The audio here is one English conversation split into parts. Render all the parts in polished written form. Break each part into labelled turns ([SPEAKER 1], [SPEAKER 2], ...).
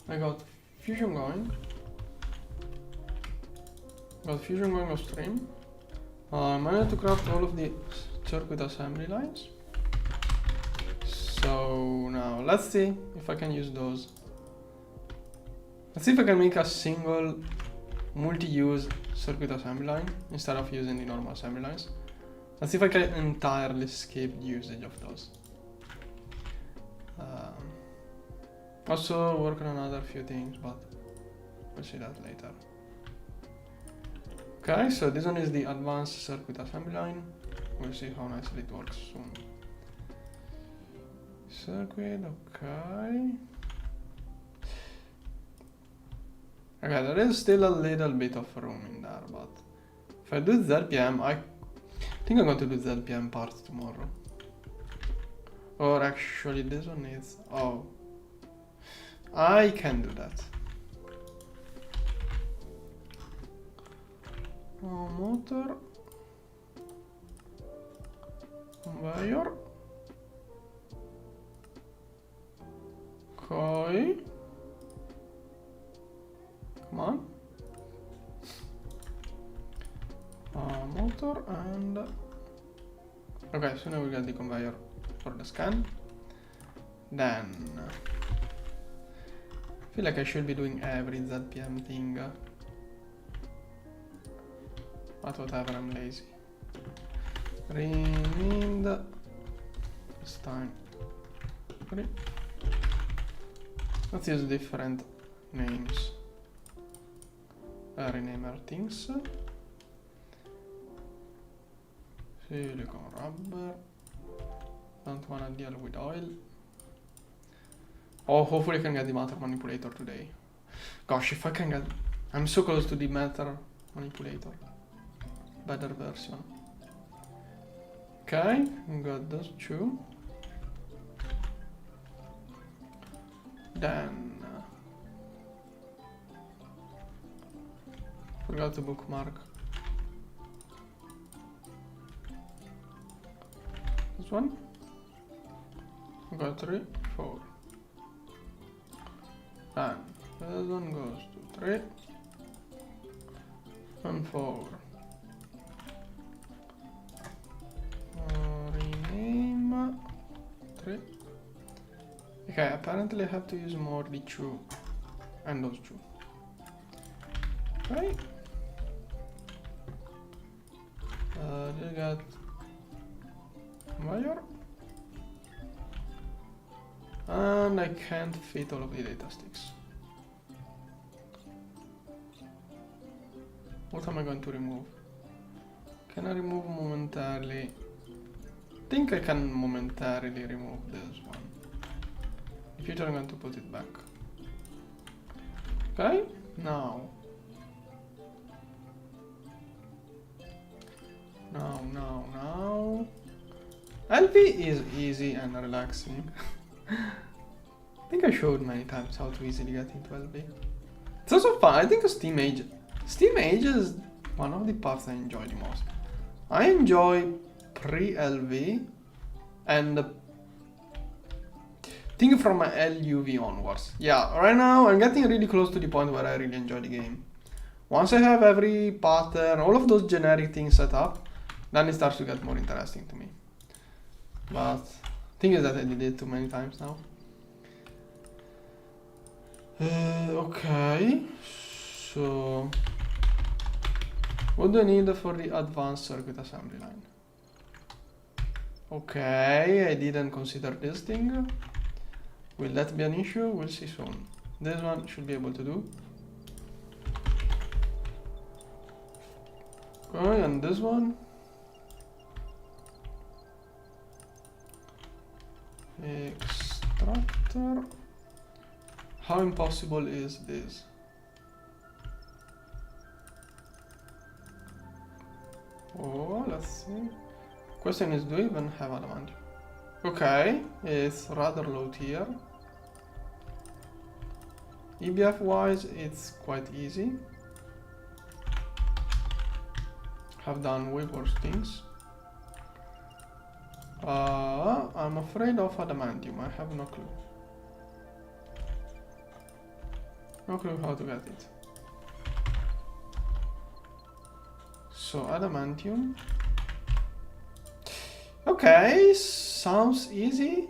[SPEAKER 1] I got fusion going. Got fusion going on stream. I managed to craft all of the circuit assembly lines. So now let's see if I can use those. Let's see if I can make a single multi-use circuit assembly line instead of using the normal assembly lines. Let's see if I can entirely skip the usage of those. Also working on other few things, but we'll see that later. Okay, so this one is the advanced circuit assembly line. We'll see how nicely it works soon. Circuit, okay. Okay, there is still a little bit of room in there, but if I do ZPM, I think I'm going to do ZPM part tomorrow. Or actually, this one needs, oh, I can do that. Motor, conveyor, okay, come on, motor and, okay, so now we got the conveyor for the scan. Then, I feel like I should be doing every ZPM thing. But whatever, I'm lazy. Rename this time. Let's use different names. Rename our things. Silicon rubber. Don't wanna deal with oil. Oh, hopefully I can get the matter manipulator today. Gosh, if I can get, I'm so close to the matter manipulator. Better version. Okay, we got those two. Then forgot to bookmark this one. We got 3, 4. Then this one goes to 3 and 4. Rename 3. Okay, apparently I have to use more the 2 and those 2. Okay. You got conveyor. And I can't fit all of the data sticks. What am I going to remove? Can I remove momentarily? I think I can momentarily remove this one. In future I'm going to put it back. Okay, now. LV is easy and relaxing. I think I showed many times how to easily get into LV. It's also fun. I think Steam Age is one of the parts I enjoy the most. I enjoy pre-LV and think from my LUV onwards. Yeah, right now I'm getting really close to the point where I really enjoy the game. Once I have every pattern, all of those generic things set up, then it starts to get more interesting to me. But the thing is that I did it too many times now. Okay, so what do I need for the advanced circuit assembly line? Okay, I didn't consider this thing. Will that be an issue? We'll see soon. This one should be able to do. Okay, and this one. Extractor. How impossible is this? Oh, let's see. Question is, do we even have adamant? Okay, it's rather low tier. EBF wise, it's quite easy. Have done way worse things. I'm afraid of adamantium, I have no clue. No clue how to get it. So adamantium. Okay, sounds easy.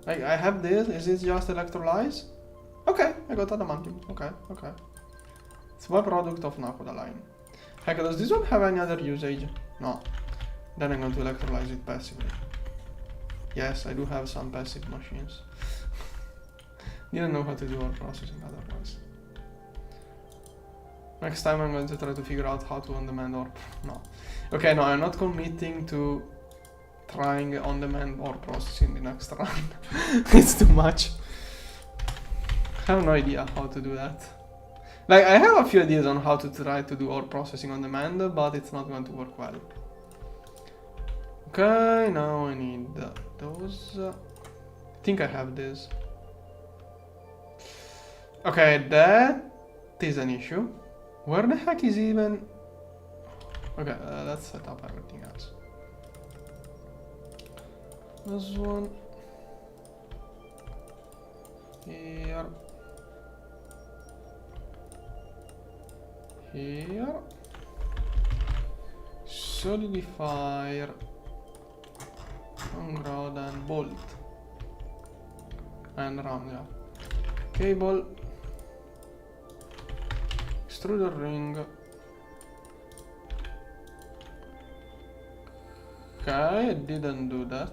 [SPEAKER 1] Like I have this. Is it just electrolyze? Okay, I got adamantium. Okay, okay. It's a product of Nakoda line. Heck, does this one have any other usage? No. Then I'm going to electrolyze it passively. Yes, I do have some passive machines. Didn't know how to do our processing otherwise. Next time I'm going to try to figure out how to on-demand or... no. Okay, no, I'm not committing to trying on-demand or processing the next run. It's too much. I have no idea how to do that. Like, I have a few ideas on how to try to do ore processing on demand, but it's not going to work well. Okay, now I need those. I think I have this. Okay, that is an issue. Where the heck is even... okay, let's set up everything else. This one. Here. Here. Solidifier. Ground and bolt. And round, yeah. Cable. Extruder ring. Okay, I didn't do that.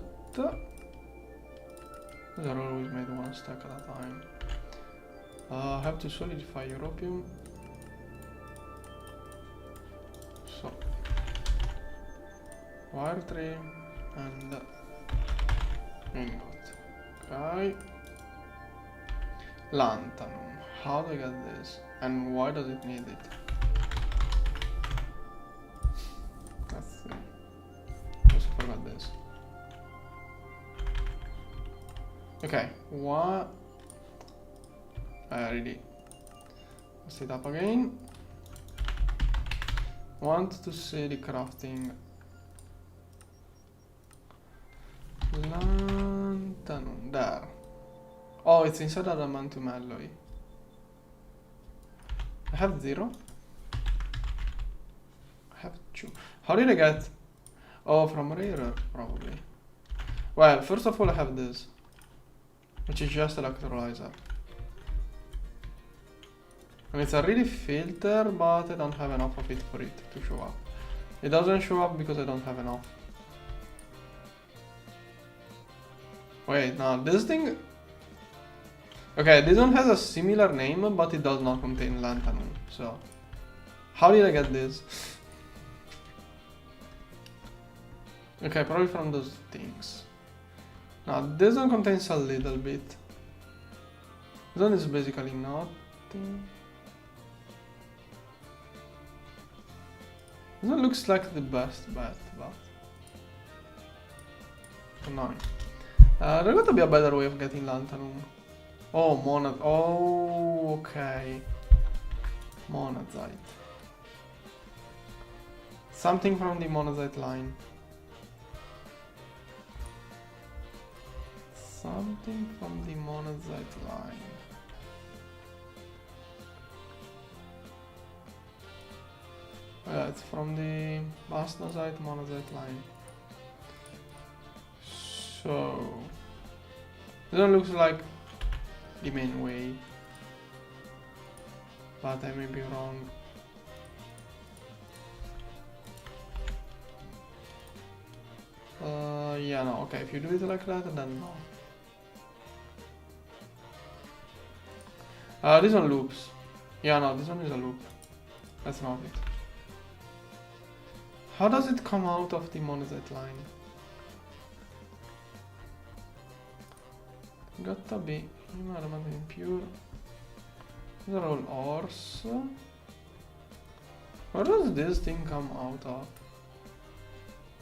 [SPEAKER 1] These are always made one stack at a time. I have to solidify europium. So, wire tray and ingot. Okay. Lanthanum. How do I get this? And why does it need it? Let's see. Also forgot this. Okay, what? I already set up again. Want to see the crafting. Lanthanum, there. Oh, it's inside adamantium alloy. I have 0. I have 2. How did I get? Oh, from rare, probably. Well, first of all, I have this, which is just electrolyzer. And it's a really filter, but I don't have enough of it for it to show up. It doesn't show up because I don't have enough. Wait, no, this thing... okay, this one has a similar name, but it does not contain lanthanum, so... how did I get this? Okay, probably from those things. Now, this one contains a little bit. This one is basically nothing. This one looks like the best bet, but... annoying. There's got to be a better way of getting lanthanum. Oh, monad. Oh, okay. Monazite. Something from the monazite line. Something from the monazite line. Yeah, it's from the bastnazite monazite line. So, this one looks like the main way, but I may be wrong. Yeah, no, okay, if you do it like that, then no. This one loops. Yeah, no, this one is a loop. That's not it. How does it come out of the monazite line? Gotta be impure. These are all ores. Where does this thing come out of?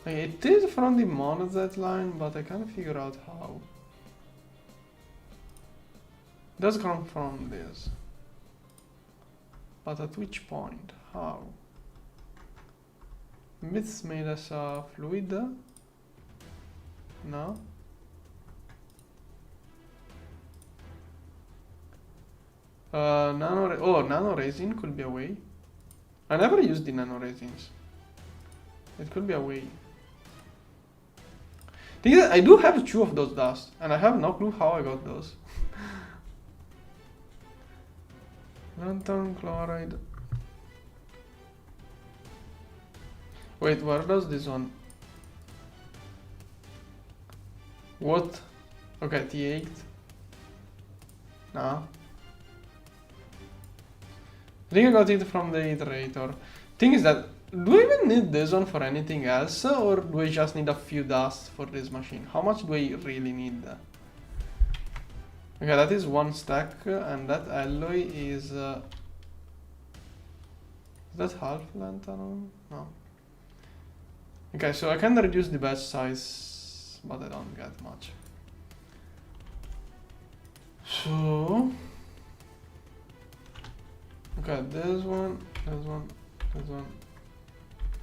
[SPEAKER 1] Like, it is from the monazite line, but I can't figure out how. It does come from this. But at which point? How? Maybe it's made as a fluid? No? Nano resin could be a way. I never used the nano resins. It could be a way. Thing is, I do have 2 of those dust, and I have no clue how I got those. Lantern chloride. Wait, where does this one? What? Okay, T8. Nah. I think I got it from the iterator. Thing is that, do I even need this one for anything else, or do I just need a few dusts for this machine? How much do I really need? Okay, that is 1 stack, and that alloy is that half lantern? No. Okay, so I can reduce the batch size, but I don't get much. So, okay, this one.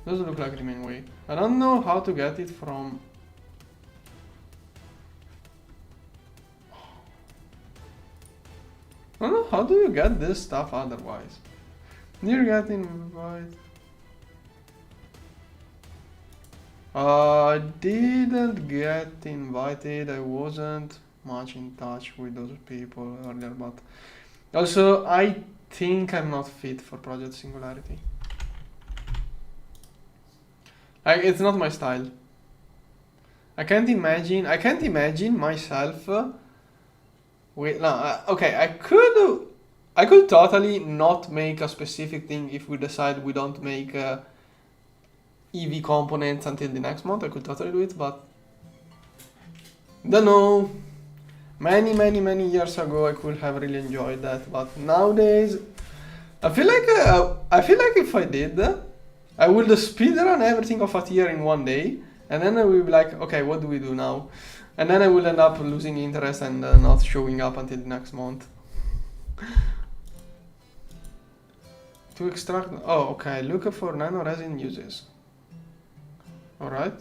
[SPEAKER 1] Doesn't look like the main way. I don't know how to get it from. I don't know, how do you get this stuff otherwise? You're getting invite. I didn't get invited. I wasn't much in touch with those people earlier, but also I think I'm not fit for Project Singularity. It's not my style. I can't imagine myself with okay, I could totally not make a specific thing if we decide we don't make EV components until the next month. I could totally do it, but don't know. Many years ago I could have really enjoyed that, but nowadays I feel like if I did, I would speedrun everything of a tier in 1 day, and then I will be like, okay, what do we do now? And then I will end up losing interest and not showing up until the next month. To extract, oh, okay, look for nano resin uses. Alright.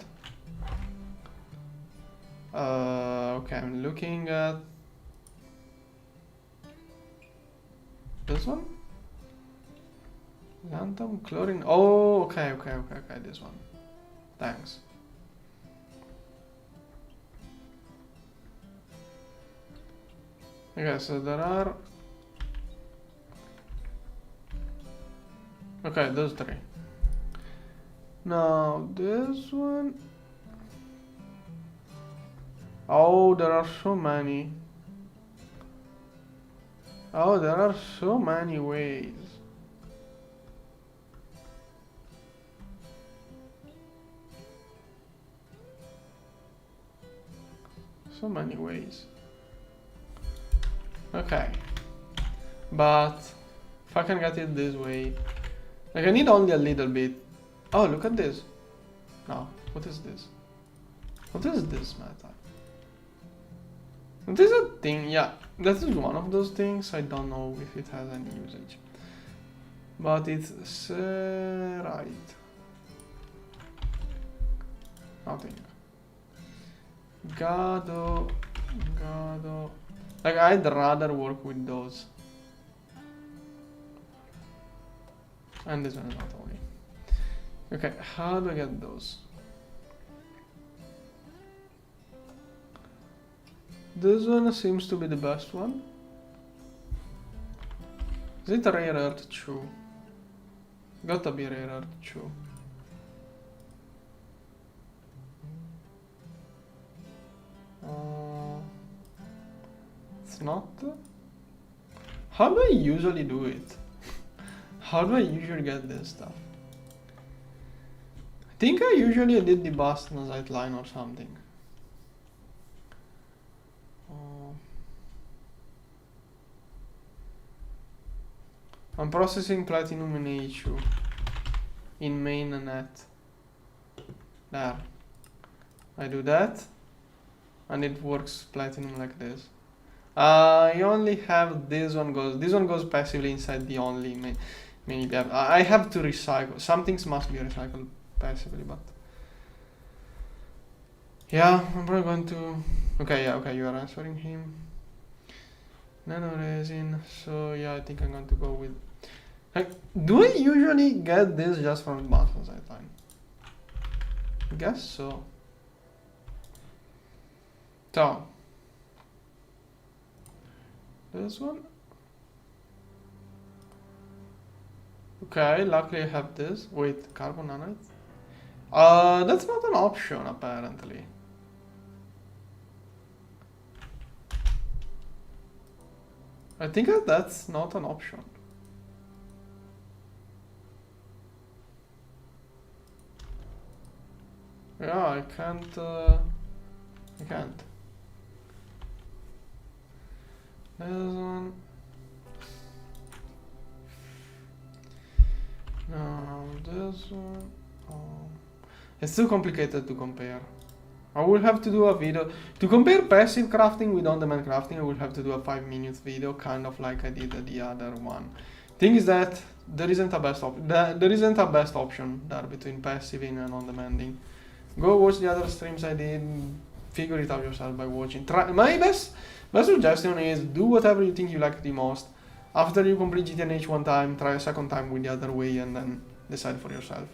[SPEAKER 1] Okay, I'm looking at this one. Lanthanum chlorine. Oh, okay, this one. Thanks. Okay, so there are. Okay, those 3. Now this one. Oh, there are so many. Oh, there are so many ways. So many ways. Okay. But if I can get it this way. Like, I need only a little bit. Oh, look at this. No, what is this? What is this matter? This is a thing, yeah. That is one of those things. I don't know if it has any usage. But it's right. Nothing. Gado. Like, I'd rather work with those. And this one is not only. Okay, how do I get those? This one seems to be the best one. Is it a rare earth chew? Gotta be rare earth chew. It's not. How do I usually do it? How do I usually get this stuff? I think I usually did the Bastnazite line or something. I'm processing platinum in HU in mainnet. There. I do that, and it works platinum like this. I only have this one goes. This one goes passively inside the only main. I have to recycle. Some things must be recycled passively, but yeah, I'm probably going to. Okay, yeah, okay. You are answering him. Nano resin. So yeah, I think I'm going to go with. Like, do I usually get this just from buttons? I think. I guess so. So this one. Okay, luckily I have this. Wait, carbon nanite? That's not an option apparently. I think that's not an option. Yeah, I can't. I can't. This one. No, this one. Oh. It's too complicated to compare. I will have to do a video to compare passive crafting with on-demand crafting. I will have to do a 5-minute video, kind of like I did the other one. Thing is that there isn't a best option there between passiving and on-demanding. Go watch the other streams I did. Figure it out yourself by watching. My best suggestion is do whatever you think you like the most. After you complete GTNH one time, try a second time with the other way, and then decide for yourself.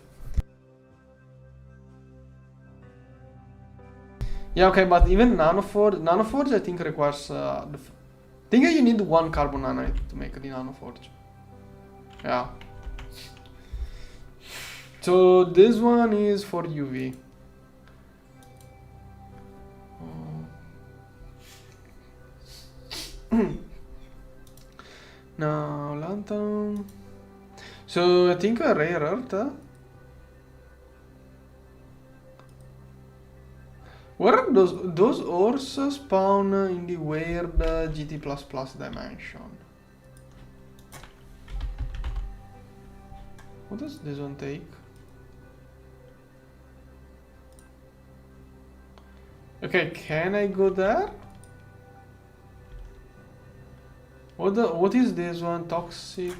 [SPEAKER 1] Yeah, okay, but even Nanoforge I think requires. I think you need 1 carbon nanite to make the Nanoforge. Yeah. So this one is for UV. No, lantern. So I think a rare earth. Where are those ores spawn in the weird GT++ dimension? What does this one take? Okay, can I go there? What is this one? Toxic?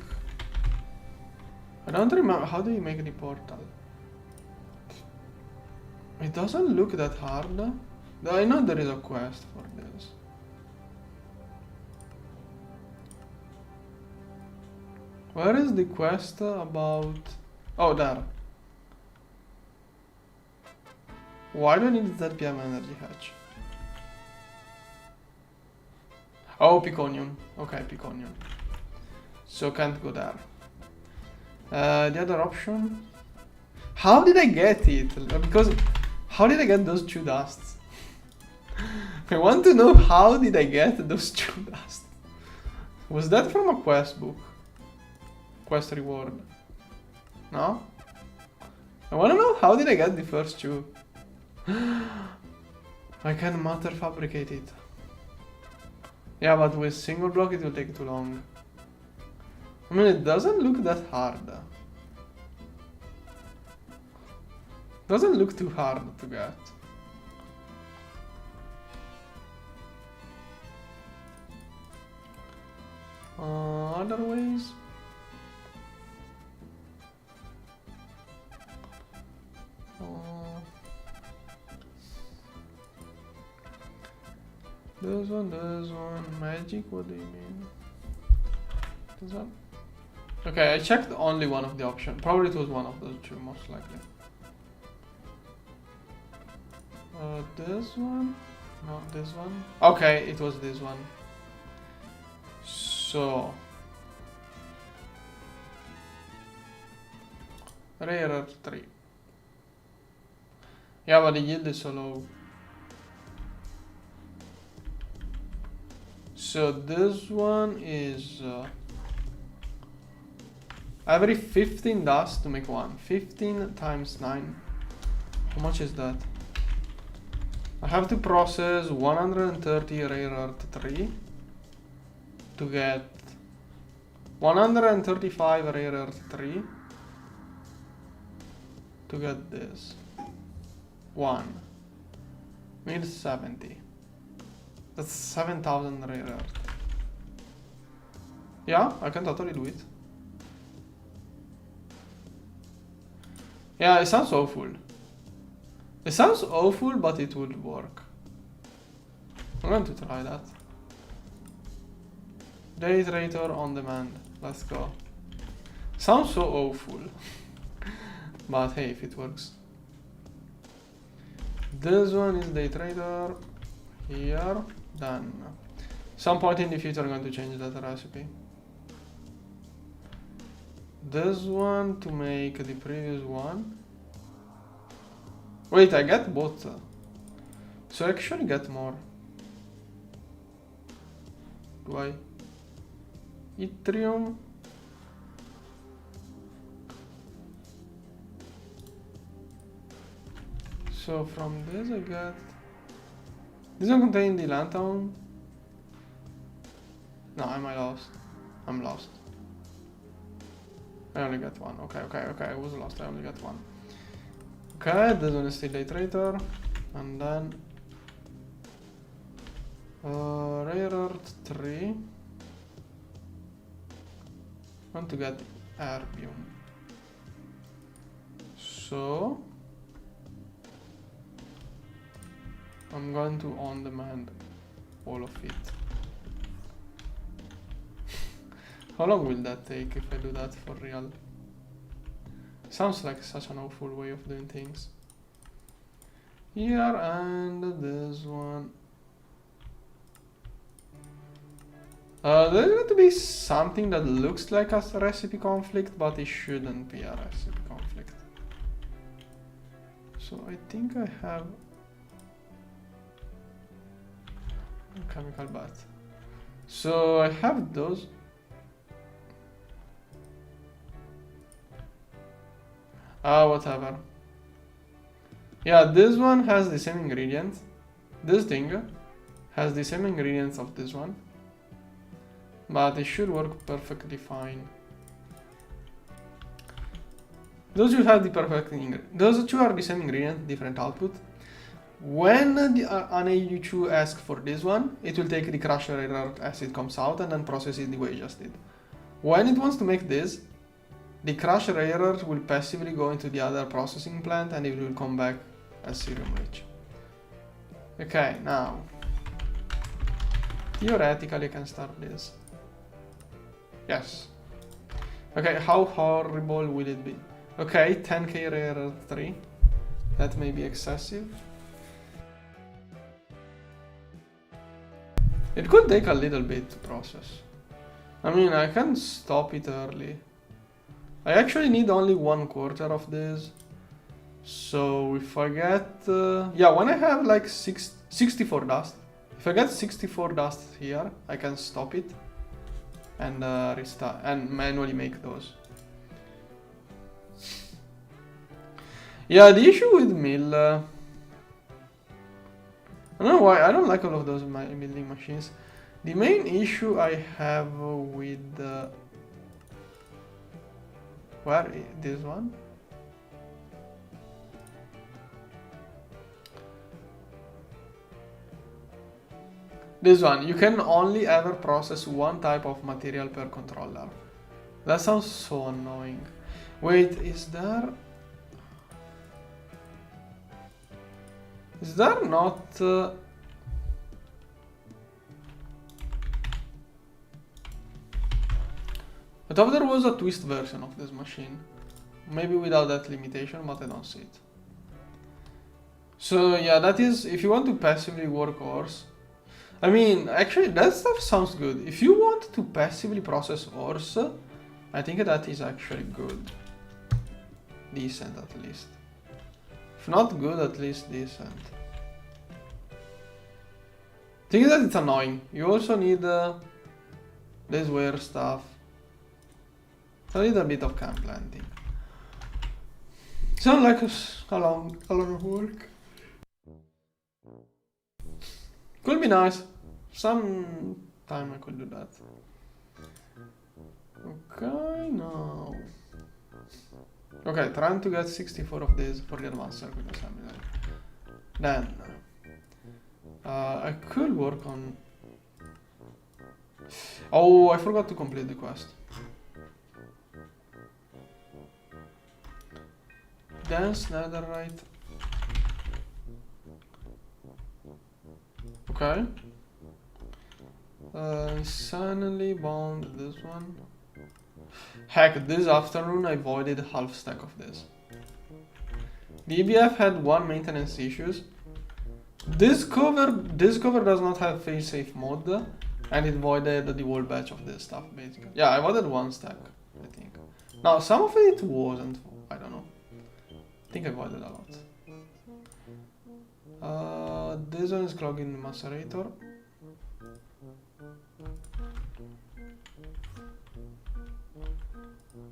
[SPEAKER 1] I don't remember. How do you make the portal? It doesn't look that hard. I know there is a quest for this. Where is the quest about? Oh, there. Why do I need ZPM energy hatch? Oh, Piconium. Okay, Piconium. So can't go there. The other option? How did I get it? Because how did I get those 2 dusts? I want to know how did I get those 2 dusts? Was that from a quest book? Quest reward? No? I want to know how did I get the first 2? I can matter fabricate it. Yeah, but with single block it will take too long. I mean, it doesn't look that hard. Doesn't look too hard to get. Other ways? This one, magic, what do you mean? This one? Okay, I checked only one of the options. Probably it was one of those 2, most likely. This one? No, this one? Okay, it was this one. So... Rare Earth 3. Yeah, but the yield is so low. So this one is... every 15 dust to make 1. 15 times 9. How much is that? I have to process 130 rare earth 3 to get 135 rare earth 3 to get this. 1. Need 70. That's 7,000 rare earth. Yeah, I can totally do it. Yeah, it sounds awful. It sounds awful, but it would work. I'm going to try that. Day trader on demand. Let's go. Sounds so awful. But hey, if it works. This one is day trader. Here. Done. Some point in the future I'm going to change that recipe. This one to make the previous one. Wait, I get both. So I actually get more. Do I? Yttrium. So from this I get... This one contain the lantern. No, am I lost? I'm lost. I only get one. Okay, I was lost. I only get one. Okay, this one is still day trader. And then... rare earth 3. I want to get erbium. So... I'm going to on demand all of it. How long will that take if I do that for real? Sounds like such an awful way of doing things. Here and this one. There's going to be something that looks like a recipe conflict, but it shouldn't be a recipe conflict. So I think I have a chemical bath. So I have those. Whatever. Yeah, this one has the same ingredients. This thing has the same ingredients of this one. But it should work perfectly fine. Those two have the perfect ingredient. Those two are the same ingredient, different output. When an AU2 asks for this one, it will take the crusher error as it comes out and then process it the way it just did. When it wants to make this, the crusher error will passively go into the other processing plant and it will come back as serum rich. Okay, now theoretically I can start this. Yes. Okay, how horrible will it be? Okay, 10k rare earth 3. That may be excessive. It could take a little bit to process. I mean, I can stop it early. I actually need only 1/4 of this. So if I get... yeah, when I have like 64 dust. If I get 64 dust here, I can stop it. And restart and manually make those. Yeah, the issue with mill... I don't know why, I don't like all of those milling machines. The main issue I have with... where is this one? This one, you can only ever process one type of material per controller. That sounds so annoying. Wait, is there not... I thought there was a twist version of this machine. Maybe without that limitation, but I don't see it. So yeah, that is, if you want to passively work ores. I mean, actually that stuff sounds good. If you want to passively process ores, I think that is actually good. Decent at least. If not good, at least decent. Thing is that it's annoying. You also need this weird stuff. So I need a bit of camp planting. Sounds like a lot of work. Could be nice. Some time I could do that. Okay, now. Okay, trying to get 64 of these for the advanced circuit assembly. Then I could work on... Oh, I forgot to complete the quest. Dense netherite. Okay. Insanely bound this one. Heck, this afternoon I voided half stack of this. The EBF had one maintenance issues. This cover does not have fail-safe mode, and it voided the whole batch of this stuff basically. Yeah, I voided one stack, I think. Now some of it wasn't. I don't know. I think I voided a lot. This one is clogging the macerator.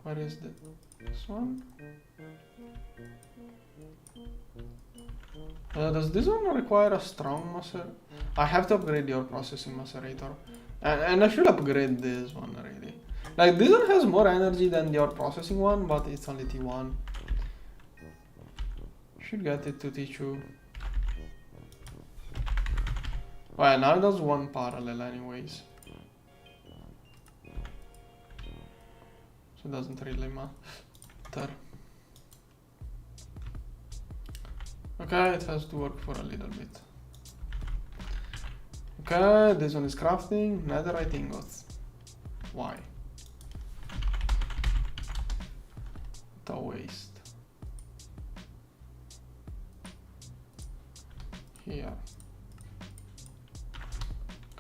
[SPEAKER 1] Where is this one? Does this one require a strong macerator? I have to upgrade your processing macerator. And I should upgrade this one really. Like this one has more energy than your processing one, but it's only T1. Should get it to T2. Well, now it does one parallel anyways. So it doesn't really matter. Okay, it has to work for a little bit. Okay, this one is crafting netherite ingots. Why? What a waste. Here.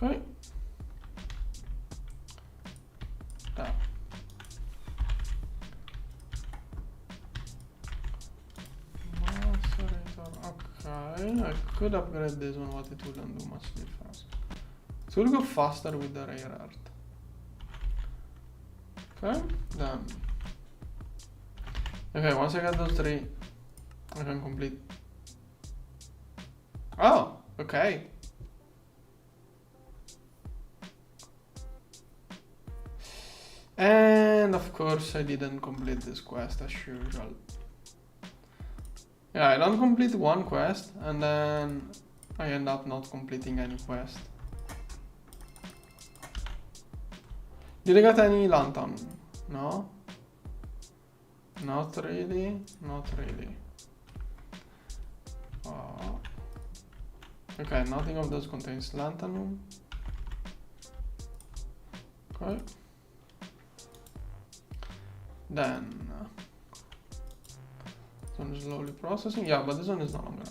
[SPEAKER 1] Okay. There. Okay, I could upgrade this one, but it wouldn't do much difference. It will go faster with the rare earth. Okay, done. Okay, once I get those three, I can complete. Oh, okay. And of course I didn't complete this quest as usual. Yeah, I don't complete one quest and then I end up not completing any quest. Did I get any lantern? No? Not really, not really. Okay, nothing of those contains lanthanum. Okay. Then this one is slowly processing. Yeah, but this one is no longer.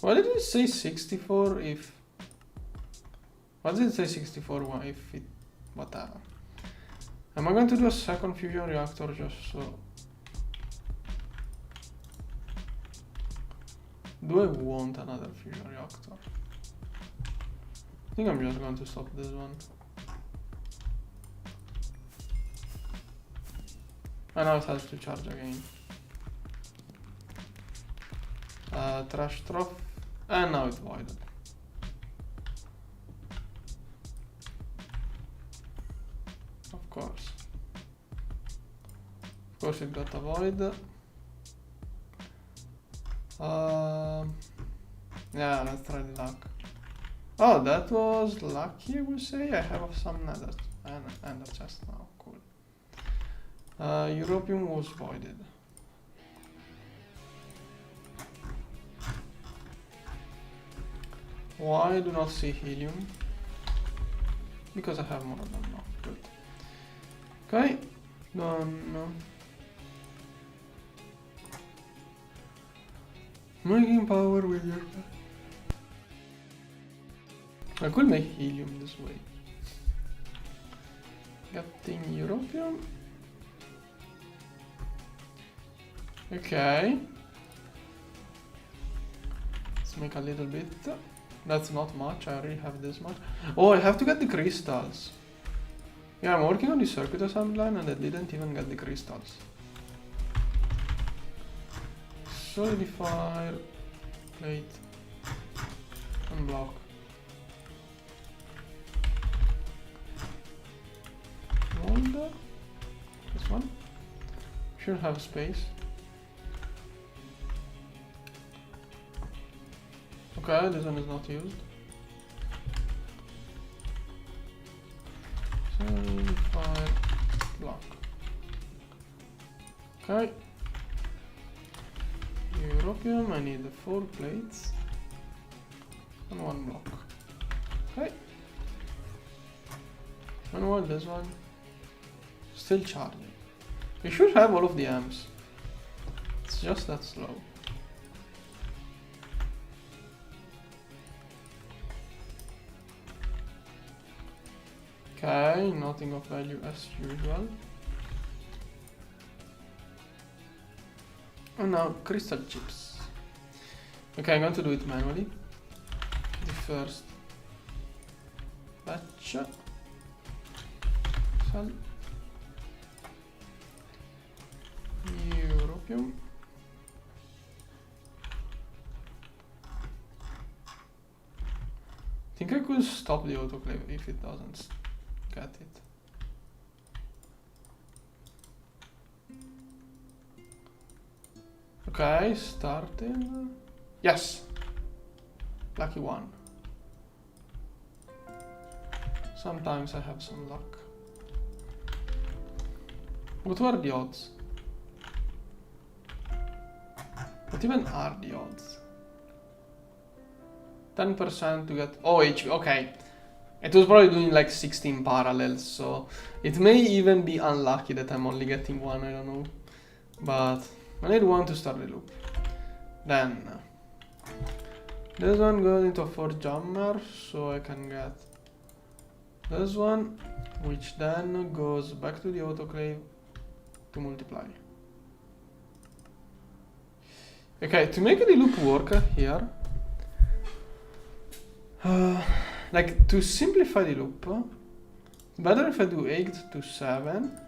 [SPEAKER 1] Why did it say 64 if? Why did it say 64 if it? Whatever. Am I going to do a second fusion reactor just so? Do I want another fusion reactor? I think I'm just going to stop this one. And now it has to charge again. Trash trough. And now it's voided. Of course. Of course it got a void. Yeah, let's try the luck. Oh, that was lucky, I would say. I have some nether and a chest now. Cool. European was voided. Why do not see helium? Because I have more of them now. Good. Okay. Done. Making power with your... I could make helium this way. Getting European. Okay. Let's make a little bit. That's not much, I already have this much. Oh, I have to get the crystals. Yeah, I'm working on the circuit assembly line and I didn't even get the crystals. Solidify, plate, and block. Mold. This one. Should have space. Okay, this one is not used. Solidify, block. Okay. European, I need 4 plates and 1 block. Okay. Meanwhile, this one still charging. We should have all of the amps. It's just that slow. Okay, nothing of value as usual. And now crystal chips. Okay, I'm going to do it manually. The first batch. Sell. European. I think I could stop the autoclave if it doesn't get it. Okay, starting. Yes! Lucky one. Sometimes I have some luck. What were the odds? What even are the odds? 10% to get... Oh, HP, okay. It was probably doing like 16 parallels, so it may even be unlucky that I'm only getting one, I don't know. But I need one to start the loop. Then this one goes into a 4 jammer, so I can get this one, which then goes back to the autoclave to multiply. Okay, to make the loop work here, like to simplify the loop, better if I do 8 to 7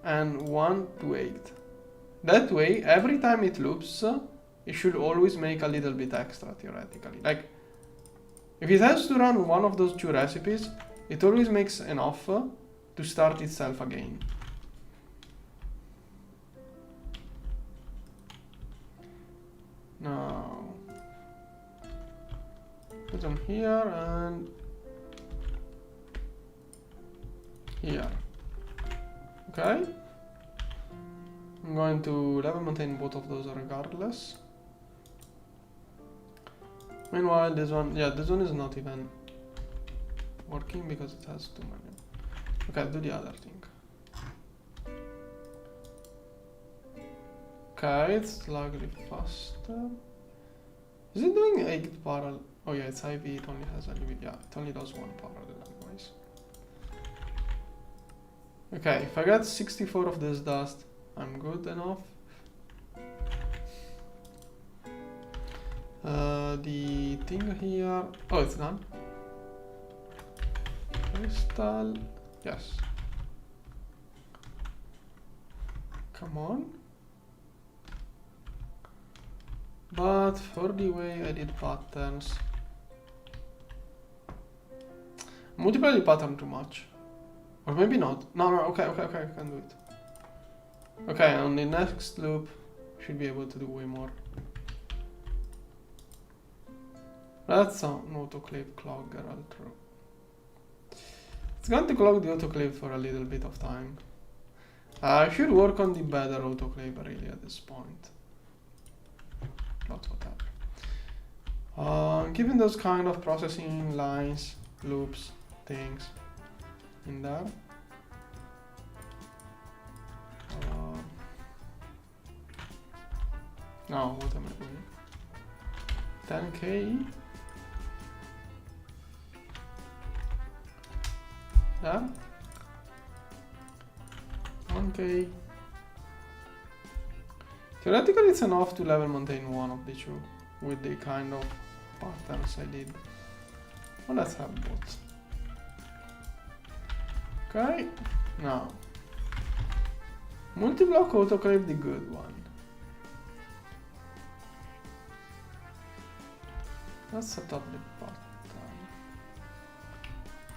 [SPEAKER 1] and 1 to 8. That way, every time it loops, it should always make a little bit extra theoretically. Like, if it has to run one of those 2 recipes, it always makes enough to start itself again. Now, put them here and here. Okay. I'm going to level maintain both of those regardless. Meanwhile, this one, yeah, this one is not even working because it has too many. Okay, do the other thing. Okay, it's slightly faster. Is it doing 8 parallel? Oh yeah, it's IV, it only has IV. Yeah, it only does 1 parallel anyways. Okay, if I get 64 of this dust, I'm good enough. The thing here, oh, it's done. Crystal, yes. Come on. But for the way I did patterns, multiply the pattern too much. Or maybe not. No, okay, I can do it. Okay, on the next loop, should be able to do way more. That's an autoclave clogger, I'll throw. It's going to clog the autoclave for a little bit of time. I should work on the better autoclave really at this point. Not whatever. Keeping those kind of processing lines, loops, things in there. Now, what am I doing? 10k. There. 1k. Theoretically, it's enough to level maintain one of the 2 with the kind of patterns I did. Well, let's have both. Okay, now multi-block autoclave, the good one. Let's set up the pattern.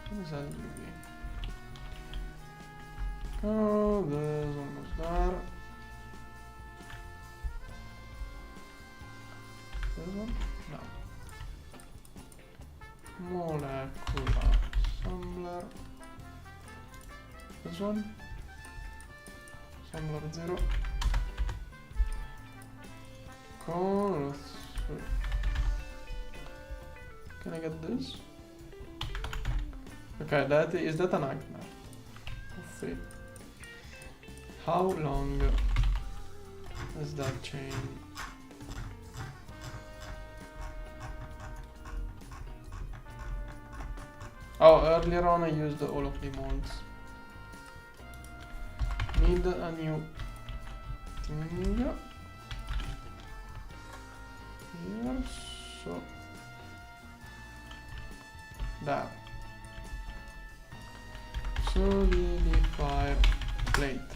[SPEAKER 1] What is LUV? Oh, there's almost there. This one? No. Molecular assembler. This one? Assembler 0. Cool. Can I get this? Okay, that is that a nightmare? Let's see. How long is that chain? Oh, earlier on I used all of the molds. Need a new thing here, so that. Solidify plate.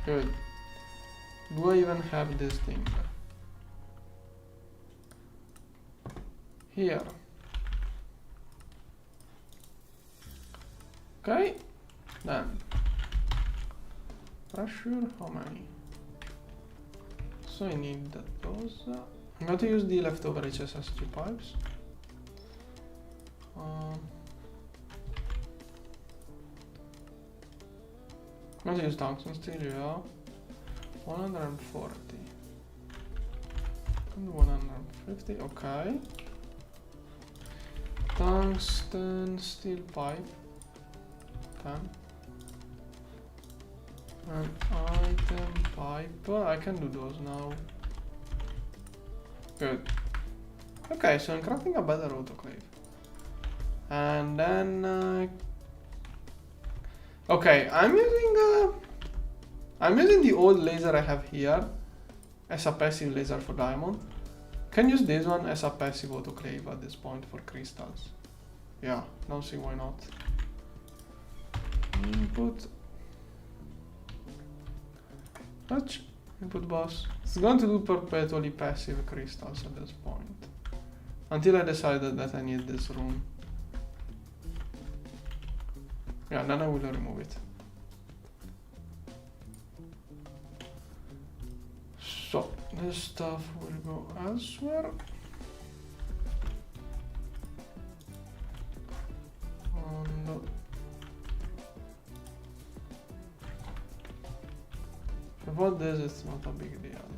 [SPEAKER 1] Good. Do I even have this thing? Here. Okay. Then. Pressure, how many? So I need those. I'm going to use the leftover HSSG pipes. I'm going to use tungsten steel, yeah. 140. And 150, okay. Tungsten steel pipe. 10. An item pipe. I can do those now. Good. Okay, so I'm crafting a better autoclave. And then okay, I'm using the old laser I have here as a passive laser for diamond. Can use this one as a passive autoclave at this point for crystals. Yeah, don't see why not. Input. Touch. Input bus. It's going to do perpetually passive crystals at this point. Until I decided that I need this room. Yeah, then I will remove it. So, this stuff will go elsewhere. And for this, it's not a big deal.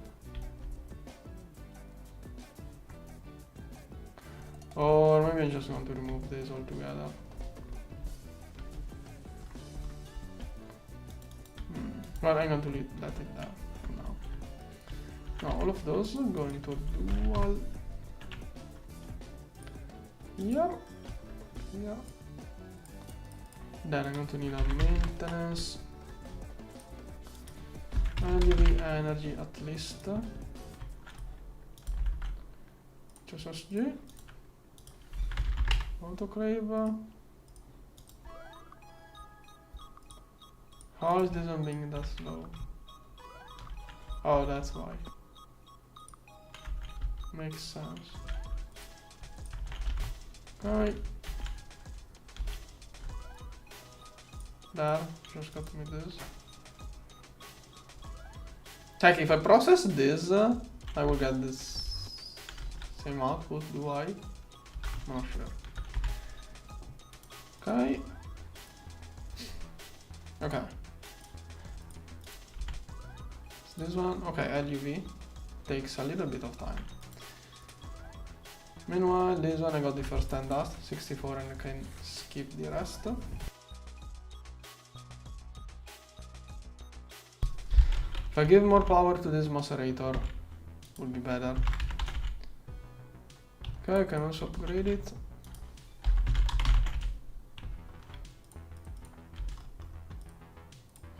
[SPEAKER 1] Or maybe I'm just going to remove this altogether. Well, I'm going to let it there for now. Now all of those are going to dual here, here. Then I'm going to need a maintenance. LEV energy at least. HSSG. Autoclave. How is this one being that slow? Oh, that's why. Makes sense. Okay. There, just got me this. Check, if I process this, I will get this same output, do I? Not sure. Okay. Okay. This one, okay, LUV takes a little bit of time. Meanwhile, this one I got the first 10 dust, 64, and I can skip the rest. If I give more power to this macerator, would be better. Okay, I can also upgrade it.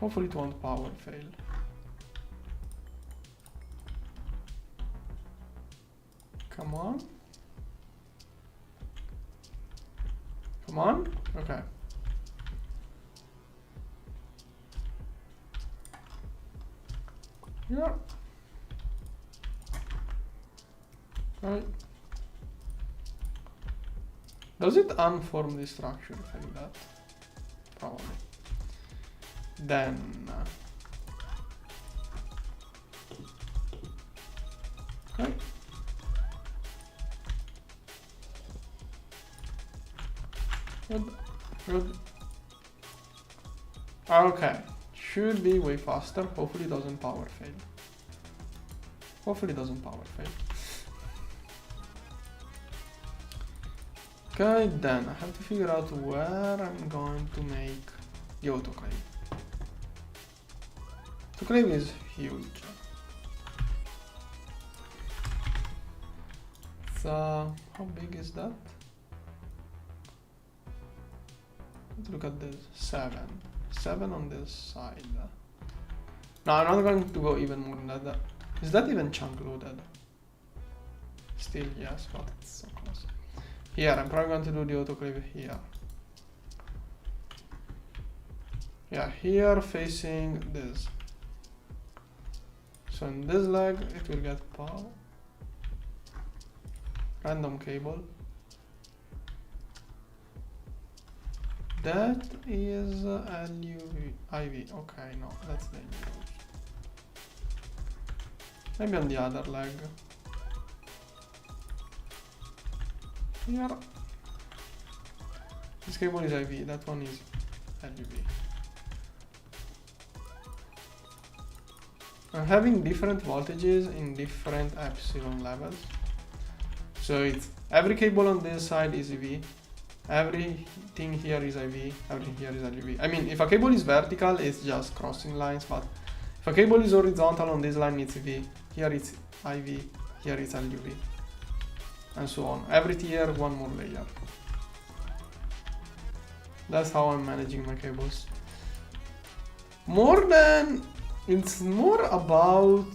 [SPEAKER 1] Hopefully it won't power fail. Come on. Come on? Okay. Yeah. Right. Does it unform the structure if I do that? Probably. Then okay. Good. Good. Okay. Should be way faster. Hopefully it doesn't power fail. Hopefully it doesn't power fail. Okay, then I have to figure out where I'm going to make the autoclave. Autoclave is huge. So, how big is that? Let's look at this. 7. 7 on this side. No, I'm not going to go even more than that. Is that even chunk loaded? Still yes, but it's so close. Here, I'm probably going to do the autoclave here. Yeah, here facing this. So in this leg, it will get power. Random cable. That is LUV, IV. Okay, no, that's dangerous. Maybe on the other leg. Here. This cable is IV, that one is LUV. I'm having different voltages in different epsilon levels. So it's every cable on this side is EV, everything here is IV, everything here is LUV. I mean, if a cable is vertical, it's just crossing lines, but if a cable is horizontal on this line, it's EV, here it's IV, here it's LUV, and so on. Every tier, one more layer. That's how I'm managing my cables. It's more about,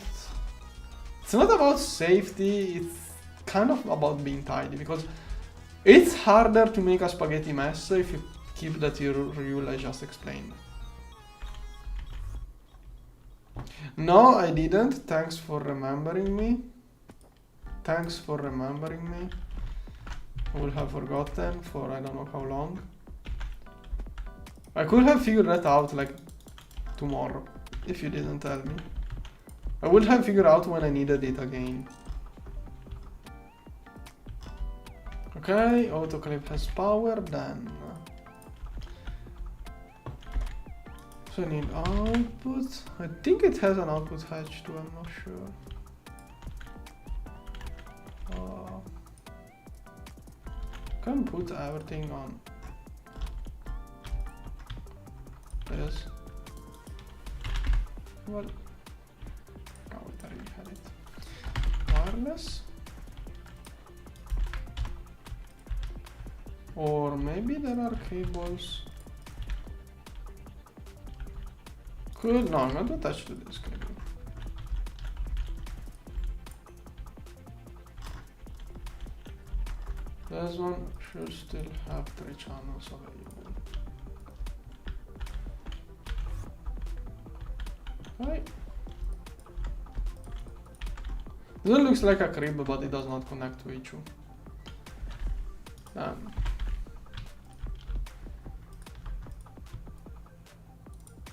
[SPEAKER 1] it's not about safety, it's kind of about being tidy, because it's harder to make a spaghetti mess if you keep that rule I just explained. No, I didn't. Thanks for remembering me. Thanks for remembering me. I would have forgotten for I don't know how long. I could have figured that out like tomorrow if you didn't tell me. I would have figured out when I needed it again. Okay, autoclave has power then. So I need output. I think it has an output hatch too, I'm not sure. Can put everything on this. Well, oh, I already had it. Wireless. Or maybe there are cables. Cool. No, I'm not attached to this cable. This one should still have 3 channels available. Right. This one looks like a crib, but it does not connect to each one.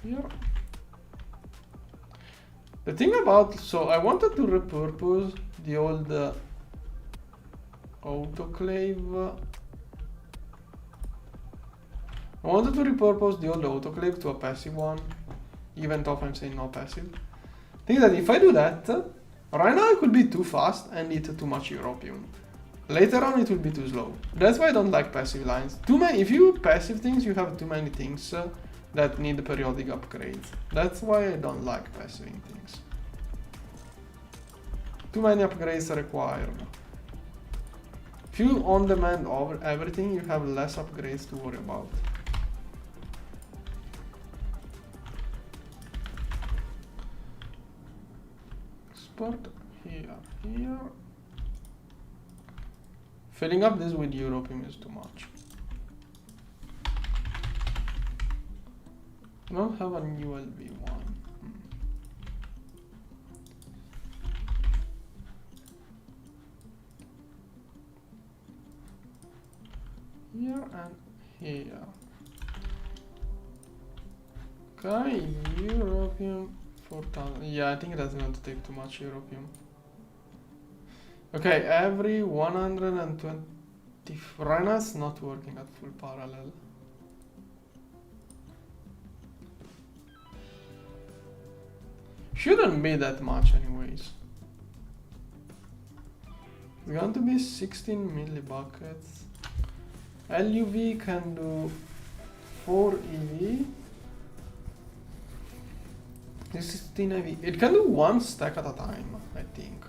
[SPEAKER 1] Here. The thing about, so I wanted to repurpose the old autoclave. I wanted to repurpose the old autoclave to a passive one, even though I'm saying no passive. I think that if I do that, right now it could be too fast and eat too much europium. Later on it will be too slow. That's why I don't like passive lines. If you passive things, you have too many things that need periodic upgrades. That's why I don't like passiving things. Too many upgrades are required. If you on-demand over everything, you have less upgrades to worry about. Export here. Filling up this with europium is too much. I don't have a new LV1. Here and here. Okay, europium 4000. Yeah, I think that's going to take too much europium. Okay, every 120. Right now it's not working at full parallel. Shouldn't be that much anyways. It's going to be 16 millibuckets. LUV can do 4 EV. 16 EV. It can do 1 stack at a time, I think.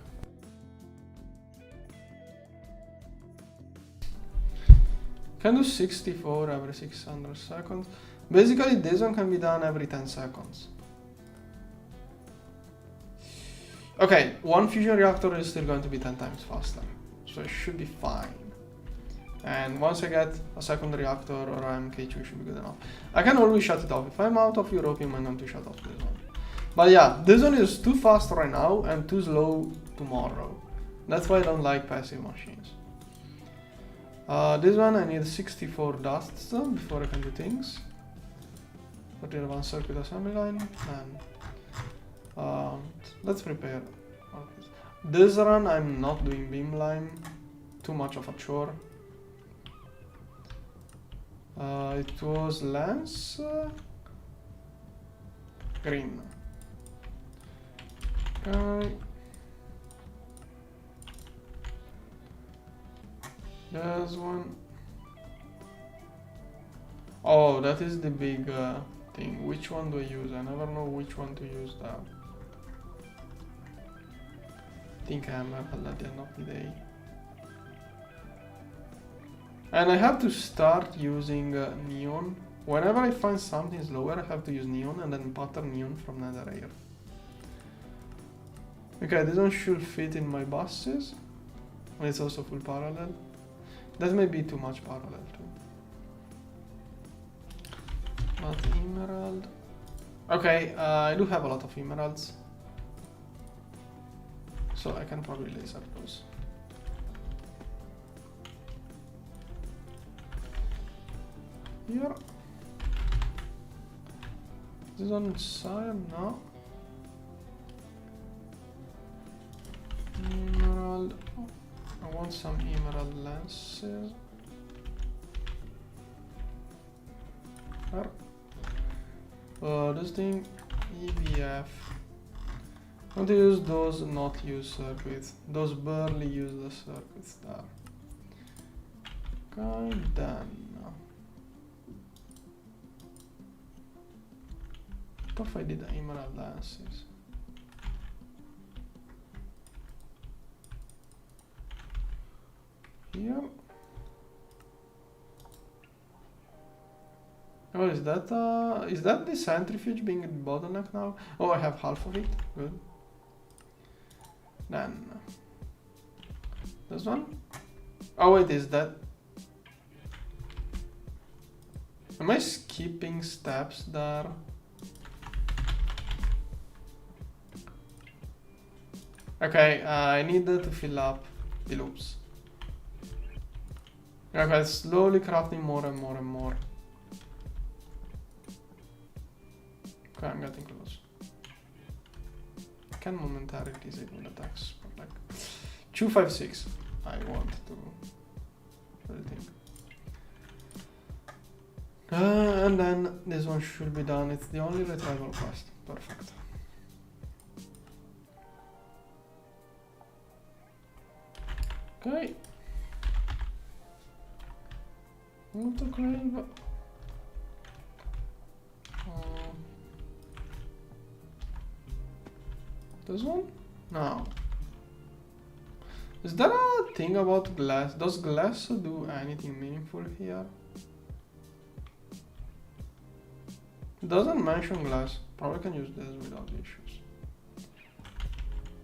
[SPEAKER 1] Can do 64 every 600 seconds. Basically, this one can be done every 10 seconds. Okay, one fusion reactor is still going to be 10 times faster, so it should be fine. And once I get a second reactor or MK2, should be good enough. I can always shut it off. If I'm out of European, I'm going to shut off this one. But yeah, this one is too fast right now and too slow tomorrow. That's why I don't like passive machines. This one I need 64 dusts before I can do things. Put in one circuit assembly line and let's prepare. This run I'm not doing beamline, too much of a chore. It was lens green. Okay. There's one. Oh, that is the big thing. Which one do I use? I never know which one to use there. I think I'm at the end of the day. And I have to start using neon. Whenever I find something slower, I have to use neon and then pattern neon from nether air. Okay, this one should fit in my buses. And it's also full parallel. That may be too much parallel too. But emerald. Okay, I do have a lot of emeralds. So I can probably laser those. Here. This one inside, no. Emerald. I want some emerald lenses. This thing, EVF. I want to use those not used circuits. Those barely use the circuits there. Okay, done. What if I did emerald lenses? Here. Oh, is that the centrifuge being bottleneck now? Oh, I have half of it. Good. Then this one. Oh wait, is that? Am I skipping steps there? Okay, I need to fill up the loops. Okay, slowly crafting more and more and more. Okay, I'm getting close. I can momentarily disable the text, but like 256. I want to really think. And then this one should be done. It's the only retrieval quest. Perfect. Okay. Autoclave. This one? No. Is there a thing about glass? Does glass do anything meaningful here? It doesn't mention glass. Probably can use this without issues.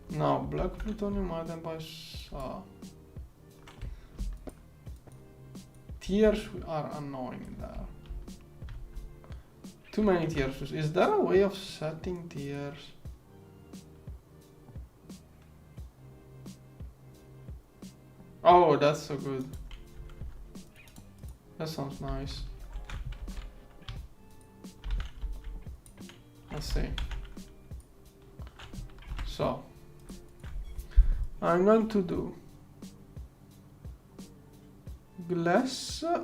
[SPEAKER 1] Now, black plutonium item by tiers are annoying there. Too many tiers. Is there a way of setting tiers? Oh, that's so good. That sounds nice. Let's see. So, I'm going to do glass. I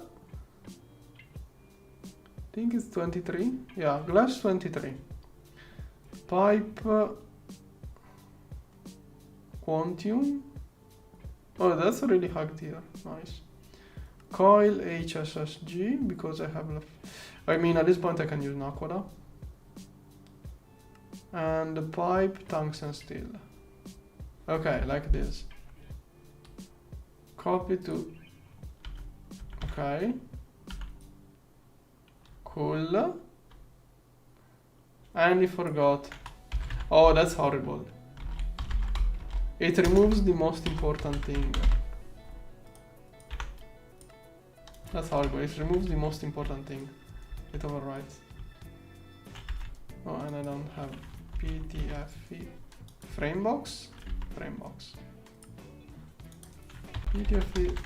[SPEAKER 1] think it's 23. Yeah, glass 23. Pipe quantium. Oh, that's a really hard tier. Nice. coil HSSG because I have left. I mean, at this point I can use Nakoda. And the pipe tungsten steel. Okay, like this. Copy to. Okay. Cool. And we forgot. Oh, that's horrible. It removes the most important thing. That's horrible. It removes the most important thing. It overwrites. Oh, and I don't have PTFE. Framebox? Framebox. PTFE.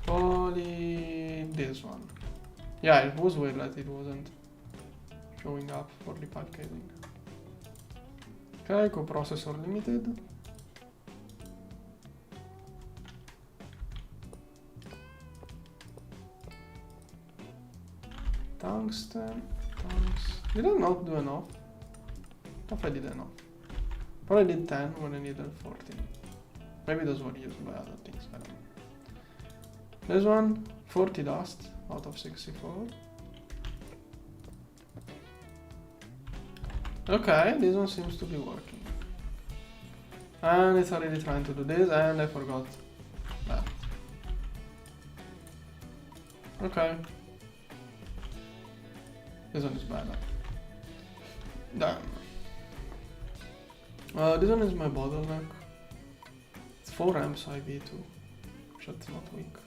[SPEAKER 1] Poly. This one. Yeah, it was weird that it wasn't showing up for the pipe casing. Okay, coprocessor limited. Tungsten. Did I not do enough? I thought I did enough. Probably did 10 when I needed 14. Maybe those were used by other things, I don't know. This one, 40 dust out of 64. Okay, this one seems to be working. And it's already trying to do this, and I forgot that. Okay. This one is better. Damn. This one is my bottleneck. It's 4 amps IV2. That's not weak.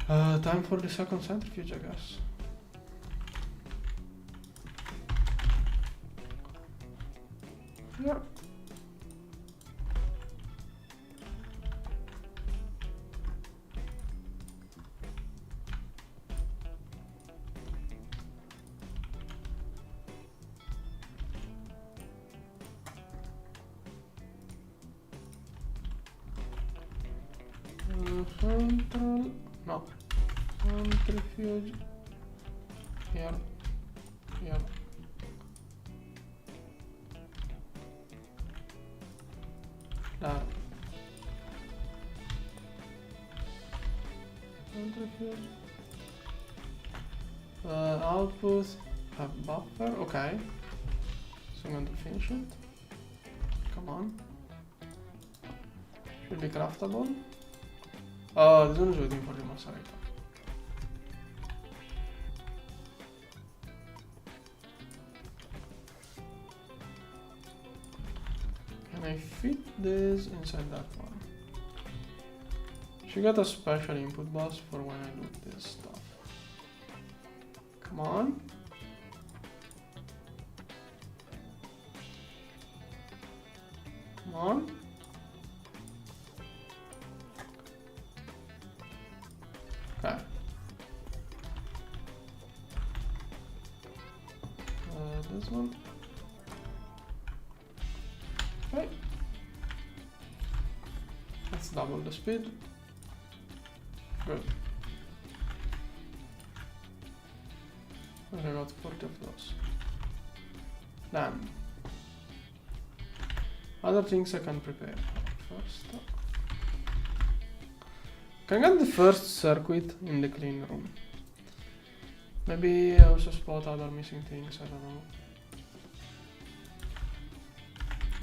[SPEAKER 1] Time for the second centrifuge, I guess. Yeah. Central, no, centrifuge, here, here. There. Centrifuge. Output, have buffer, okay. So I'm going to finish it. Come on. Should be craftable. Oh, this one is waiting for the macerata. Can I fit this inside that one? Should get a special input bus for when I do this stuff. Come on. Come on. Okay. This one. Okay. Let's double the speed. Good. I got 40 of those. Done. Other things I can prepare. First. Can I get the first circuit in the clean room? Maybe I also spot other missing things, I don't know.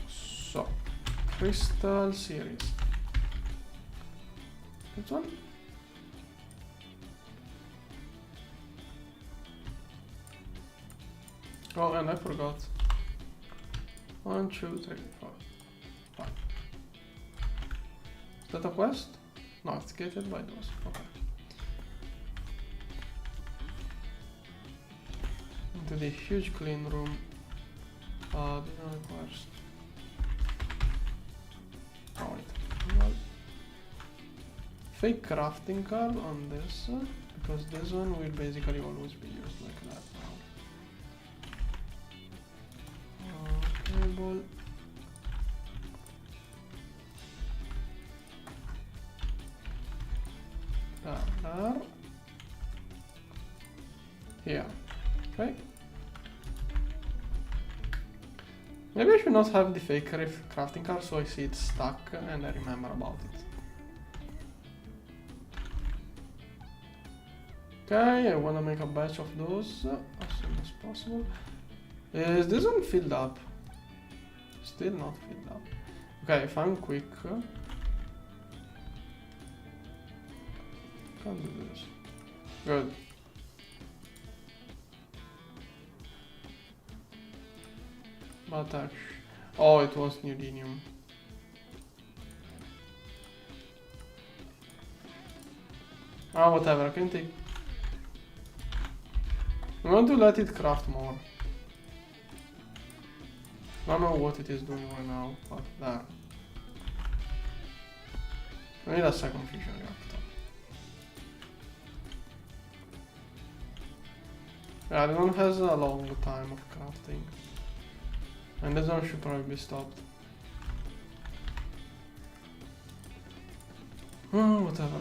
[SPEAKER 1] So, crystal series. This one? Oh, and I forgot. 1, 2, 3, 4, 5. Is that a quest? No, it's gated by those. Okay. Into the huge clean room. This one requires. Oh, wait. Well, fake crafting card on this because this one will basically always be used like that now. Cable. There. Here. Okay. Maybe I should not have the fake crafting card so I see it stuck and I remember about it. Okay, I wanna make a batch of those as soon as possible. Is this one filled up? Still not filled up. Okay, if I'm quick, can't do this. Good. But oh, it was neodymium. Ah, whatever, I can take. I'm going to let it craft more. I don't know what it is doing right now, but there. I need a second fusion reactor. Yeah, this one has a long time of crafting. And this one should probably be stopped. Oh, whatever.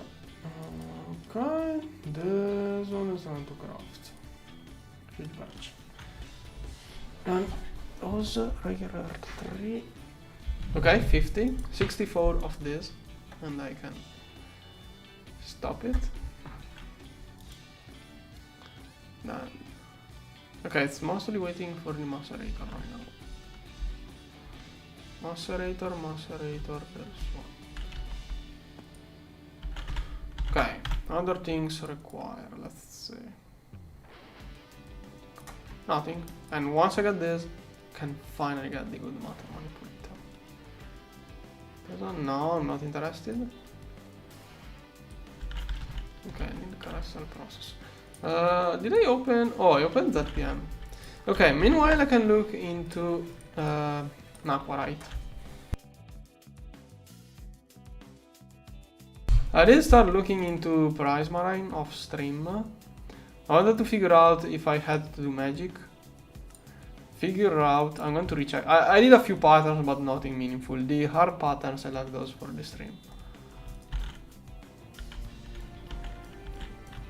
[SPEAKER 1] Okay, this one is going to craft. Huge batch. And also regular 3. Okay, 50. 64 of this. And I can stop it. Done. Okay, it's mostly waiting for the macerator right now. Macerator, there's one. Okay, other things require, let's see. Nothing. And once I get this, can finally get the good matter manipulator. This one, no, I'm not interested. Okay, I need the carousel process. Did I open? Oh, I opened that PM. Okay, meanwhile I can look into Aquarite. I did start looking into Prismarine off stream. I wanted to figure out if I had to do magic. I'm going to recheck. I did a few patterns, but nothing meaningful. The hard patterns, I left those for the stream.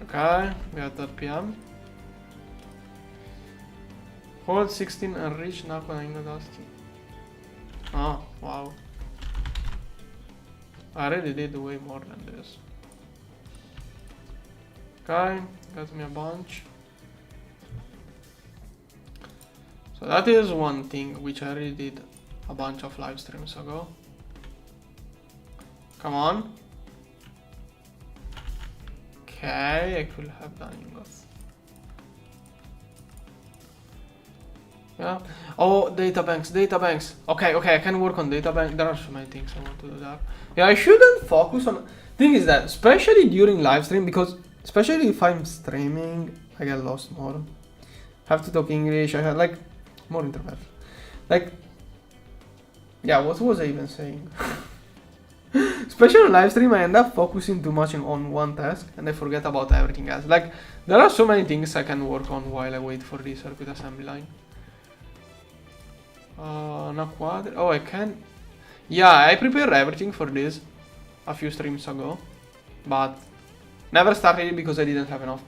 [SPEAKER 1] Okay, we have that PM. Hold 16 and reach Nakwa Ingadasti. Oh, wow. I really did way more than this. Okay, got me a bunch. So that is one thing which I already did a bunch of live streams ago. Come on. Okay, I could have done ingots. Yeah. Oh, databanks. Okay, I can work on databank. There are so many things I want to do there. Yeah, I shouldn't focus on. Thing is that, especially during live stream, because especially if I'm streaming, I get lost more. Have to talk English. I have like more internet. Like, yeah, what was I even saying? Especially on live stream, I end up focusing too much on one task and I forget about everything else. Like, there are so many things I can work on while I wait for the circuit assembly line. Oh, I can. Yeah, I prepared everything for this a few streams ago, but never started it because I didn't have enough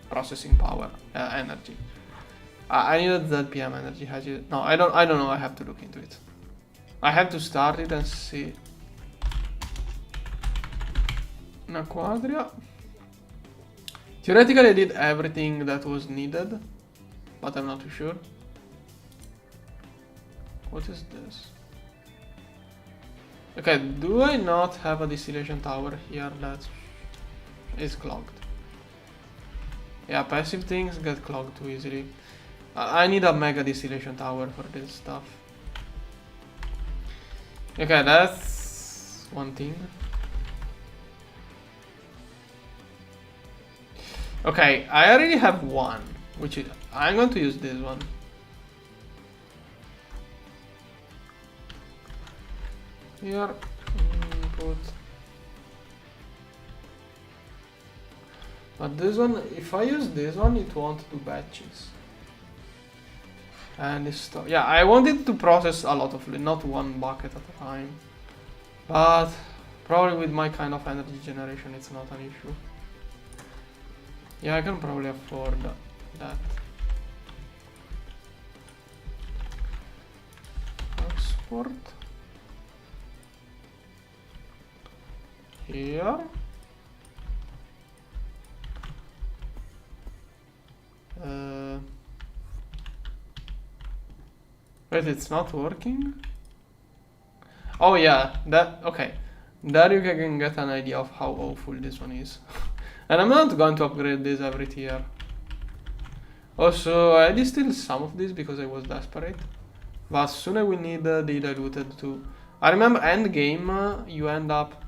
[SPEAKER 1] processing power, energy. I needed that PM energy. Has it? No, I don't know. I have to look into it. I have to start it and see. Una quadria. Theoretically, I did everything that was needed, but I'm not too sure. What is this? Okay, do I not have a distillation tower here that is clogged? Yeah, passive things get clogged too easily. I need a mega distillation tower for this stuff. Okay, that's one thing. Okay, I already have one, which is, I'm going to use this one. Here, input. But this one, if I use this one, it won't do batches. And this stuff. Yeah, I wanted to process a lot of fluid, not one bucket at a time. But probably with my kind of energy generation, it's not an issue. Yeah, I can probably afford that. transport here. Wait, it's not working? Oh yeah, okay. There you can get an idea of how awful this one is. And I'm not going to upgrade this every tier. Also, I distilled some of this because I was desperate. But soon I will need the diluted too. I remember endgame, you end up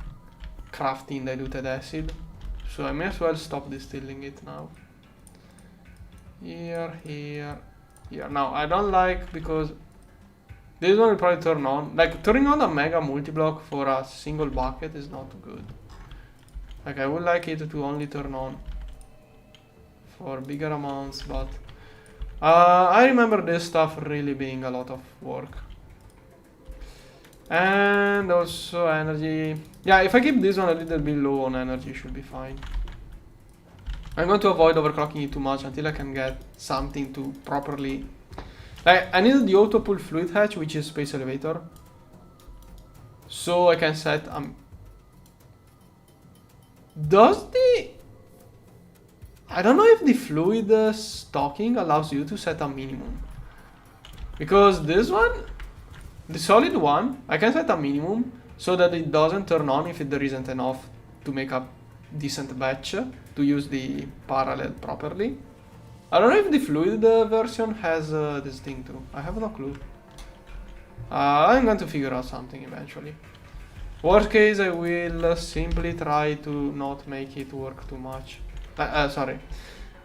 [SPEAKER 1] crafting diluted acid. So I may as well stop distilling it now. Here. Now, I don't like because this one will probably turn on. Like, turning on a mega multi-block for a single bucket is not good. Like, I would like it to only turn on for bigger amounts, but I remember this stuff really being a lot of work. And also energy. Yeah, if I keep this one a little bit low on energy, it should be fine. I'm going to avoid overclocking it too much until I can get something to properly... I need the auto pull fluid hatch, which is space elevator. So I can set... Does the... I don't know if the fluid stocking allows you to set a minimum. Because this one, the solid one, I can set a minimum so that it doesn't turn on if there isn't enough to make a decent batch to use the parallel properly. I don't know if the fluid version has this thing too. I have no clue. I'm going to figure out something eventually. Worst case, I will simply try to not make it work too much. Sorry.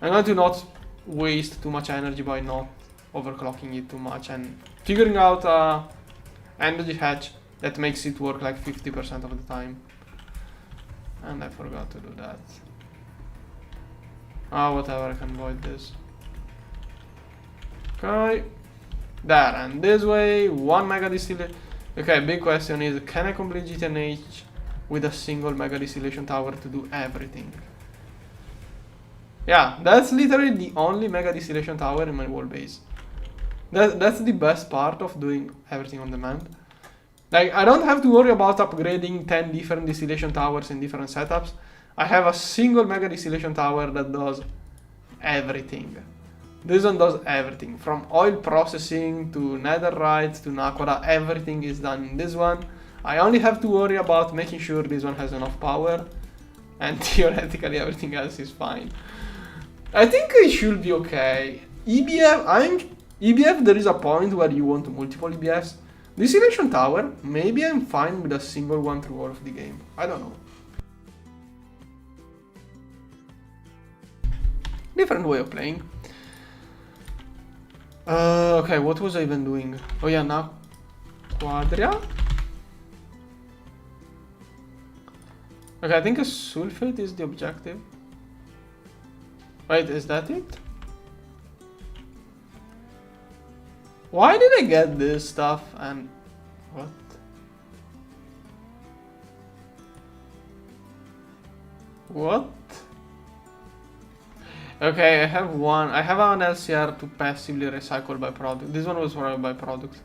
[SPEAKER 1] I'm going to not waste too much energy by not overclocking it too much and figuring out a energy hatch that makes it work like 50% of the time. And I forgot to do that. Whatever, I can avoid this. Okay. There, and this way, 1 mega distillation. Okay, big question is, can I complete GTNH with a single mega distillation tower to do everything? Yeah, that's literally the only mega distillation tower in my whole base. That's the best part of doing everything on demand. Like, I don't have to worry about upgrading 10 different distillation towers in different setups. I have a single mega distillation tower that does everything. This one does everything. From oil processing to netherite to naquadah, everything is done in this one. I only have to worry about making sure this one has enough power. And theoretically everything else is fine. I think it should be okay. EBF, there is a point where you want multiple EBFs. Distillation tower, maybe I'm fine with a single one through all of the game. I don't know. Different way of playing. Okay, what was I even doing? Oh yeah, now Quadria. Okay, I think a sulfate is the objective. Wait, is that it? Why did I get this stuff and what? What? Okay, I have an LCR to passively recycle byproduct. This one was for a byproduct.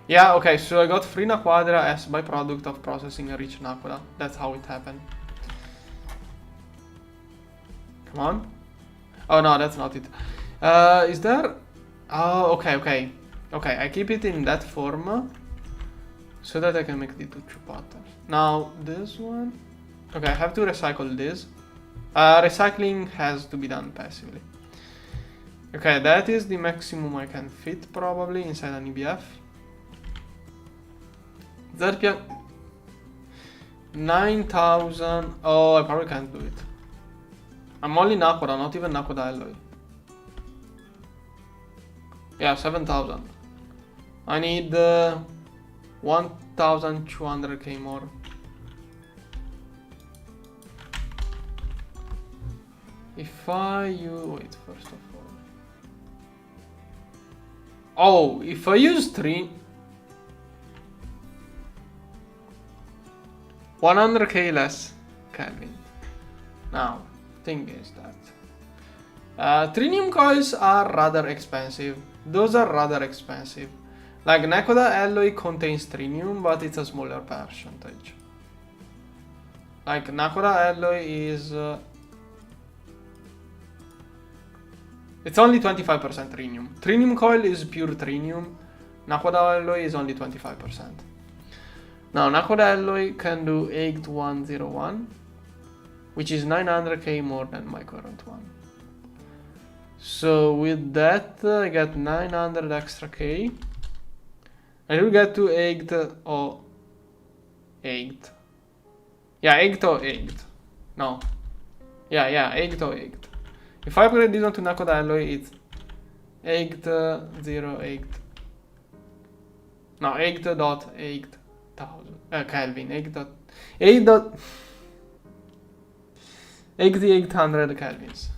[SPEAKER 1] Yeah, okay, so I got free naquadah as byproduct of processing a rich naquadah. That's how it happened. Come on. Oh no, that's not it. Is there... Oh, okay. Okay, I keep it in that form so that I can make the two patterns. Now, this one... Okay, I have to recycle this. Recycling has to be done passively. Okay, that is the maximum I can fit probably inside an EBF. Zerpia 9,000. Oh, I probably can't do it. I'm only naquadah, not even naquadah alloy. Yeah, 7,000. I need 1,200k more. If I use... Wait, first of all... Oh, if I use 3... 100k less Kelvin. Now, thing is that... trinium coils are rather expensive. Those are rather expensive. Like Nakoda alloy contains trinium, but it's a smaller percentage. Like Nakoda alloy is it's only 25% trinium. Trinium coil is pure trinium. Nakoda alloy is only 25%. Now Nakoda alloy can do 8101, which is 900k more than my current one. So with that, I get 900 extra k. I will get to 8 or 8. Yeah, 8 or 8. No. Yeah, 8 or 8. If I upgrade this one to Nakoda alloy, it's 808. No, 8.8 thousand Kelvin. 8800 Kelvins.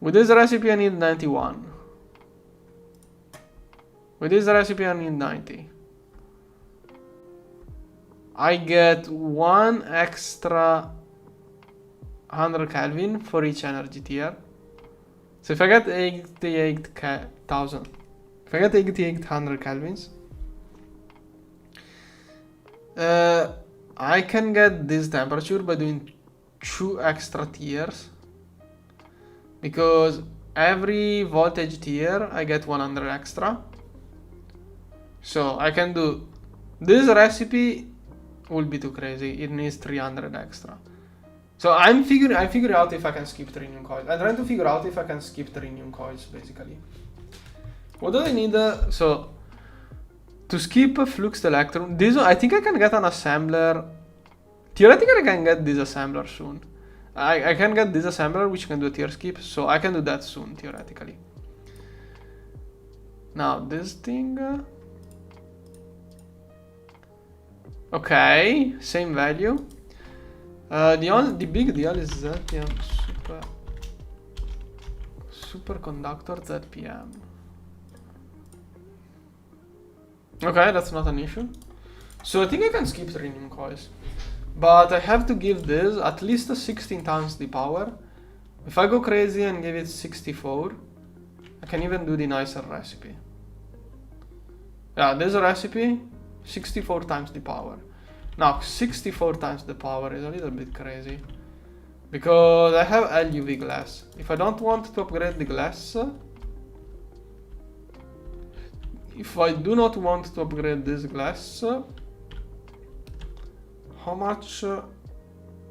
[SPEAKER 1] With this recipe, I need 91. With this recipe, I need 90. I get 1 extra 100 Kelvin for each energy tier. So if I get 88,000, if I get 8800 Kelvins, I can get this temperature by doing 2 extra tiers. Because every voltage tier I get 100 extra. So I can do this recipe will be too crazy. It needs 300 extra. So I'm figuring out if I can skip trinium coils. I'm trying to figure out if I can skip trinium coils basically. What do I need? So to skip a fluxed electron, this one, I think I can get an assembler. Theoretically I can get this assembler soon. I can get this assembler which can do a tier skip, so I can do that soon theoretically. Now this thing. Okay, same value. The big deal is ZPM superconductor ZPM. Okay, that's not an issue. So I think I can skip trinium coils. But I have to give this at least 16 times the power. If I go crazy and give it 64, I can even do the nicer recipe. Yeah, this recipe, 64 times the power. Now, 64 times the power is a little bit crazy. Because I have LUV glass. If I don't want to upgrade the glass, if I do not want to upgrade this glass, how much?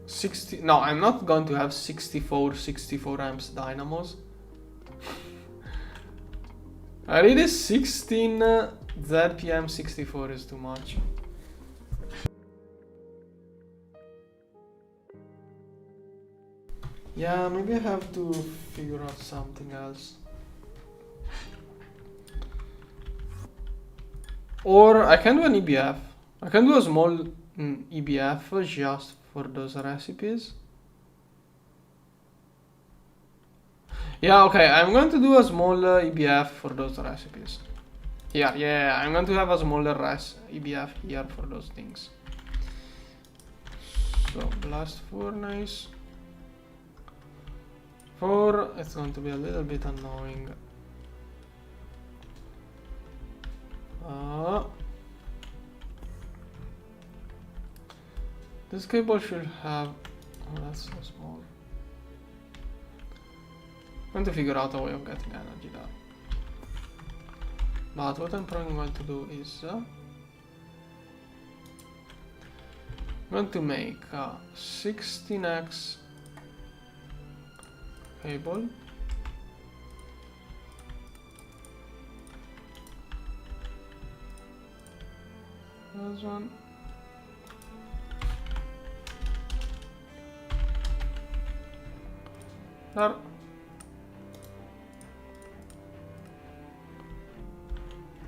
[SPEAKER 1] 60. No, I'm not going to have 64 amps dynamos. I really 16 ZPM 64 is too much. Yeah, maybe I have to figure out something else. Or I can do an EBF. I can do a small EBF just for those recipes. Yeah, okay, I'm going to do a small EBF for those recipes. Yeah, I'm going to have a smaller EBF here for those things. So, blast furnace. It's going to be a little bit annoying. This cable should have... Oh, that's so small. I'm going to figure out a way of getting energy there. But what I'm probably going to do is... I'm going to make a 16x cable. This one. There.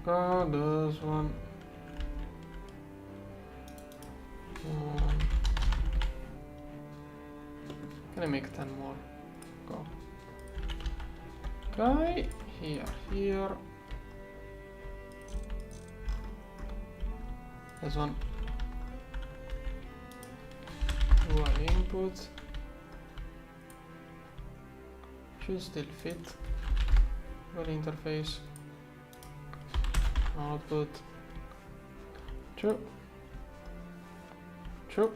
[SPEAKER 1] Got this one. Can I make 10 more? Go. Okay, here. This one. One input. Should still fit. One interface. output, true, true,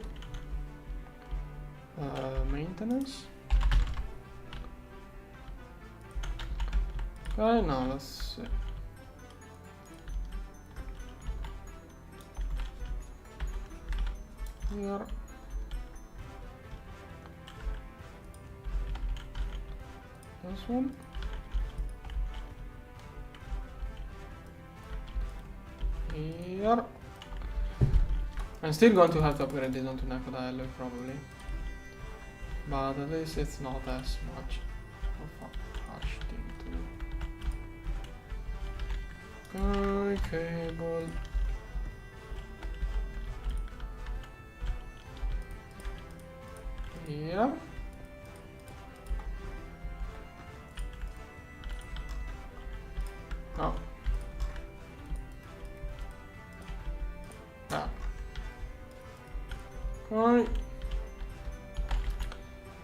[SPEAKER 1] maintenance. Okay, now let's see. Here. This one. Here. I'm still going to have to upgrade this onto Nakodile probably. But at least it's not as much of a harsh thing to do. Okay, cable. Yeah. Oh. Ah. Right.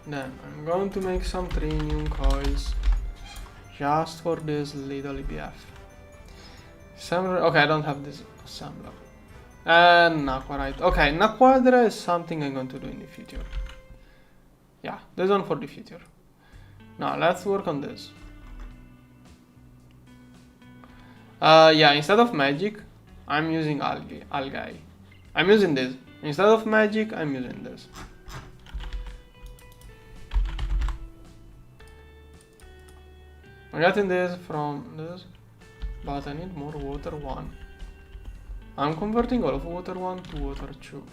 [SPEAKER 1] Then I'm going to make some 3 new coils just for this little EBF. Assembler. Okay, I don't have this assembler. And Nakwa, right? Okay, Naquadra is something I'm going to do in the future. Yeah, this one for the future. Now let's work on this. Yeah, instead of magic, I'm using algae. I'm using this. Instead of magic, I'm using this. I'm getting this from this, but I need more water 1. I'm converting all of water 1 to water 2.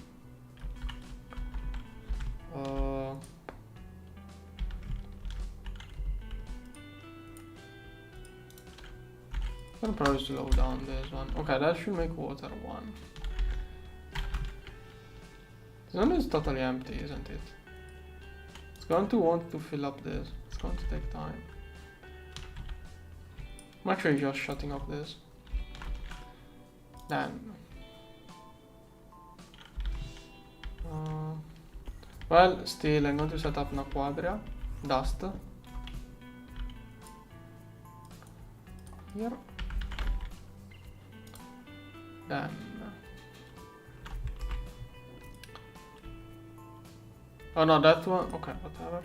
[SPEAKER 1] I'll probably slow down this one. Okay, that should make water 1. This one is totally empty, isn't it? It's going to want to fill up this. It's going to take time. I'm actually just shutting off this. Then. Well, still, I'm going to set up Naquadria. Dust. Here. Then. Oh no, that one. Okay, whatever.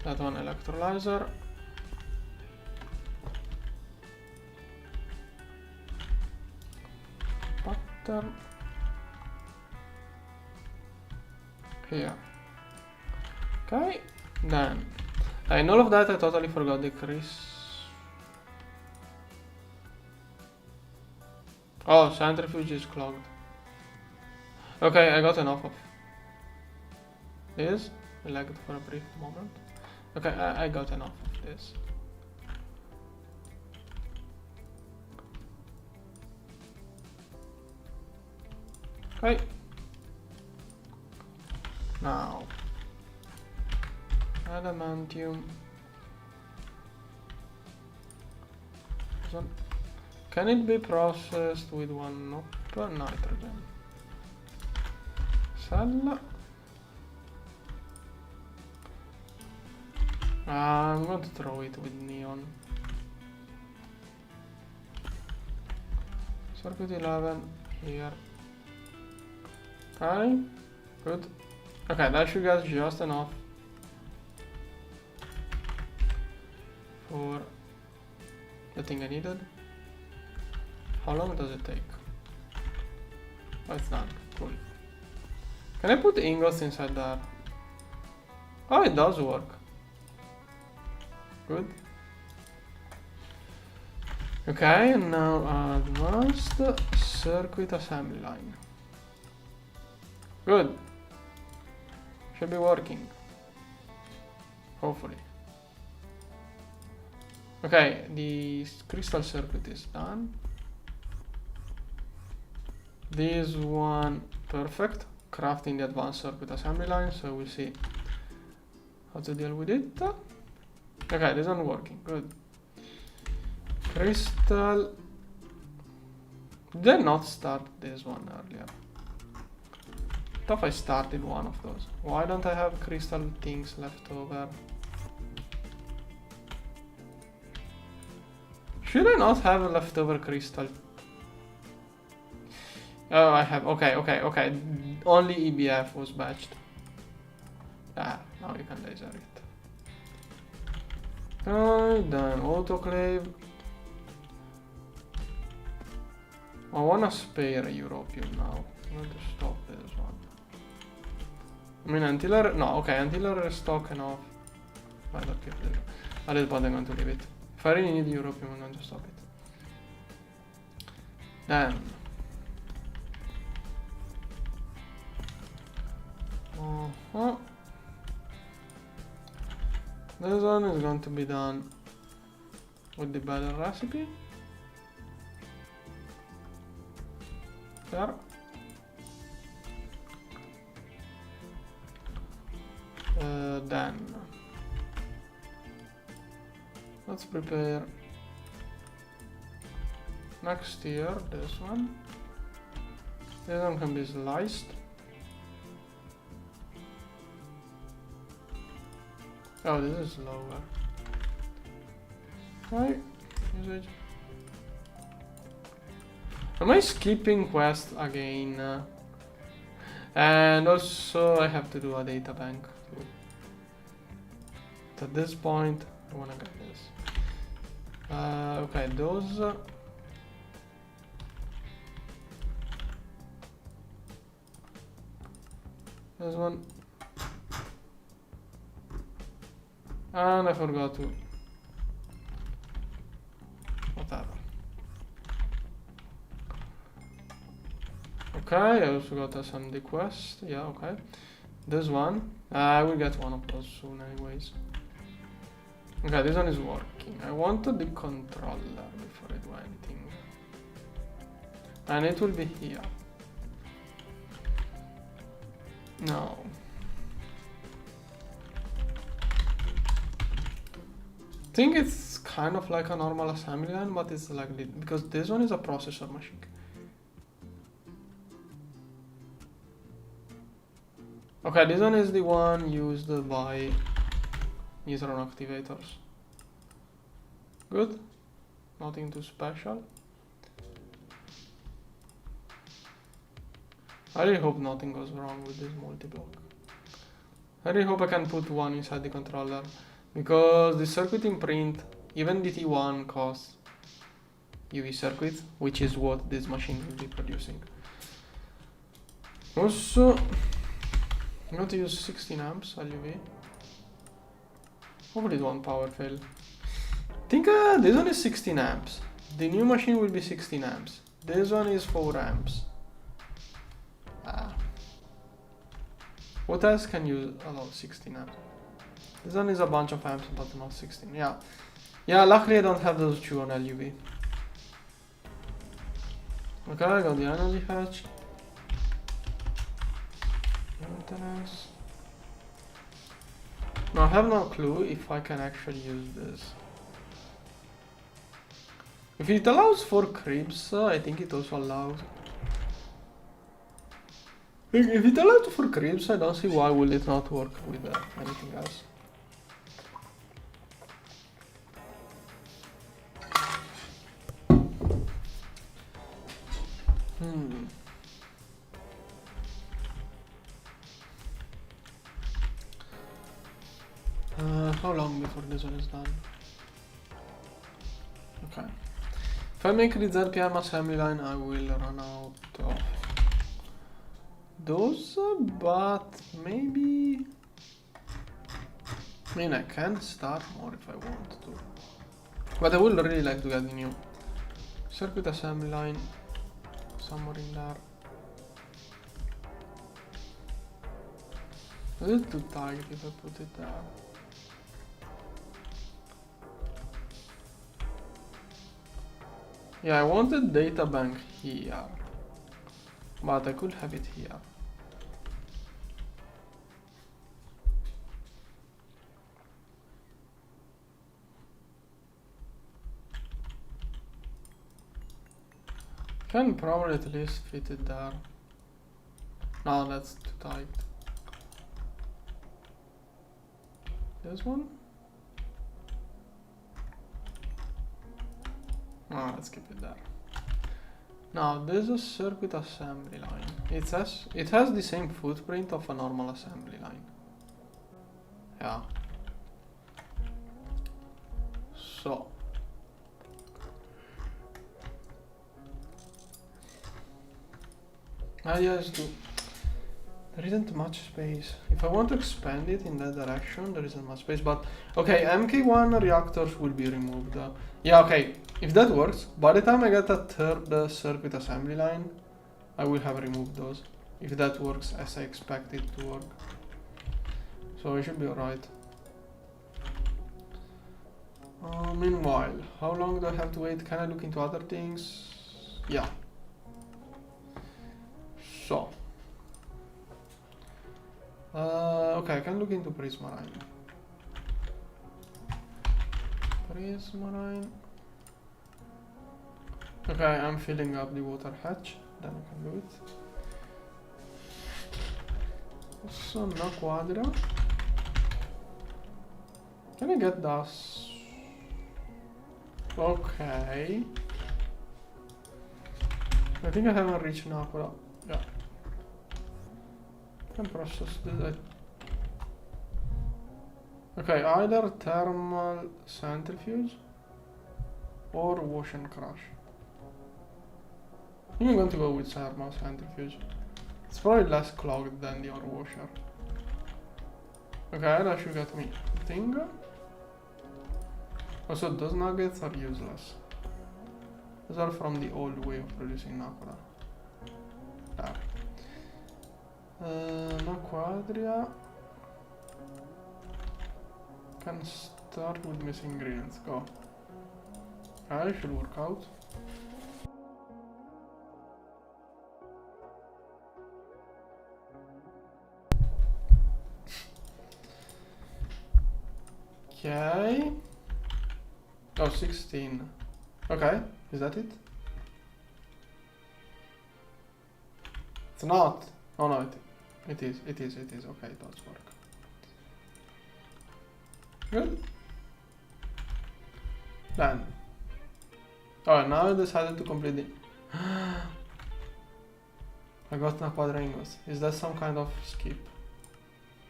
[SPEAKER 1] That one electrolyzer. Pattern. Here. Okay, then. In all of that, I totally forgot the Oh, centrifuge is clogged. Okay, I got enough of this. I lagged for a brief moment. Okay, I got enough of this. Okay. Now, adamantium. Can it be processed with 1 nitrogen? Cell. I'm going to throw it with neon. Circuit 11 here. Okay, good. Okay, that should get just enough for the thing I needed. How long does it take? Oh, it's done. Cool. Can I put ingots inside there? Oh, it does work. Good. Okay, and now advanced circuit assembly line. Good. Should be working. Hopefully. Okay, the crystal circuit is done. This one, perfect. Crafting the advanced circuit assembly line, so we'll see how to deal with it. Okay, this one working, good. Crystal. Did I not start this one earlier? I thought I started one of those. Why don't I have crystal things left over? Should I not have a leftover crystal? Oh, I have. Okay. Only EBF was batched. Ah, now you can laser it. Alright, then autoclave. I wanna spare European now. I'm going to stop this one. I mean, until I restock enough. I don't care. At this point, I'm going to leave it. If I really need European, I'm going to stop it. Then. This one is going to be done with the battle recipe. There. Then let's prepare next year this one. This one can be sliced. Oh, this is lower. Right, usage. Am I skipping quest again? And also I have to do a data bank too. At this point, I wanna get this. Okay, those. This one. And I forgot to. Whatever. Okay, I also got a Sunday quest. Yeah, okay. This one. I will get one of those soon, anyways. Okay, this one is working. I wanted the controller before I do anything. And it will be here. No. I think it's kind of like a normal assembly line, but it's like because this one is a processor machine. Okay, this one is the one used by neutron activators. Good. Nothing too special. I really hope nothing goes wrong with this multi-block. I really hope I can put one inside the controller. Because the circuit imprint, even the T1 costs UV circuit, which is what this machine will be producing. Also, I'm going to use 16 amps LUV. Hopefully it won't power fail. I think this one is 16 amps. The new machine will be 16 amps. This one is 4 amps. What else can use allow 16 amps? This one is a bunch of amps, but not 16. Yeah, luckily I don't have those two on LUV. Okay, I got the energy hatch. Maintenance. Now I have no clue if I can actually use this. If it allows 4 cribs, I think it also allows. If it allows 4 cribs, I don't see why will it not work with anything else. How long before this one is done? Okay. If I make the ZPM assembly line, I will run out of those, but maybe. I mean, I can start more if I want to. But I would really like to get the new circuit assembly line somewhere in there. Is it too tight if I put it there? Yeah, I wanted data bank here, but I could have it here. Can probably at least fit it there. No, that's too tight. This one? Oh, let's keep it there. Now, there's a circuit assembly line. It has the same footprint of a normal assembly line. Yeah. So. Yes, there isn't much space. If I want to expand it in that direction, there isn't much space, but okay, MK1 reactors will be removed. Yeah, okay, if that works, by the time I get a third circuit assembly line, I will have removed those. If that works as I expect it to work. So it should be alright. Meanwhile, how long do I have to wait? Can I look into other things? Yeah. So. Okay, I can look into prismarine. Prismarine. Okay, I'm filling up the water hatch. Then I can do it. So, no quadra. Can I get this? Okay. I think I haven't reached an aqua. Yeah. Can process this. Okay, either thermal centrifuge or wash and crush. I think I'm going to go with thermal centrifuge. It's probably less clogged than the other washer. Okay, that should get me thing. Also, those nuggets are useless. Those are from the old way of producing Nakura. There. No quadria. Can start with missing ingredients. Go. I should work out. Okay. Oh, 16. Okay, is that it? It's not. Oh no, it is. Okay, it does work. Good. Done. Oh, now I decided to complete the... I got na quadrangles. Is that some kind of skip?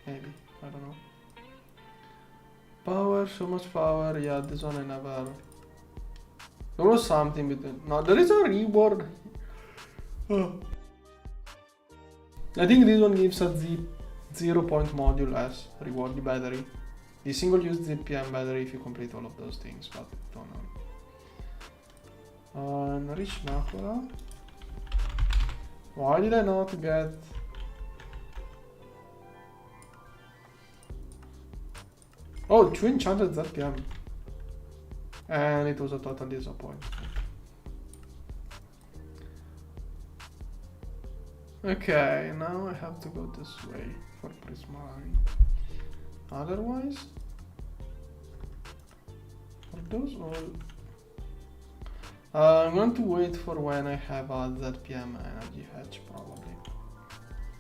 [SPEAKER 1] Maybe. I don't know. Power, so much power. Yeah, this one I never... There was something between... No, there is a reward. Oh. I think this one gives us the 0-point module as reward, the battery. The single-use ZPM battery if you complete all of those things, but don't know. Enrich Nakura. Why did I not get... Oh, 2 enchanted ZPM. And it was a total disappointment. Okay, now I have to go this way for prismarine. Otherwise, are those all? I'm going to wait for when I have a ZPM energy hatch, probably.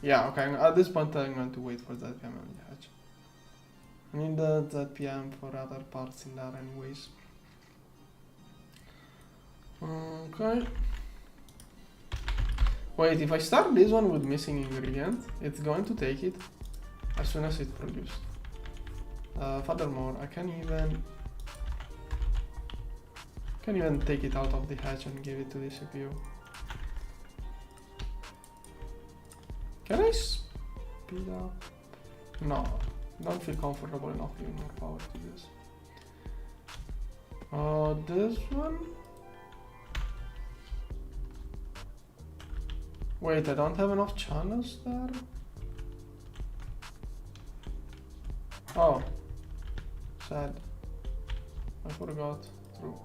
[SPEAKER 1] Yeah, okay, at this point I'm going to wait for ZPM energy hatch. I need the ZPM for other parts in there anyways. Okay. Wait, if I start this one with missing ingredient, it's going to take it as soon as it's produced. Furthermore, I can even take it out of the hatch and give it to the CPU. Can I speed up? No, don't feel comfortable enough giving more power to this. This one? Wait, I don't have enough channels there? Oh. Sad. I forgot. True.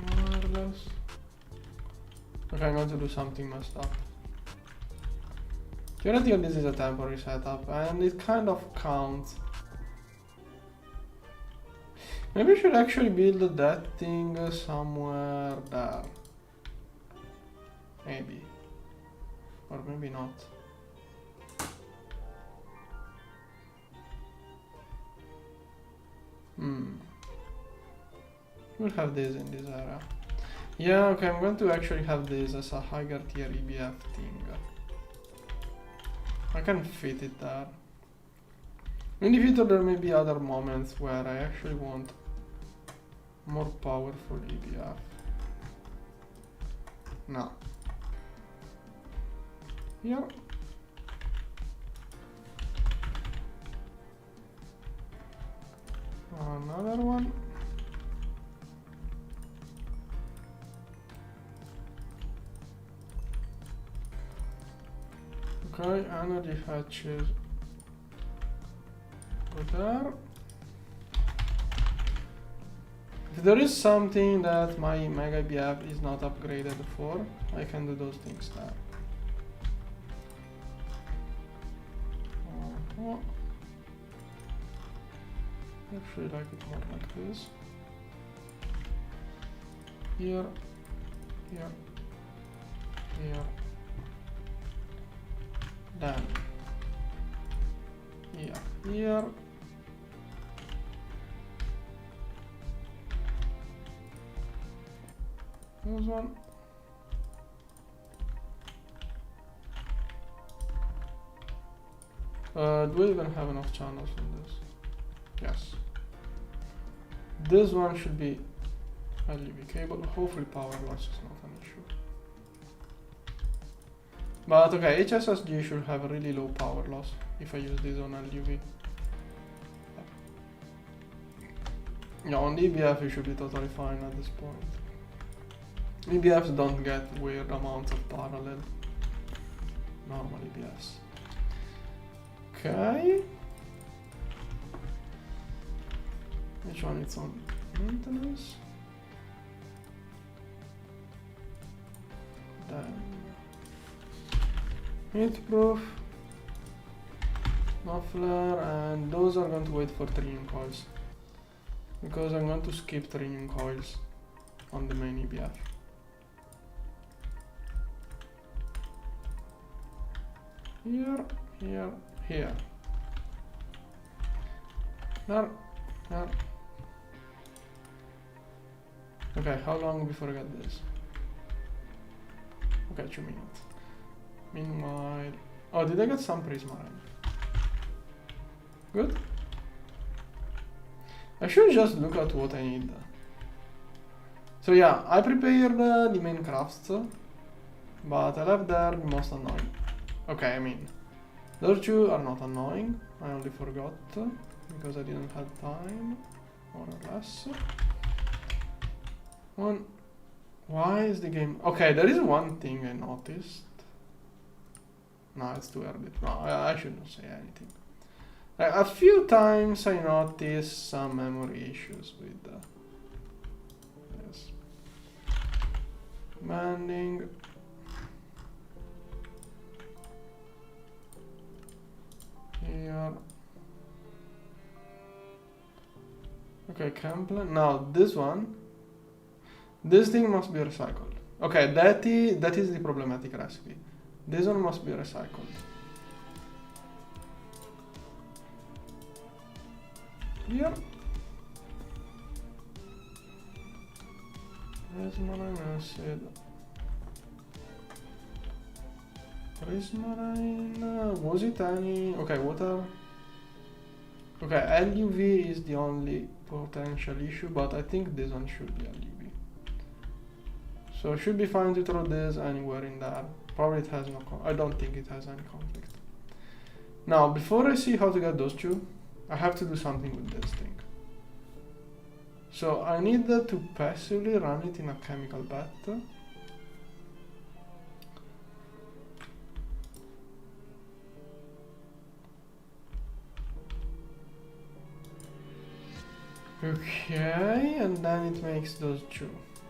[SPEAKER 1] Wireless. Okay, I'm going to do something messed up. Theoretically, this is a temporary setup, and it kind of counts. Maybe I should actually build that thing somewhere there. Maybe. Or maybe not. We'll have this in this area. Yeah, okay, I'm going to actually have this as a higher tier EBF thing. I can fit it there. In the future there may be other moments where I actually want more powerful EBF. No. Here. Another one. Okay, energy hatches go there. If there is something that my Mega BF is not upgraded for, I can do those things there. I actually like it more like this. Here, here, here. Then here. This one. Do we even have enough channels in this? Yes. This one should be LUV cable. Hopefully power loss is not an issue. But okay, HSSG should have a really low power loss if I use this on LUV. Yeah, on EBF it should be totally fine at this point. EBFs don't get weird amounts of parallel. Normal EBFs. Okay. Which one is on maintenance? Then heat proof, muffler, and those are going to wait for training coils because I'm going to skip training coils on the main EBF. Here, here, here. There, there. Okay, how long before I get this? Okay, 2 minutes. Meanwhile, oh, did I get some prismarine? Good. I should just look at what I need. So yeah, I prepared the main crafts, but I left there the most annoying. Okay, I mean, those two are not annoying. I only forgot because I didn't have time, more or less. Why is the game... Okay, there is one thing I noticed. No, it's too early. No, I shouldn't say anything. A few times I noticed some memory issues with this. Bending. Here. Okay, Campbell. Now this one. This thing must be recycled. Okay, that is the problematic recipe. This one must be recycled. Here. Prismarine acid. Prismarine. Was it any? Okay, water. Okay, LUV is the only potential issue, but I think this one should be LUV. So it should be fine to throw this anywhere in there. Probably it has no I don't think it has any conflict. Now, before I see how to get those two, I have to do something with this thing. So I need to passively run it in a chemical bath. Okay, and then it makes those two.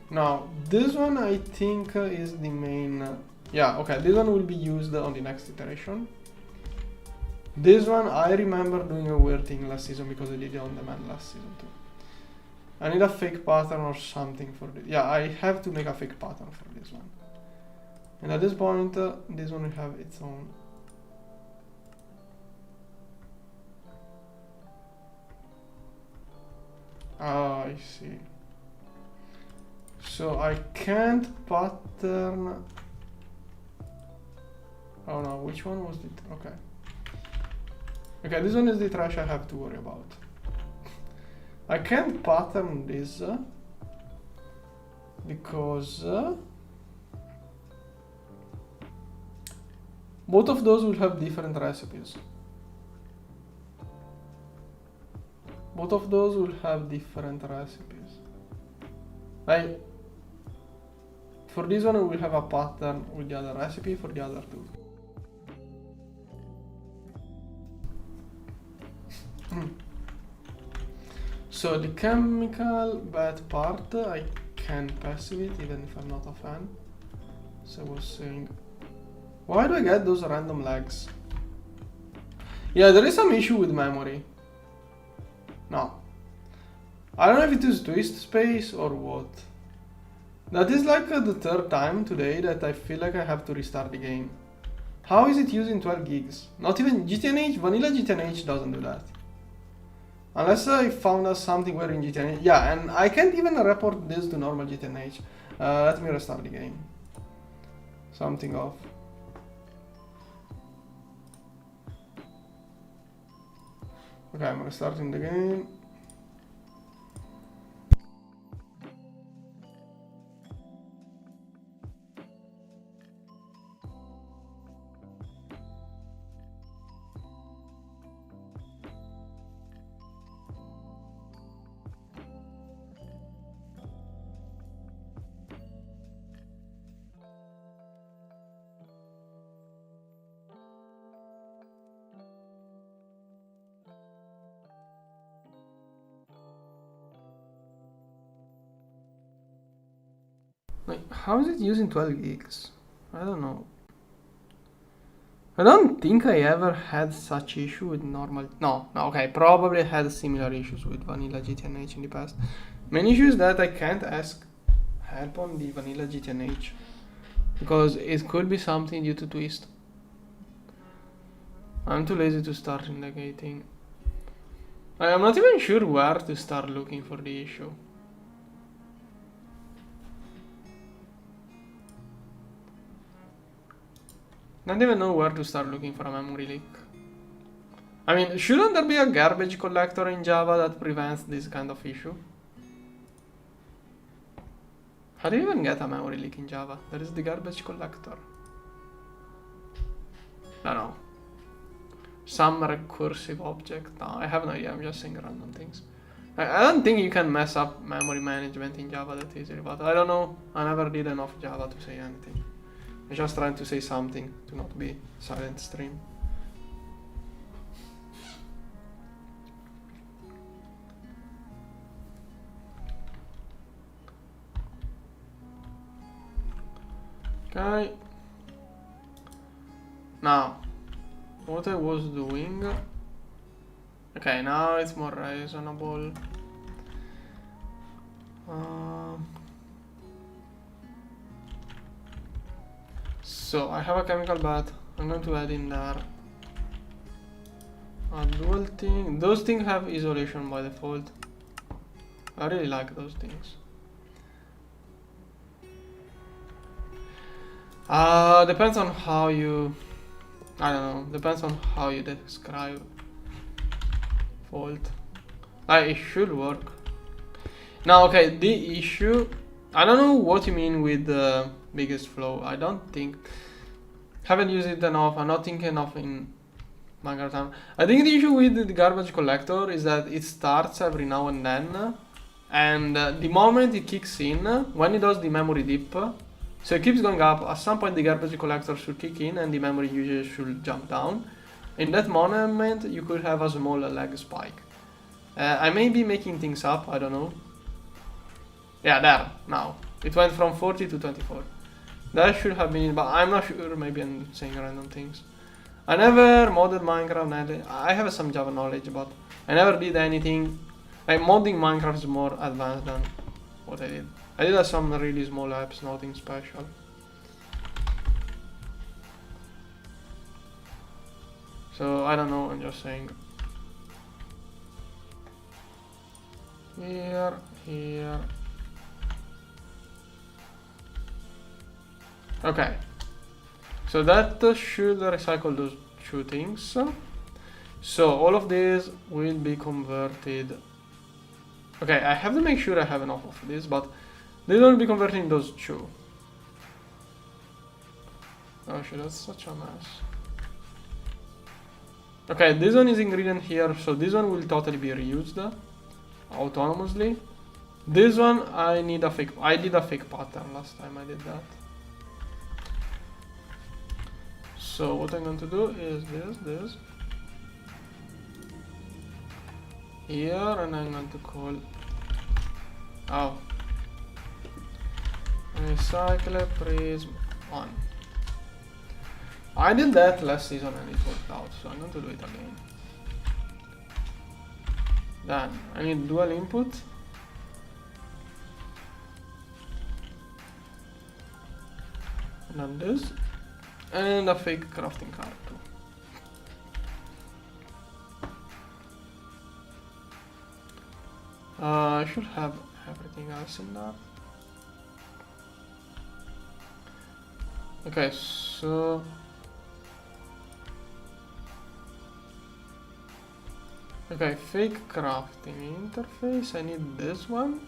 [SPEAKER 1] Now, this one I think is the main... yeah, okay, this one will be used on the next iteration. This one, I remember doing a weird thing last season because I did it on demand last season too. I need a fake pattern or something for this. Yeah, I have to make a fake pattern for this one. And at this point, this one will have its own... Oh, I see. So I can't pattern. Oh no, which one was it? Okay. Okay, this one is the trash I have to worry about. I can't pattern this because both of those will have different recipes. Both of those will have different recipes. Like, for this one, we will have a pattern with the other recipe for the other two. So the chemical bad part, I can passive it even if I'm not a fan. So I was saying, why do I get those random lags? Yeah, there is some issue with memory. No. I don't know if it is twist space or what. That is like the third time today that I feel like I have to restart the game. How is it using 12 gigs? Not even GTNH, vanilla GTNH doesn't do that. Unless I found out something where in GTNH. Yeah, and I can't even report this to normal GTNH. Let me restart the game. Something off. Okay, I'm restarting the game. Like, how is it using 12 gigs? I don't know. I don't think I ever had such issue with normal. No, okay, probably had similar issues with vanilla GTNH in the past. Main issue is that I can't ask help on the vanilla GTNH because it could be something due to twist. I'm too lazy to start indicating. I'm not even sure where to start looking for the issue. Don't even know where to start looking for a memory leak. I mean, shouldn't there be a garbage collector in Java that prevents this kind of issue? How do you even get a memory leak in Java? There is the garbage collector. I don't know. Some recursive object. No, I have no idea. I'm just saying random things. I don't think you can mess up memory management in Java that easily, but I don't know. I never did enough Java to say anything. I'm just trying to say something to not be silent stream. Okay. Now, what I was doing. Okay, now it's more reasonable. So I have a chemical bath. I'm going to add in there a dual thing. Those things have isolation by default. I really like those things. Depends on how you. I don't know. Depends on how you describe fault. It should work. Now, okay, the issue. I don't know what you mean with the biggest flow. I don't think. Haven't used it enough. I'm not thinking enough in Minecraft time. I think the issue with the garbage collector is that it starts every now and then. And the moment it kicks in, when it does the memory dip, so it keeps going up, at some point the garbage collector should kick in and the memory usage should jump down. In that moment, you could have a small lag spike. I may be making things up, I don't know. Yeah, there, now. It went from 40 to 24. That should have been, but I'm not sure, maybe I'm saying random things. I never modded Minecraft, I have some Java knowledge, but I never did anything. Like, modding Minecraft is more advanced than what I did. I did some really small apps, nothing special. So, I don't know, I'm just saying. here, here. Okay, so that should recycle those two things. So all of these will be converted. Okay, I have to make sure I have enough of this, but they will be converting those two. Oh shit, that's such a mess. Okay, this one is ingredient here, so this one will totally be reused autonomously. This one I did a fake pattern last time I did that. So what I'm going to do is this here, and I'm going to call recycle prism on. I did that last season and it worked out, so I'm going to do it again. Then I need dual input. And then this. And a fake crafting card too. I should have everything else in there. Okay, so okay, fake crafting interface. I need this one,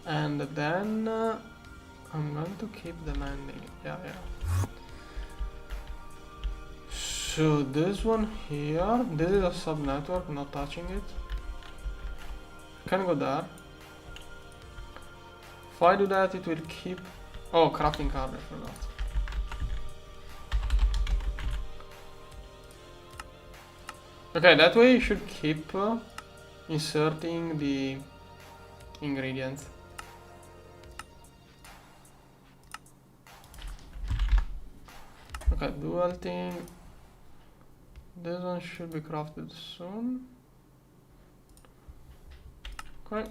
[SPEAKER 1] and then I'm going to keep the mending. Yeah. So this one here, this is a sub network, not touching it. Can go there. If I do that, it will keep. Oh, crafting card, I forgot. Okay, that way you should keep inserting the ingredients. Okay, dual thing. This one should be crafted soon. Okay.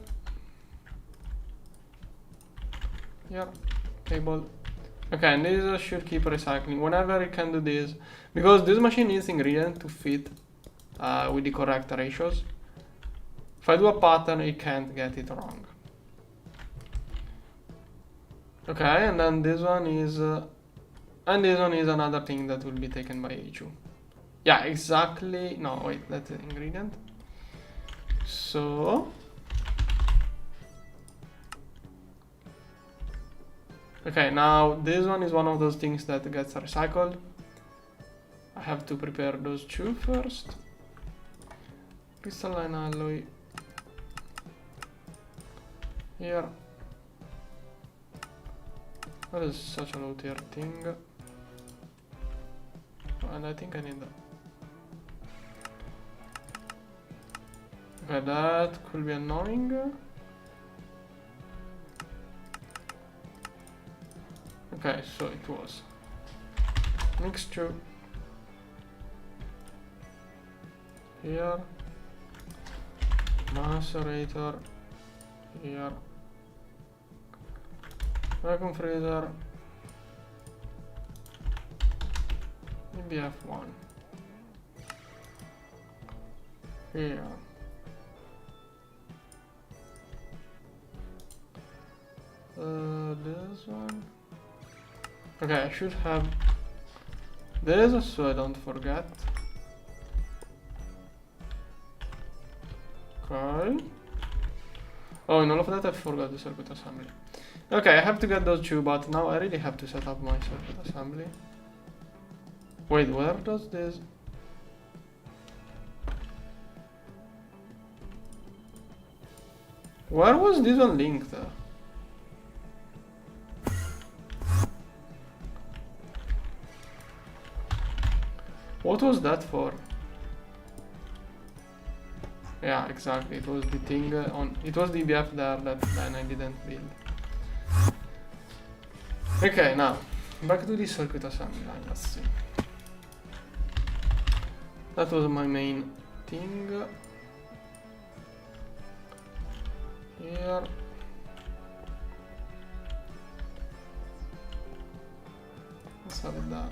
[SPEAKER 1] Yeah, cable. Okay, and this should keep recycling whenever it can do this, because this machine needs ingredient to fit with the correct ratios. If I do a pattern, it can't get it wrong. Okay, and then this one is, and this one is another thing that will be taken by H2. Yeah, exactly. No, wait, that's the ingredient. So, okay, now this one is one of those things that gets recycled. I have to prepare those two first. Crystalline alloy here. That is such a low tier thing. And I think I need that. Okay, that could be annoying. Okay, so it was mixture here, macerator here, vacuum freezer, BF1 here. This one. Okay, I should have this so I don't forget. Okay. Oh, in all of that I forgot the circuit assembly. Okay, I have to get those two, but now I really have to set up my circuit assembly. Wait, where does this? Where was this one linked? What was that for? Yeah, exactly. It was the thing on. It was the BF there that then I didn't build. Okay, now back to the circuit assembly line. Let's see. That was my main thing. Here. Let's have it there.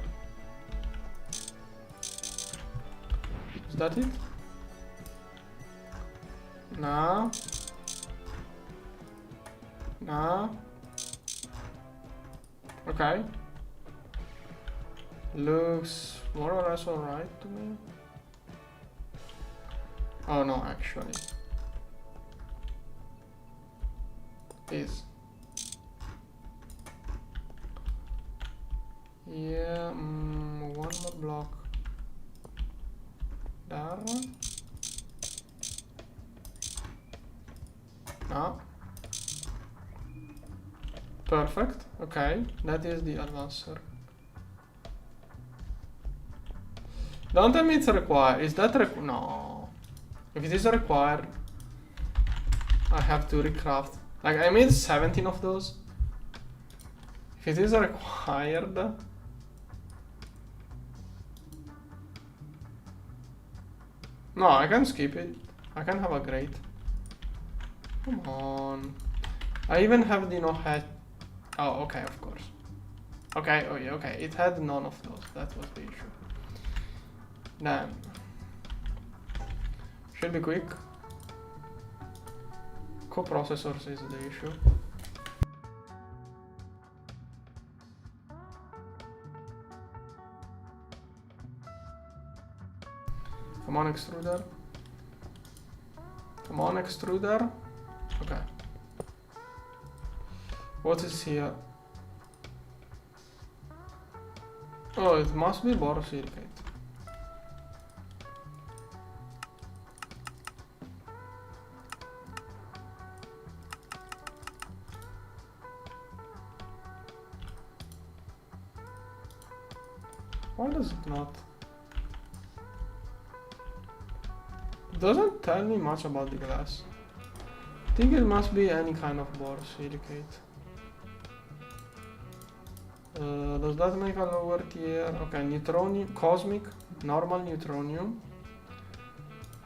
[SPEAKER 1] Is that it? Now Nah. Okay. Looks more or less alright to me. Oh no, actually. Is. Yeah, one more block. There. No. Perfect. Okay, that is the advancer. Don't tell me it's required. Is that no? If it is required, I have to recraft. Like I made 17 of those. If it is required, no, I can skip it. I can have a grate. Come on. I even have the no hatch. Oh, okay, of course. Okay, oh yeah, okay. It had none of those. That was the issue. Damn. Should be quick. Coprocessors is the issue. Come on, extruder. Come on, extruder. Okay. What is here? Oh, it must be borosilicate. Why does it not? It doesn't tell me much about the glass. I think it must be any kind of borosilicate. Does that make a lower tier? Okay, neutronium, cosmic, normal neutronium,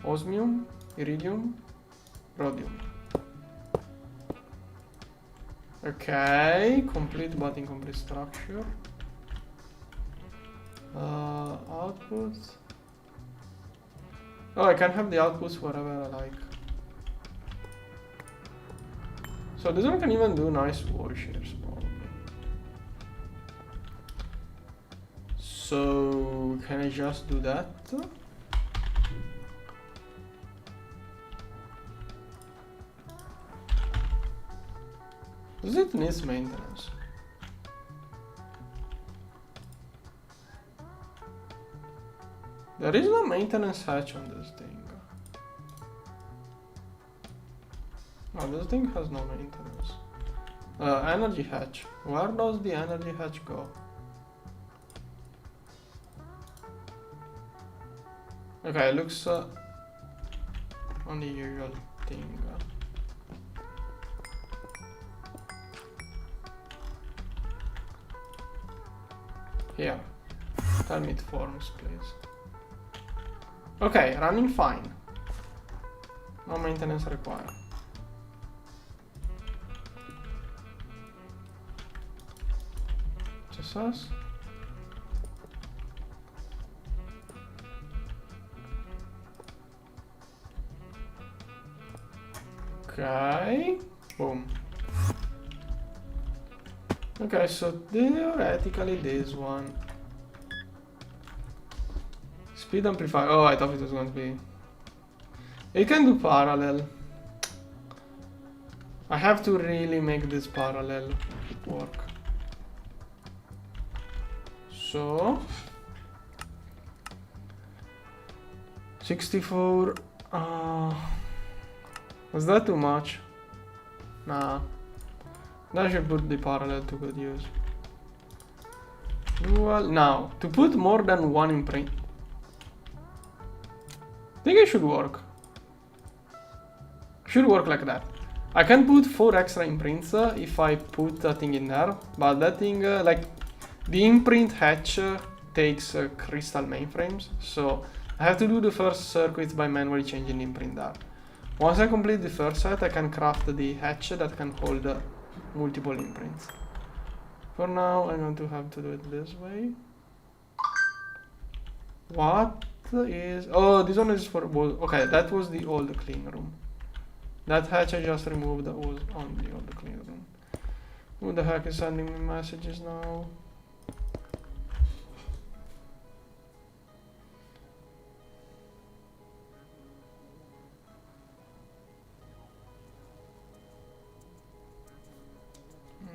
[SPEAKER 1] osmium, iridium, rhodium. Okay, complete but incomplete structure. Output. Oh, I can have the outputs wherever I like. So this one can even do nice wall shapes, probably. So can I just do that? Does it need maintenance? There is no maintenance hatch on this thing. Oh, this thing has no maintenance. Energy hatch. Where does the energy hatch go? Okay, it looks on the usual thing. Here. Tell me it forms, please. Okay, running fine. No maintenance required. Just us. Okay. Boom. Okay, so theoretically this one. Speed amplifier. Oh, I thought it was going to be. It can do parallel. I have to really make this parallel work. So 64. Was that too much? Nah. I should put the parallel to good use. Dual. Now, to put more than one imprint. I think it should work. Should work like that. I can put 4 extra imprints if I put that thing in there, but that thing, like, the imprint hatch takes crystal mainframes, so I have to do the first circuit by manually changing the imprint there. Once I complete the first set, I can craft the hatch that can hold multiple imprints. For now, I'm going to have to do it this way. What is... Oh, this one is for... Okay, that was the old clean room. That hatch I just removed was on the old clean room. Who the heck is sending me messages now?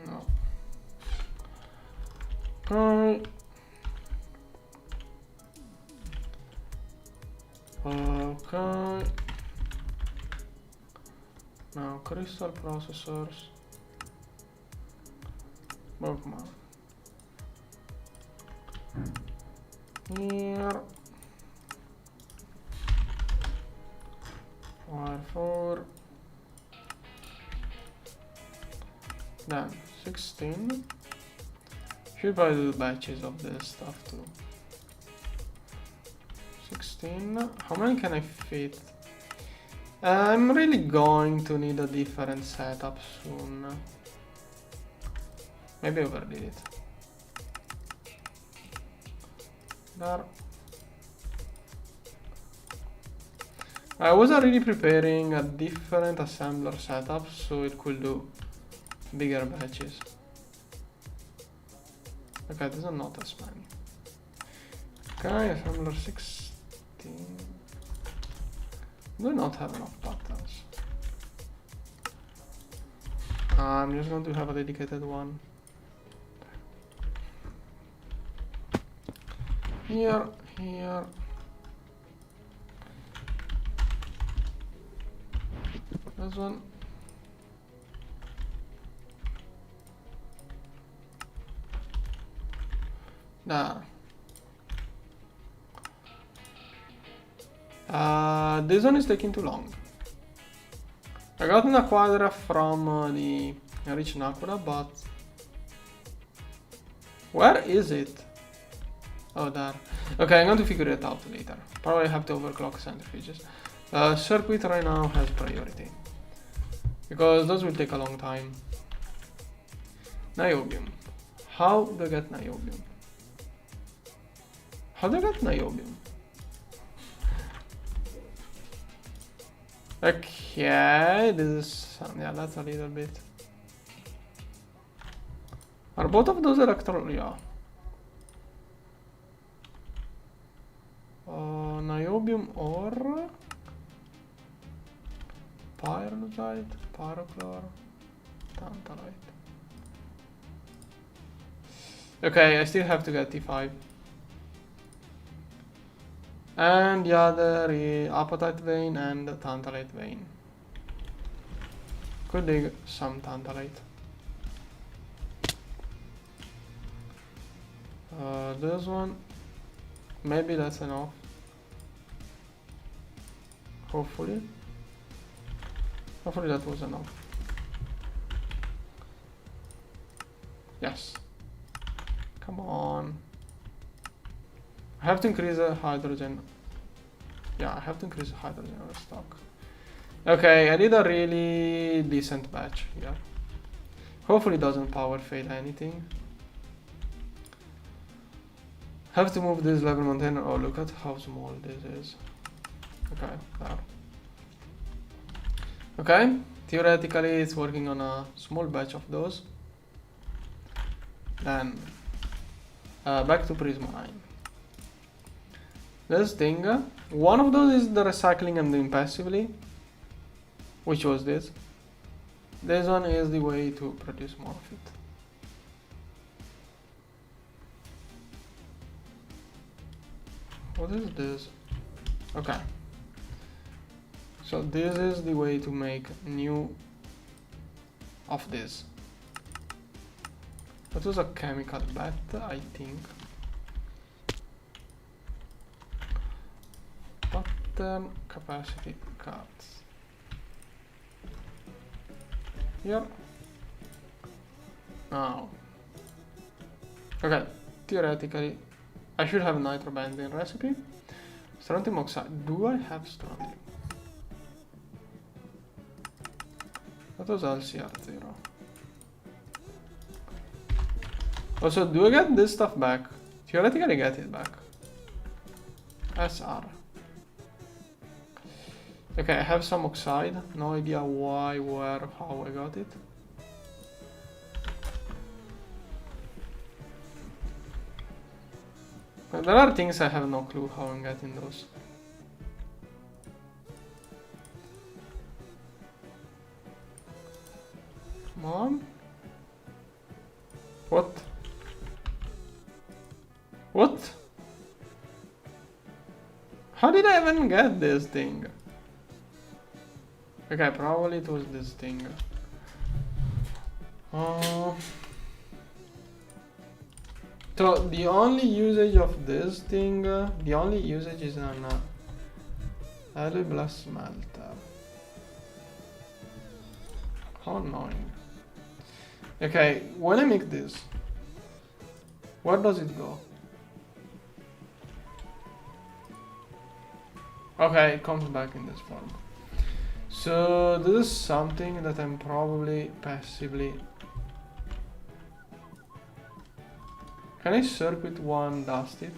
[SPEAKER 1] No. Okay. Okay. Now crystal processors. Bookmark. Here. Wire 4. Then 16. Should probably do batches of this stuff too. 16. How many can I fit? I'm really going to need a different setup soon. Maybe I overdid it. There. I was already preparing a different assembler setup so it could do bigger batches. Okay, these are not as many. Okay, assembler 16. Do not have enough patterns. I'm just going to have a dedicated one. Here, here. This one. There. This one is taking too long. I got an quadra from the Rich Nakura, but where is it? Oh, there. Okay, I'm going to figure it out later. Probably have to overclock centrifuges. Circuit right now has priority because those will take a long time. Niobium. How do I get niobium? How do I get niobium? Okay, this is yeah, that's a little bit. Are both of those electron? Yeah. Niobium or pyrrolite, pyrochlor, tantalite. Okay, I still have to get T5. And the other is apatite vein and tantalite vein. Could dig some tantalite. This one, maybe that's enough. Hopefully that was enough. Yes. Come on. I have to increase the hydrogen. Yeah, I have to increase the hydrogen on stock. Okay, I did a really decent batch here. Hopefully it doesn't power fail anything. Have to move this level maintainer. Oh, look at how small this is. Okay, there. Okay, theoretically it's working on a small batch of those. Then back to Prisma 9. This thing, one of those is the recycling and doing passively, which was this. This one is the way to produce more of it. What is this? Okay. So this is the way to make new of this. That was a chemical bet, I think. Pattern capacity cards. Here. Now. Okay, theoretically, I should have nitrobenzene recipe. Strontium oxide. Do I have strontium? That was LCR0. Also, do I get this stuff back? Theoretically, I get it back. SR. Okay, I have some oxide. No idea why, where, how I got it. There are things I have no clue how I'm getting those. Come on. What? What? How did I even get this thing? Okay, probably it was this thing. So the only usage of this thing, the only usage is on alloy blast smelter. How annoying. Okay, when I make this, where does it go? Okay, it comes back in this form. So this is something that I'm probably passively... Can I circuit one dust it?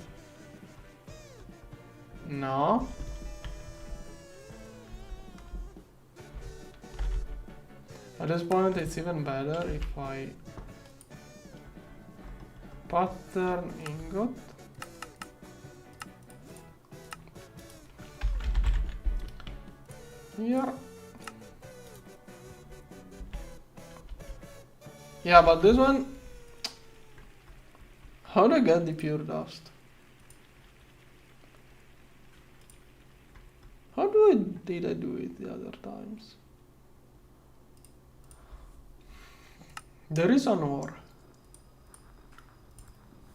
[SPEAKER 1] No. At this point it's even better if I pattern ingot. Here. Yeah, but this one, how do I get the pure dust? How did I do it the other times? There is an ore,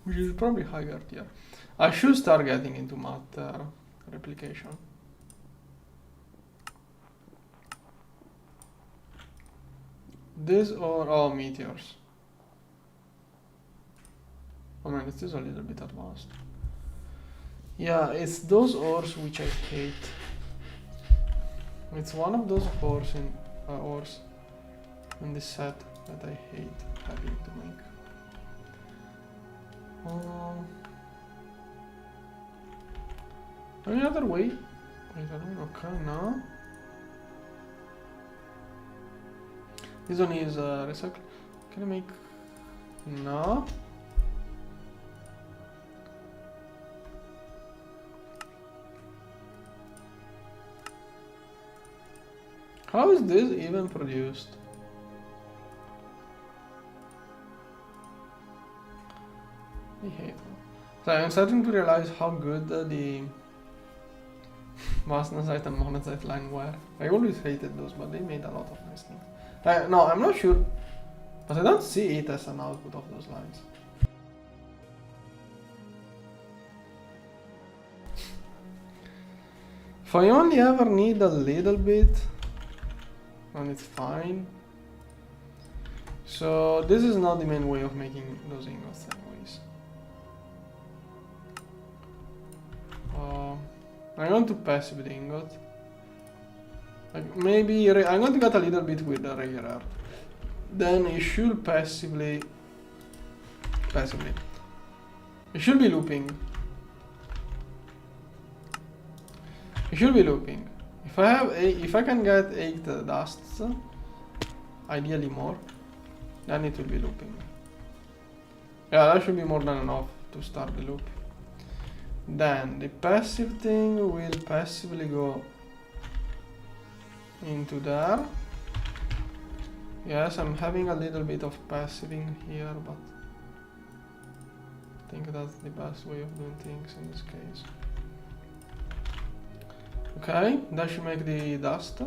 [SPEAKER 1] which is probably higher tier. I should start getting into matter replication. This or oh, meteors. Oh man, it is a little bit advanced. Yeah, it's those ores which I hate. It's one of those ores in this set that I hate having to make. Any other way? Wait, I don't know. Okay, no. This one is recycle. Can I make? No. How is this even produced? I hate them. So I'm starting to realize how good the Masnazite and Monazite line were. I always hated those, but they made a lot of nice things. No, I'm not sure, but I don't see it as an output of those lines. If I only ever need a little bit, and it's fine. So this is not the main way of making those ingots anyways. I'm going to passive the ingot. Like maybe I'm going to get a little bit with the rare earth. Then it should passively. It should be looping. It should be looping. If I can get 8 dusts, ideally more, then it will be looping. Yeah, that should be more than enough to start the loop. Then the passive thing will passively go into there. Yes, I'm having a little bit of passiving here, but I think that's the best way of doing things in this case. Okay, that should make the dust.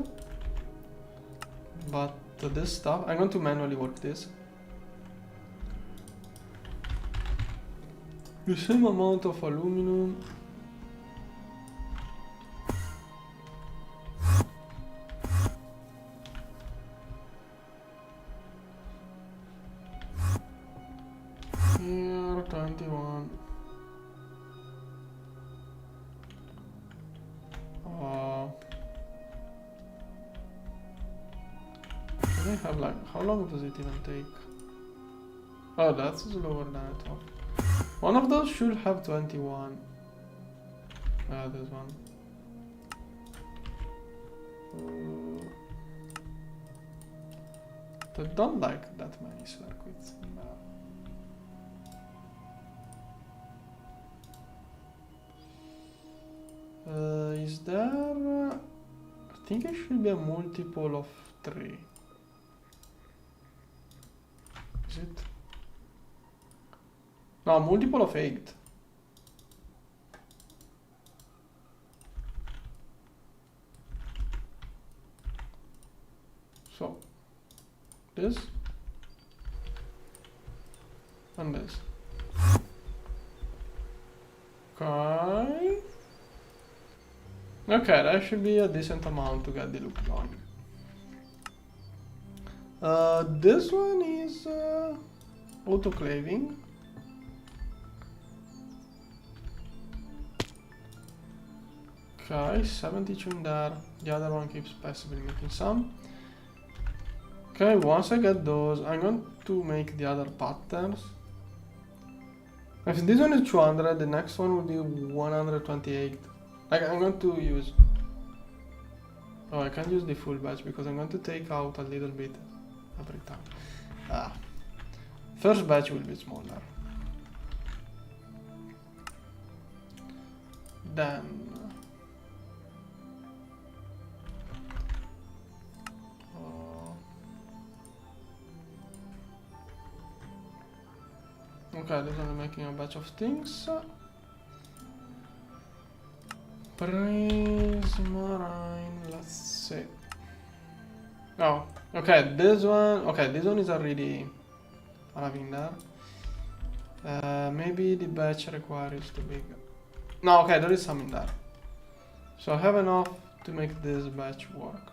[SPEAKER 1] But this stuff, I'm going to manually work this. The same amount of aluminum. Here, 21. Can I have like, how long does it even take? Oh, that's slower than I thought. One of those should have 21. This one. I don't like that many circuits. think it should be a multiple of 3. Is it? No, multiple of 8. So, this and this. Okay. Okay, that should be a decent amount to get the loop going. This one is autoclaving. Okay, 72 in there. The other one keeps passively making some. Okay, once I get those, I'm going to make the other patterns. If this one is 200, the next one will be 128. Like, I'm going to use... Oh, I can't use the full batch because I'm going to take out a little bit every time. First batch will be smaller. Then... Okay, this one is making a batch of things. Prismarine, let's see. Oh, okay, this one is already arriving there. Maybe the batch requires too big. No, okay, there is some in there. So I have enough to make this batch work.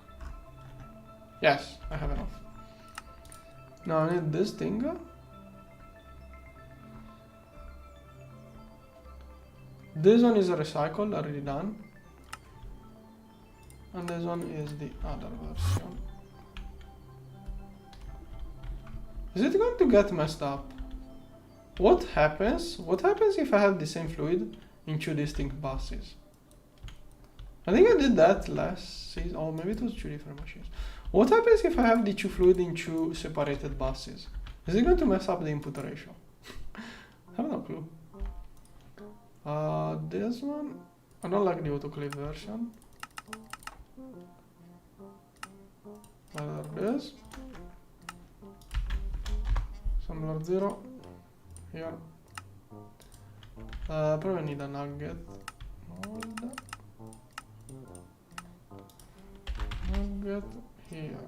[SPEAKER 1] Yes, I have enough. Now I need this thing. This one is a recycled, already done. And this one is the other version. Is it going to get messed up? What happens? What happens if I have the same fluid in 2 distinct buses? I think I did that last season, or maybe it was 2 different machines. What happens if I have the 2 fluid in 2 separated buses? Is it going to mess up the input ratio? I have no clue. This one, I don't like the autoclave version. Either this, assembler 0, here. Probably need a nugget. Nugget here.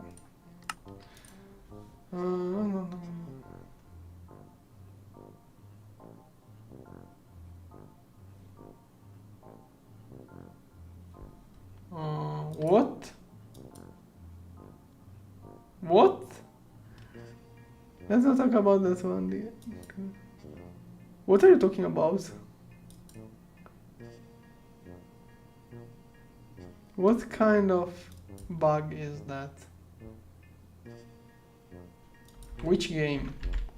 [SPEAKER 1] What? What? Let's not talk about that one. What are you talking about? What kind of bug is that? Which game?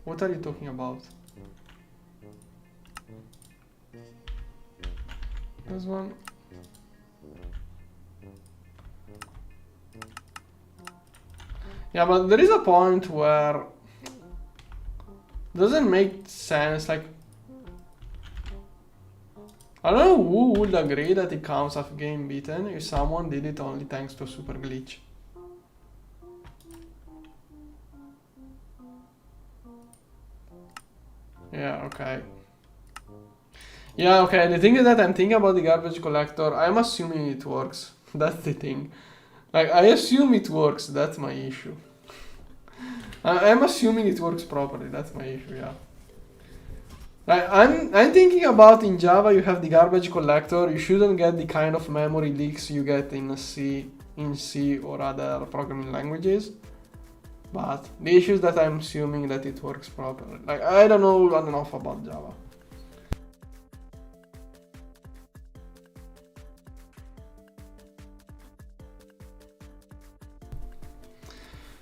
[SPEAKER 1] What are you talking about? This one. Yeah, but there is a point where doesn't make sense. Like, I don't know who would agree that it counts as game beaten if someone did it only thanks to a super glitch. Yeah, okay. Yeah, okay, the thing is that I'm thinking about the garbage collector. I'm assuming it works. That's the thing. Like, I assume it works, that's my issue. I'm assuming it works properly, that's my issue, yeah. Like, I'm thinking about in Java you have the garbage collector, you shouldn't get the kind of memory leaks you get in C or other programming languages. But the issue is that I'm assuming that it works properly. Like, I don't know enough about Java.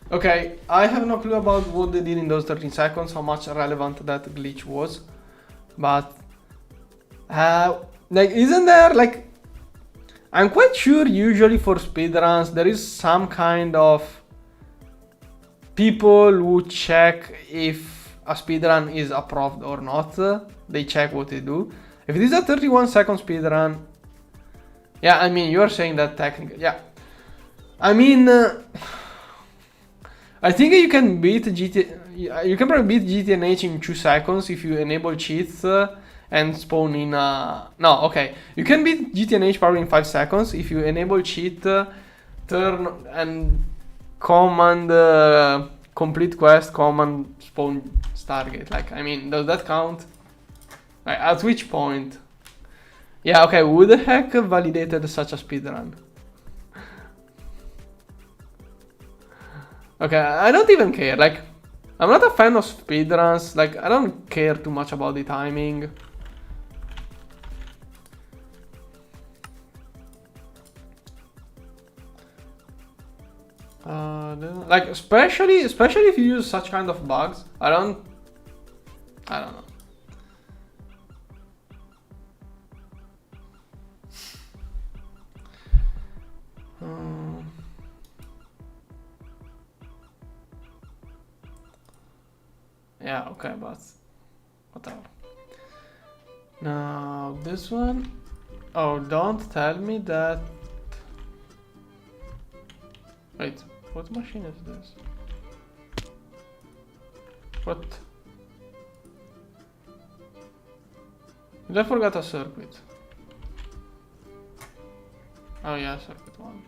[SPEAKER 1] Okay, I have no clue about what they did in those 13 seconds, how much relevant that glitch was. But, like, isn't there, like, I'm quite sure usually for speedruns there is some kind of people who check if a speedrun is approved or not. They check what they do. If it is a 31-second speedrun, yeah, I mean, you're saying that technically, yeah. I mean, I think you can beat You can probably beat GTNH in 2 seconds if you enable cheats and spawn in. No, okay. You can beat GTNH probably in 5 seconds if you enable cheat, turn and command complete quest, command spawn Stargate. Like, I mean, does that count? Like, at which point? Yeah, okay. Who the heck validated such a speedrun? Okay, I don't even care. Like, I'm not a fan of speedruns. Like, I don't care too much about the timing. Like, especially if you use such kind of bugs. I don't know. Yeah, okay, but whatever. Now this one. Oh, don't tell me that. Wait, what machine is this? What? Did I forget a circuit? Oh yeah, circuit 1.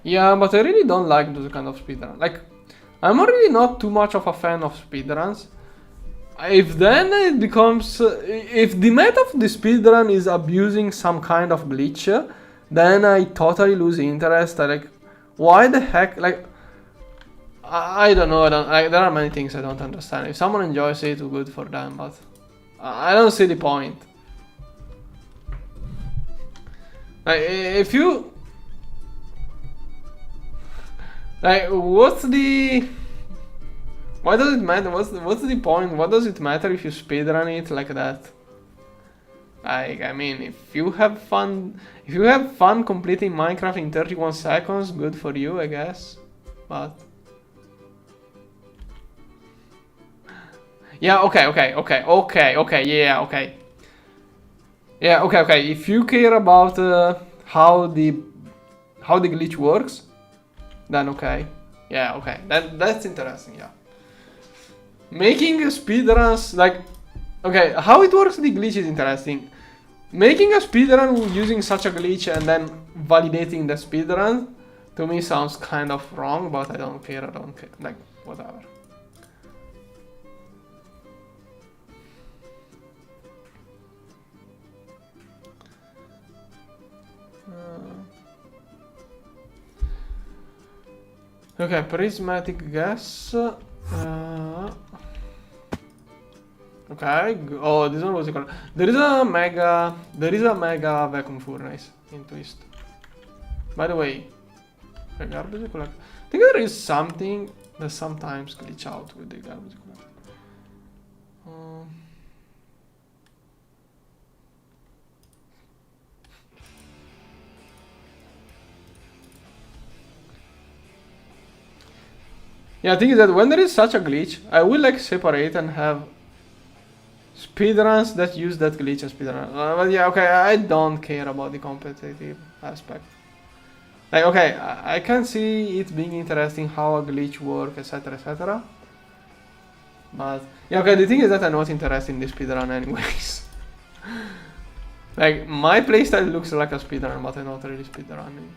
[SPEAKER 1] Yeah, but I really don't like those kind of speedruns. Like, I'm really not too much of a fan of speedruns. If then it becomes... if the meta of the speedrun is abusing some kind of glitch, then I totally lose interest. Like, why the heck? Like, I don't know. There are many things I don't understand. If someone enjoys it, good for them, but I don't see the point. Like, if you... Like, what's the... Why does it matter? What's the point? What does it matter if you speedrun it like that? Like, I mean, if you have fun completing Minecraft in 31 seconds, good for you, I guess. But yeah, okay, yeah, okay. Yeah, okay. If you care about how the glitch works, then okay. Yeah, okay. That's interesting, yeah. Making speedruns, like, okay, how it works the glitch is interesting. Making a speedrun using such a glitch and then validating the speedrun, to me sounds kind of wrong, but I don't care, like, whatever. Okay, prismatic gas. Okay. Oh, this one was equal. There is a mega vacuum furnace in Twist. By the way, garbage collector. I think there is something that sometimes glitch out with the garbage collector. Yeah, the thing is that when there is such a glitch, I will like separate and have speedruns that use that glitch as speedrun. But yeah, okay, I don't care about the competitive aspect. Like, okay, I can see it being interesting how a glitch works, etc, etc. But yeah, okay, the thing is that I'm not interested in the speedrun anyways. Like, my playstyle looks like a speedrun, but I'm not really speedrunning.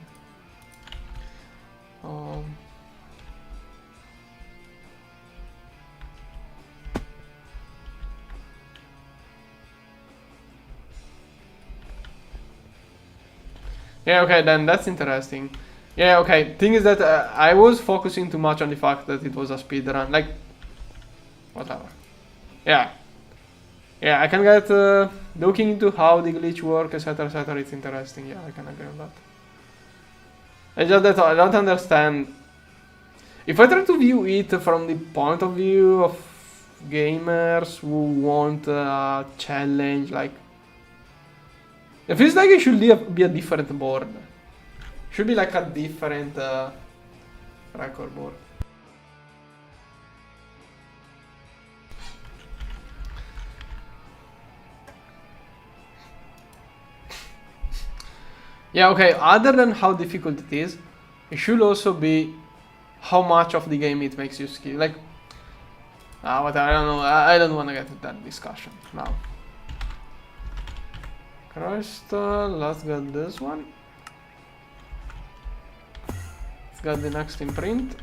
[SPEAKER 1] Yeah, okay, then that's interesting. Yeah, okay, thing is that I was focusing too much on the fact that it was a speedrun, like, whatever. Yeah. Yeah, I can get looking into how the glitch works, etc, etc, it's interesting, yeah, I can agree on that. It's just that I don't understand. If I try to view it from the point of view of gamers who want a challenge, like, it feels like it should be a different board. Should be like a different record board. Yeah, okay, other than how difficult it is, it should also be how much of the game it makes you skill. Like, but I don't know, I don't want to get into that discussion now. Crystal, let's get this one. Let's get the next imprint.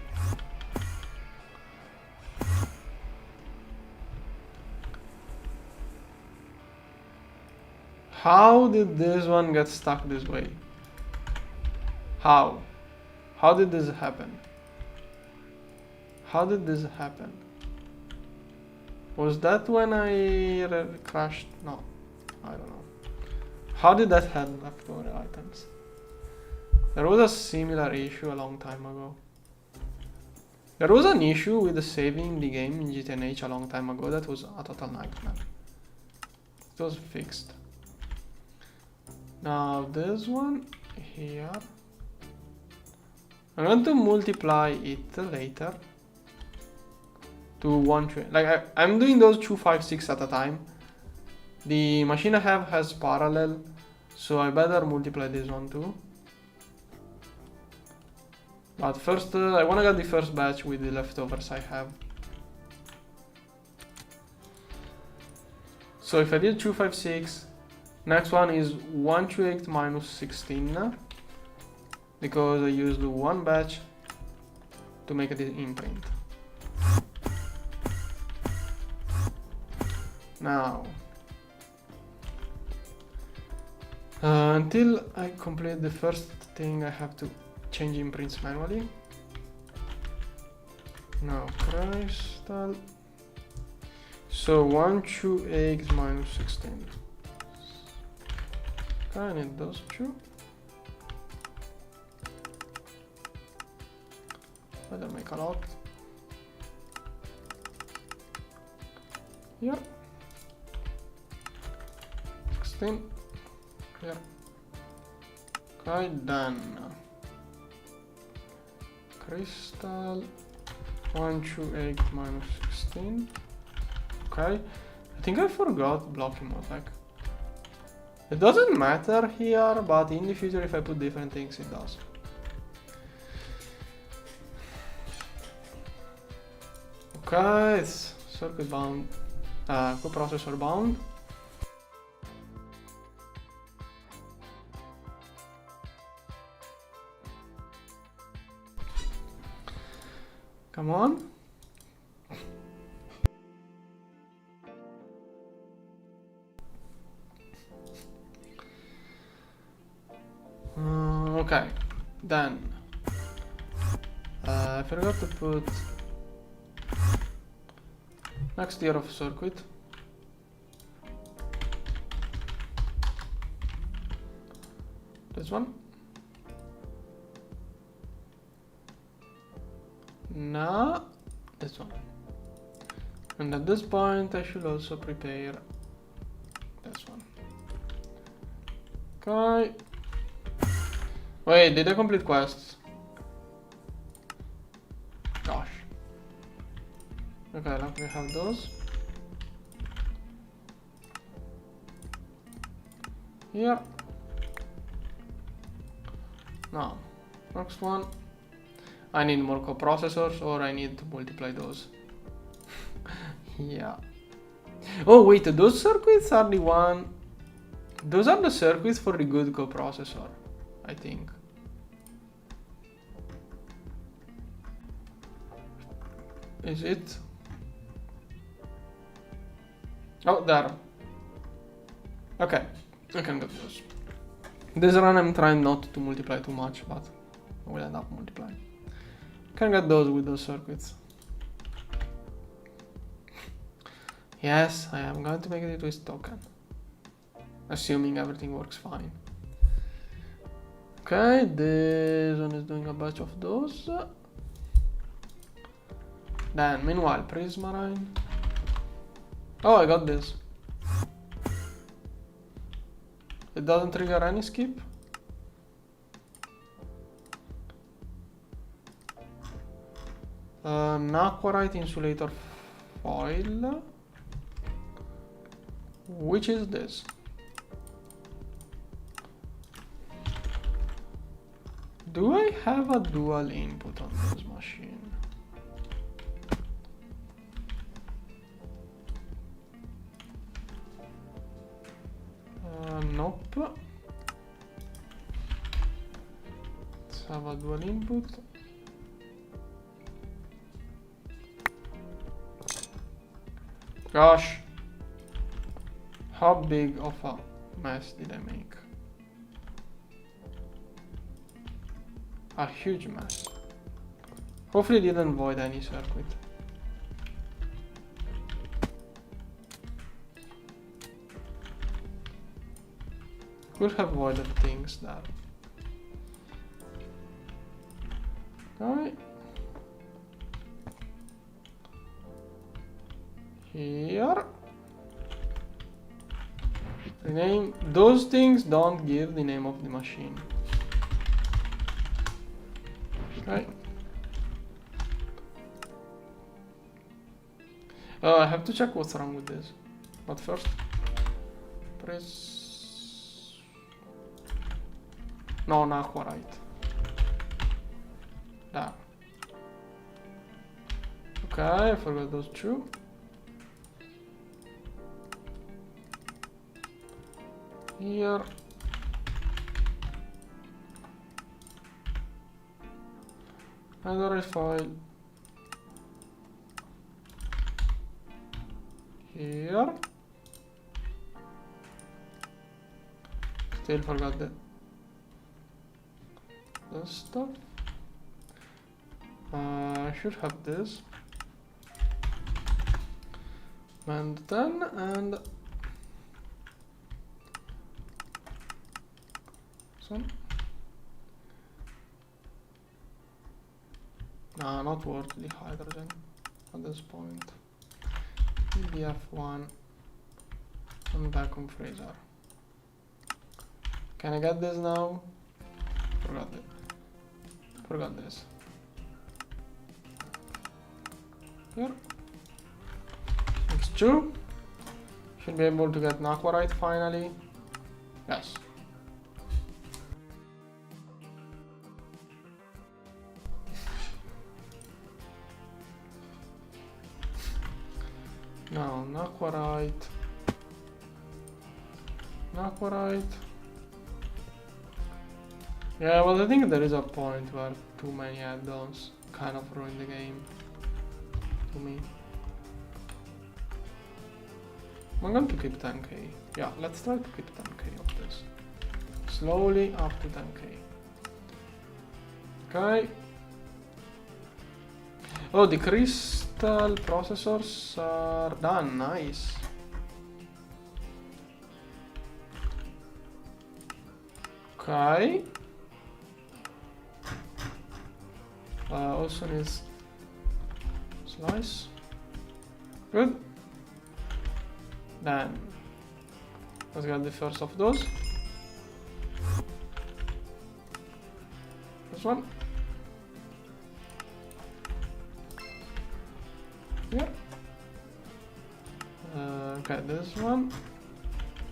[SPEAKER 1] How did this one get stuck this way? How? How did this happen? How did this happen? Was that when I crashed? No, I don't know. How did that have leftover items? There was a similar issue a long time ago. There was an issue with saving the game in GTNH a long time ago that was a total nightmare. It was fixed. Now this one here, I'm going to multiply it later to 1, like I'm doing those 2, 5, 6 at a time. The machine I have has parallel, so I better multiply this one too. But first, I want to get the first batch with the leftovers I have. So if I did 2, 5, 6, next one is 128 minus 16, because I used one batch to make the imprint. Now, until I complete the first thing, I have to change imprints manually. Now, crystal. So 128 minus 16. Okay, I need those two. Better make a lot. Here. 16. Here. Okay, done. Crystal 128 minus 16. Okay, I think I forgot blocking modpack. It doesn't matter here, but in the future if I put different things it does. Okay, it's circuit bound, coprocessor bound. Come on. Okay, then I forgot to put next tier of circuit. This one. Now this one. And at this point I should also prepare this one. Okay. Wait, did I complete quests? Gosh. Okay, let me have those. Here. Now, next one. I need more coprocessors, or I need to multiply those. Yeah. Oh wait, those circuits are the one. Those are the circuits for the good coprocessor, I think. Is it? Oh, there. Okay, I can get those. This run I'm trying not to multiply too much, but I will end up multiplying. Can get those with those circuits. Yes, I am going to make it with token. Assuming everything works fine. Okay, this one is doing a batch of those. Then, meanwhile, Prismarine. Oh, I got this. It doesn't trigger any skip. Aquarite insulator foil. Which is this? Do I have a dual input on this machine? Nope. Let's have a dual input. Gosh, how big of a mess did I make? A huge mess. Hopefully it didn't void any circuit. Could have voided things there. Alright. Here. The name, those things don't give the name of the machine. Okay. I have to check what's wrong with this. But first, press. No, not quite right. There. Okay, I forgot those two. Here. Another file. Here. Still forgot this stuff. I should have this. And then, and some. Nah, not worth the hydrogen at this point. BF1 and vacuum freezer. Can I get this now? Forgot it. Forgot this. Here. X2. Should be able to get an aqua right finally. Yes. No, not quite right. Not quite right. Yeah, well, I think there is a point where too many add-ons kind of ruin the game. To me. I'm going to keep 10k. Yeah, let's try to keep 10k of this. Slowly up to 10k. Okay. Oh, the crystal processors are done. Nice. Okay. Also needs slice. Good. Then let's get the first of those. This one. Here. Okay, this one.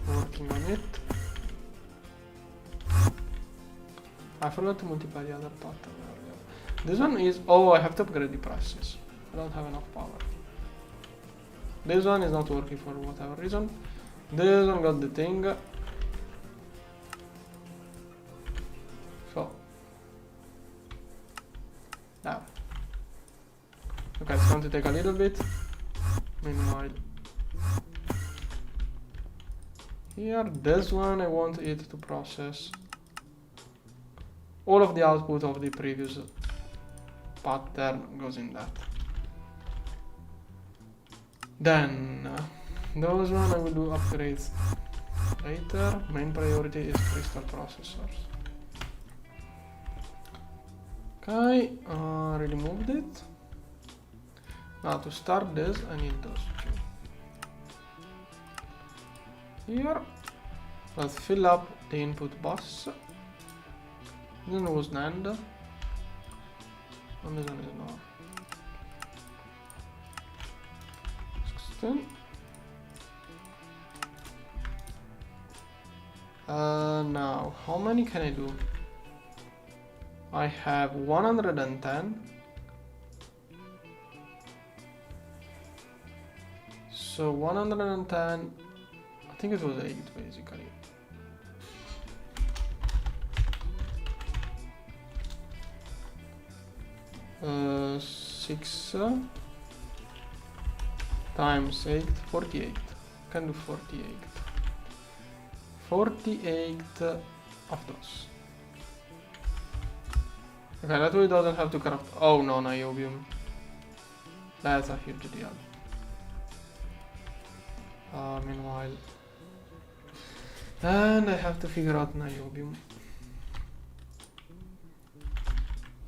[SPEAKER 1] Working on it. I forgot to multiply the other pattern earlier. This one is. Oh, I have to upgrade the presses. I don't have enough power. This one is not working for whatever reason. This one got the thing. So. Now. Okay, it's going to take a little bit. Meanwhile. Here, this one I want it to process all of the output of the previous pattern goes in that. Then those one I will do upgrades later. Main priority is crystal processors. Okay, already moved it. Now to start this I need those two. Here, let's fill up the input bus. This one was NAND, and this one is NOR. 16. Now, how many can I do? I have 110. So 110, I think it was 8 basically. Six times 8, 48. Can do 48. 48 of those. Okay, that way it doesn't have to craft. Oh no, niobium. That's a huge deal. Meanwhile, and I have to figure out niobium.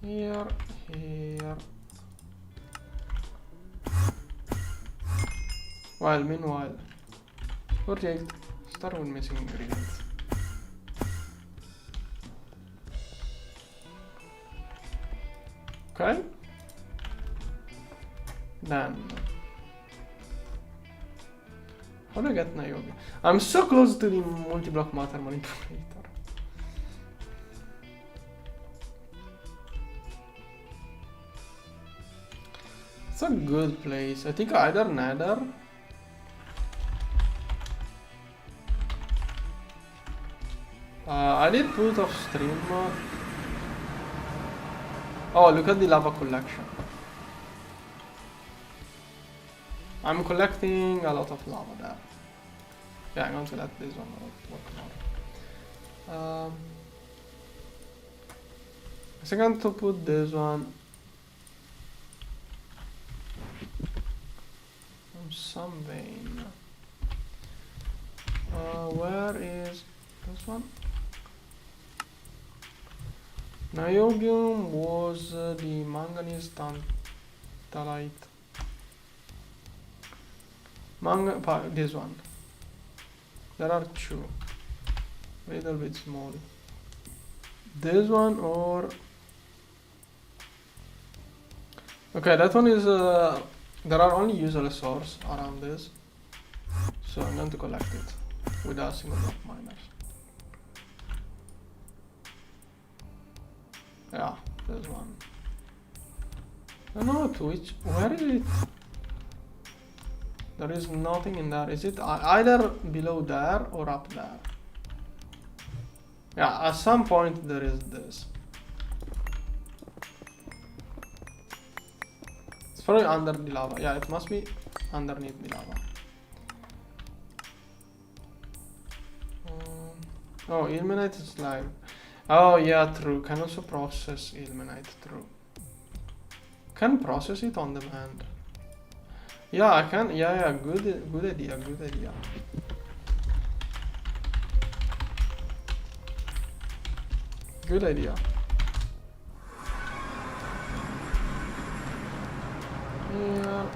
[SPEAKER 1] Here. Well, meanwhile, 48. Start with missing ingredients. Okay. Then, how do I get niobium? I'm so close to the multi-block matter manipulator. It's a good place. I think either nether. I did put off stream. Oh, look at the lava collection. I'm collecting a lot of lava there. Yeah, I'm going to let this one work more. I'm going to put this one on some vein. Where is this one? Niobium was the manganese tantalite. This one. There are two. Little bit small. This one or... Okay, that one is... there are only useless ores around this. So I'm going to collect it with a single block miners. Yeah, this one. I don't know to which... Where is it? There is nothing in there. Is it either below there or up there? Yeah, at some point there is this. It's probably under the lava. Yeah, it must be underneath the lava. Oh, ilmenite is live. Oh yeah, true. Can also process ilmenite, true. Can process it on demand. Yeah, I can. Yeah, good idea, good idea. Good idea. Yeah.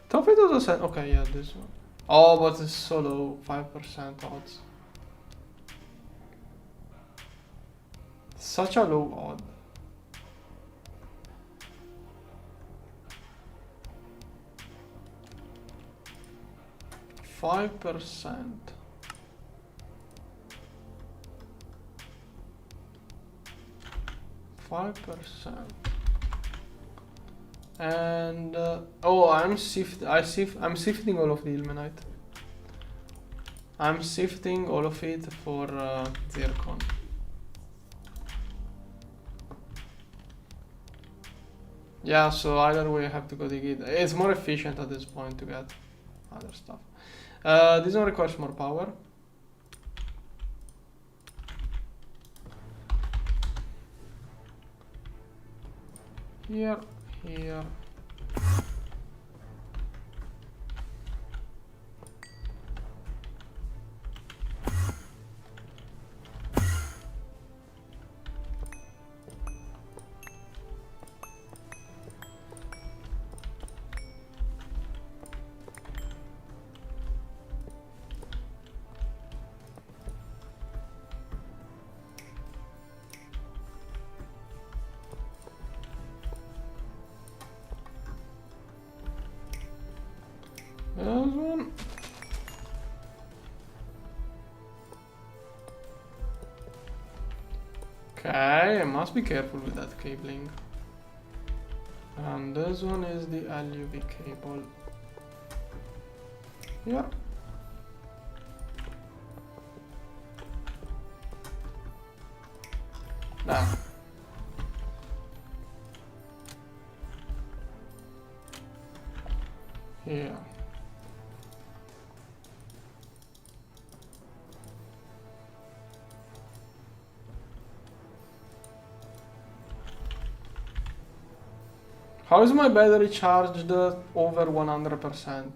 [SPEAKER 1] Top it was a okay, yeah, this one. Oh, but it's so low, 5% odds. Such a low odd. %. And oh, I'm sifting all of the ilmenite. I'm sifting all of it for zircon. Yeah, so either way I have to go dig it. It's more efficient at this point to get other stuff. This one requires more power. Here. There's one. Okay, I must be careful with that cabling. And this one is the LUV cable. Yeah. Nah. Yeah. How is my battery charged over 100%?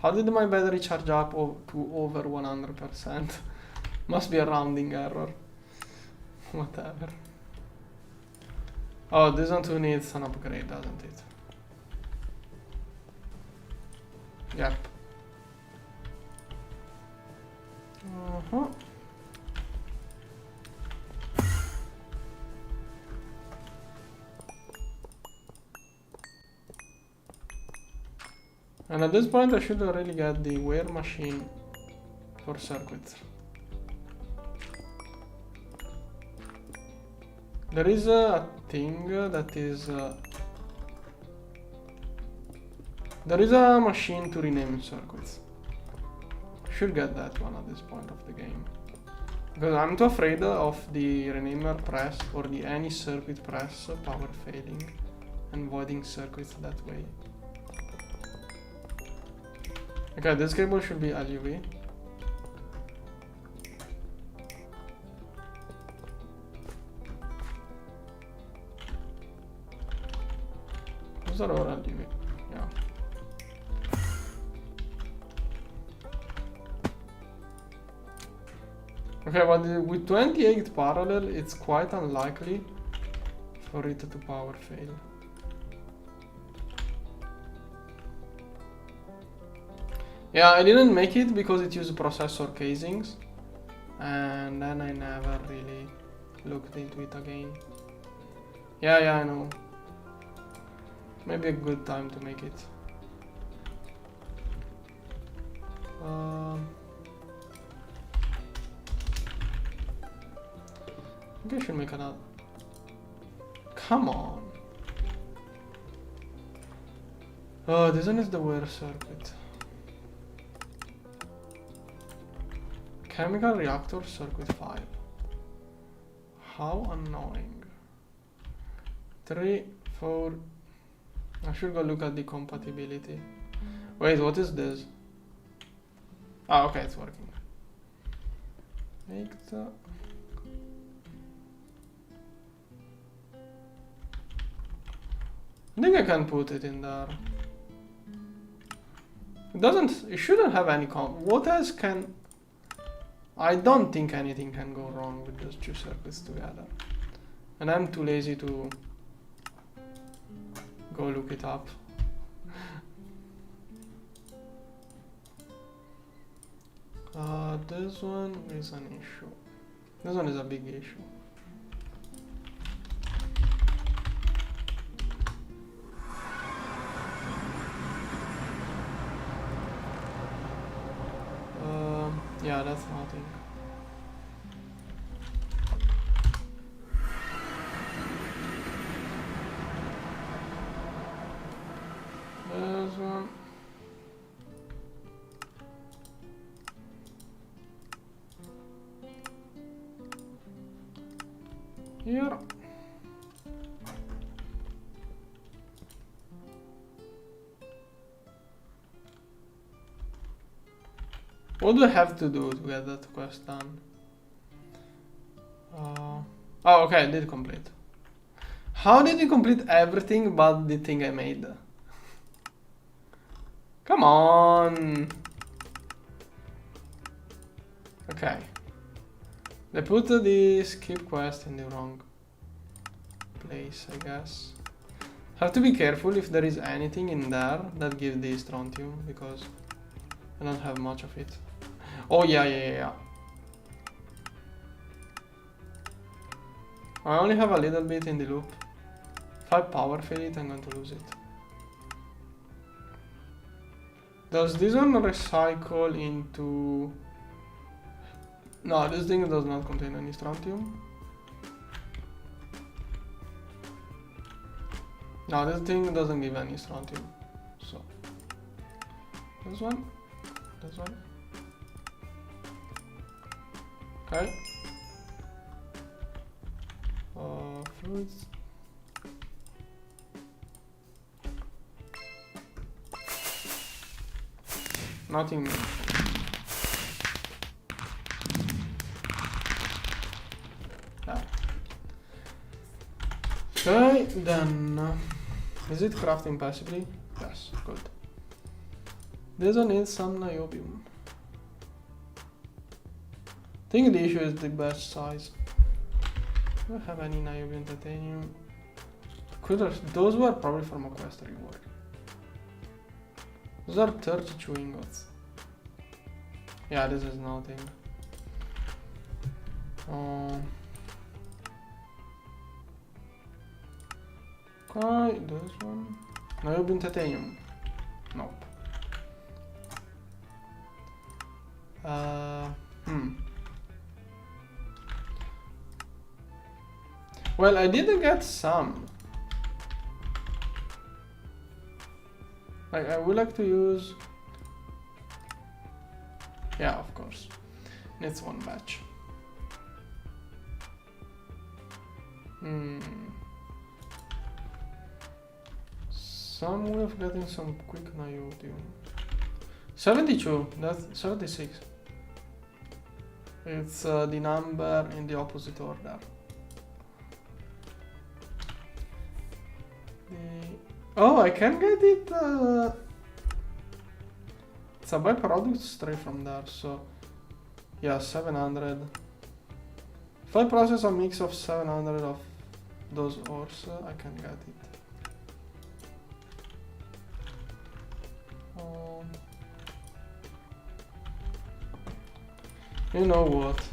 [SPEAKER 1] How did my battery charge up to over 100%? Must be a rounding error. Whatever. Oh, this one too needs an upgrade, doesn't it? Yep. Uh-huh. And at this point I should really get the wear machine for circuits. There is a thing that is... there is a machine to rename circuits. Should get that one at this point of the game. Because I'm too afraid of the renamer press or the any circuit press power failing and voiding circuits that way. Okay, this cable should be LUV. Those are all LUV, yeah. Okay, but with 28 parallel, it's quite unlikely for it to power fail. Yeah, I didn't make it because it used processor casings, and then I never really looked into it again. Yeah, I know. Maybe a good time to make it. I think I should make another. Come on. Oh, this one is the wear circuit. Chemical reactor circuit 5. How annoying. 3, 4. I should go look at the compatibility. Wait, what is this? Ah, okay, it's working. Make the... I think I can put it in there. It shouldn't have any what else can... I don't think anything can go wrong with those two circuits together. And I'm too lazy to go look it up. This one is an issue. This one is a big issue. Yeah, that's nothing. There's one. Here. What do I have to do to get that quest done? Oh, okay, I did complete. How did you complete everything but the thing I made? Come on! Okay. They put the skip quest in the wrong place, I guess. Have to be careful if there is anything in there that gives the strontium, because I don't have much of it. Oh, yeah. I only have a little bit in the loop. If I power fail it, I'm going to lose it. Does this one recycle into... No, this thing does not contain any strontium. No, this thing doesn't give any strontium. So this one. Okay. Fluids. Nothing. Yeah. Okay, then is it crafting passively? Yes, good. This one needs some niobium. I think the issue is the batch size. Do I have any niobium titanium? Those were probably from a quest reward. Those are 32 ingots. Yeah, this is nothing. Okay, this one. Niobium titanium. Nope. Well, I did get some. Like, I would like to use... Yeah, of course. It's one batch. Some way of getting some quick niobium. 72, that's 76. It's the number in the opposite order. Oh, I can get it. It's a byproduct straight from there, so yeah, 700. If I process a mix of 700 of those ores, I can get it. You know what?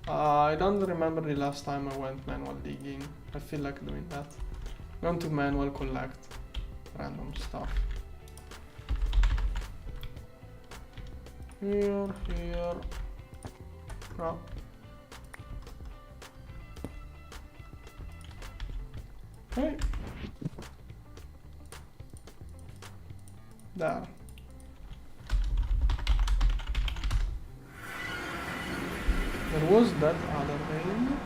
[SPEAKER 1] I don't remember the last time I went manual digging. I feel like doing that. I'm going to manual collect random stuff. Here. No. Okay. There. There was that other vein.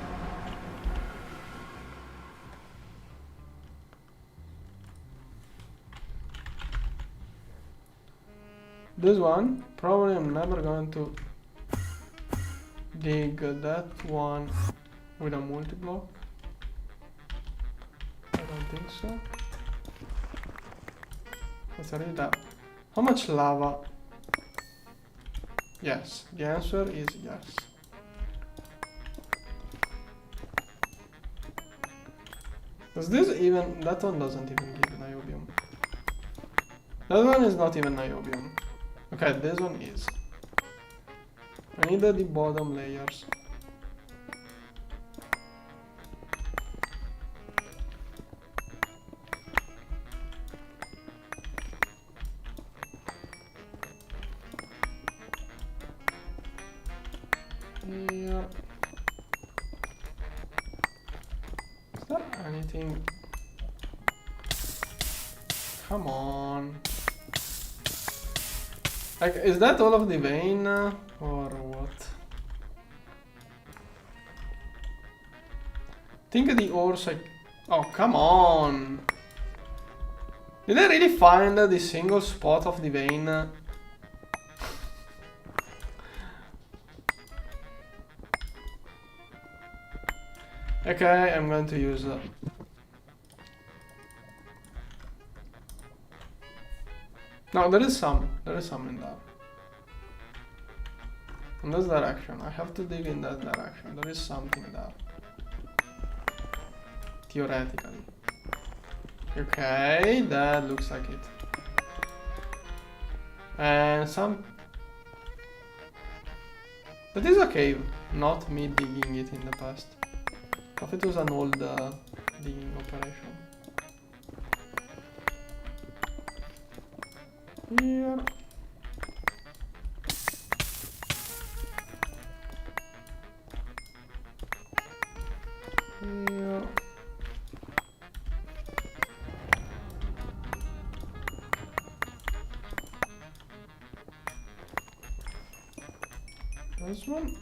[SPEAKER 1] This one, probably I'm never going to dig that one with a multi-block. I don't think so. Let's read that. How much lava? Yes, the answer is yes. Does this even... that one doesn't even give niobium. That one is not even niobium. Okay, this one is. I need the bottom layers. Here. Is there anything? Come on. Like, is that all of the vein or what? Think the ores like... oh, come on. Did I really find the single spot of the vein? Okay, I'm going to use... no, there is some in there. In this direction, I have to dig in that direction. There is something there. Theoretically. Okay, that looks like it. And some... that is a cave, not me digging it in the past. If it was an old digging operation. Here. Here. This one.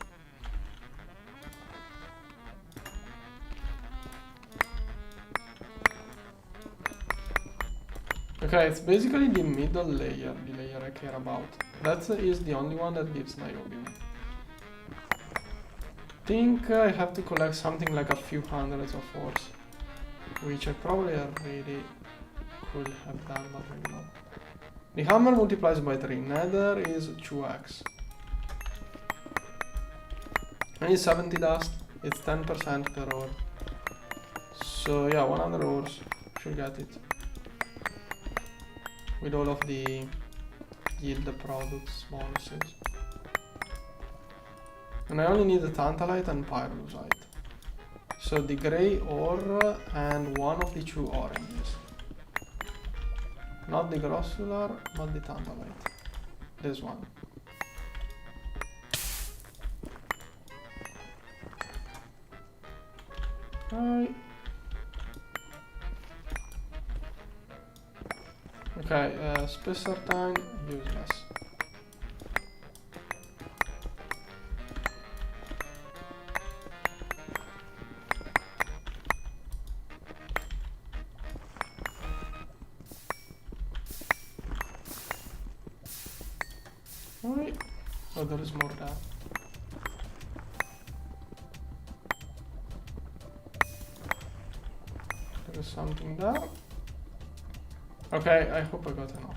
[SPEAKER 1] Okay, it's basically the middle layer, the layer I care about. That is the only one that gives niobium. I think I have to collect something like a few hundreds of ores, which I probably already could have done, but maybe not. The hammer multiplies by 3, nether is 2x. I need 70 dust, it's 10% per ore. So yeah, 100 ores, should get it. With all of the yield products bonuses. And I only need the tantalite and pyrolusite. So the grey ore and one of the 2 oranges. Not the grossular, but the tantalite. This one. Right. Okay, spacer time, useless. Alright. Oh, there is more there. There is something there. Okay, I hope I got enough.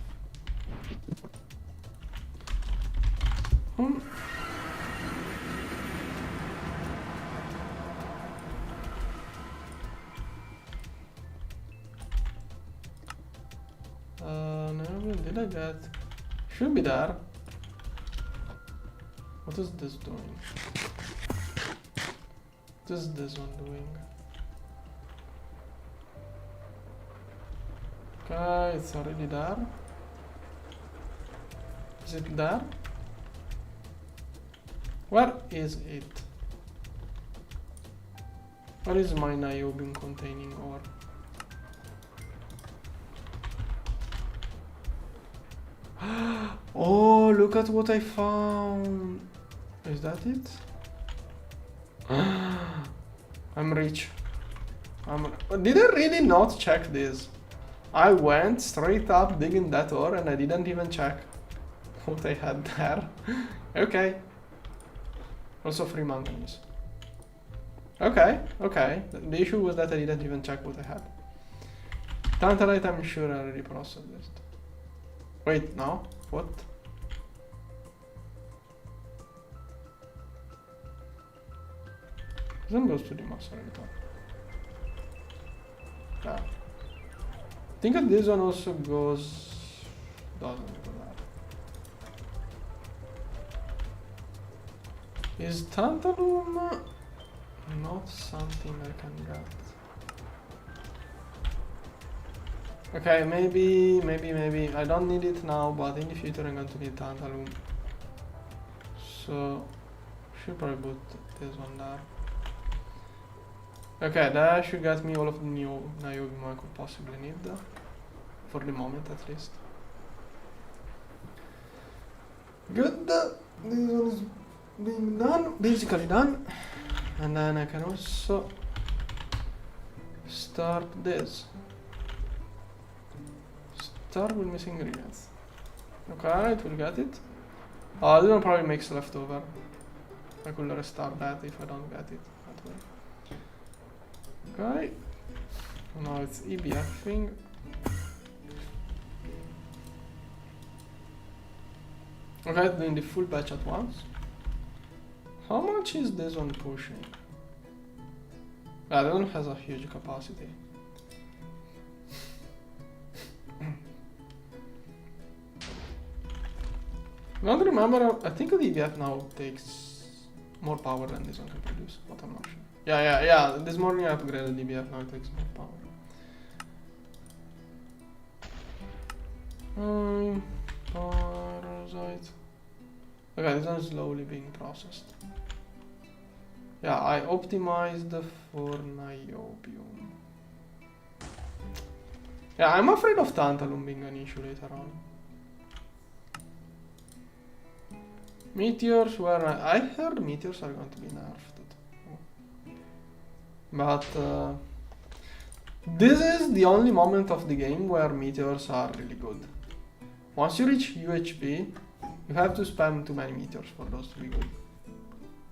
[SPEAKER 1] No, did I get? Should be there. What is this doing? What is this one doing? Okay, it's already there. Is it there? Where is it? Where is my niobium containing ore? Oh, look at what I found. Is that it? I'm rich. Did I really not check this? I went straight up digging that ore and I didn't even check what I had there. Okay. Also free manganese. Okay, okay. The issue was that I didn't even check what I had. Tantalite, I'm sure I already processed this. Wait, no? What? This one goes to the macerator. Yeah. I think that this one also goes... doesn't go there. Is tantalum not something I can get? Okay, maybe. I don't need it now, but in the future I'm going to need tantalum. So, should probably put this one there. Okay, that should get me all of the new niobium I could possibly need, for the moment at least. Good, this one is being done, basically done. And then I can also start this. Start with missing ingredients. Okay, it will get it. Oh, this one probably makes leftover. I could restart that if I don't get it that way. Okay. Now it's EBF thing. Okay, doing the full batch at once. How much is this one pushing? Yeah, that one has a huge capacity. I don't remember, I think the EVF now takes more power than this one can produce, but I'm not sure. Yeah, this morning I upgraded the EVF, now it takes more power. Parasite. Okay, this one is slowly being processed. Yeah, I optimized for niobium. Yeah, I'm afraid of tantalum being an issue later on. Meteors were... I heard meteors are going to be nerfed. But this is the only moment of the game where meteors are really good. Once you reach UHP, you have to spam too many meteors for those to be good.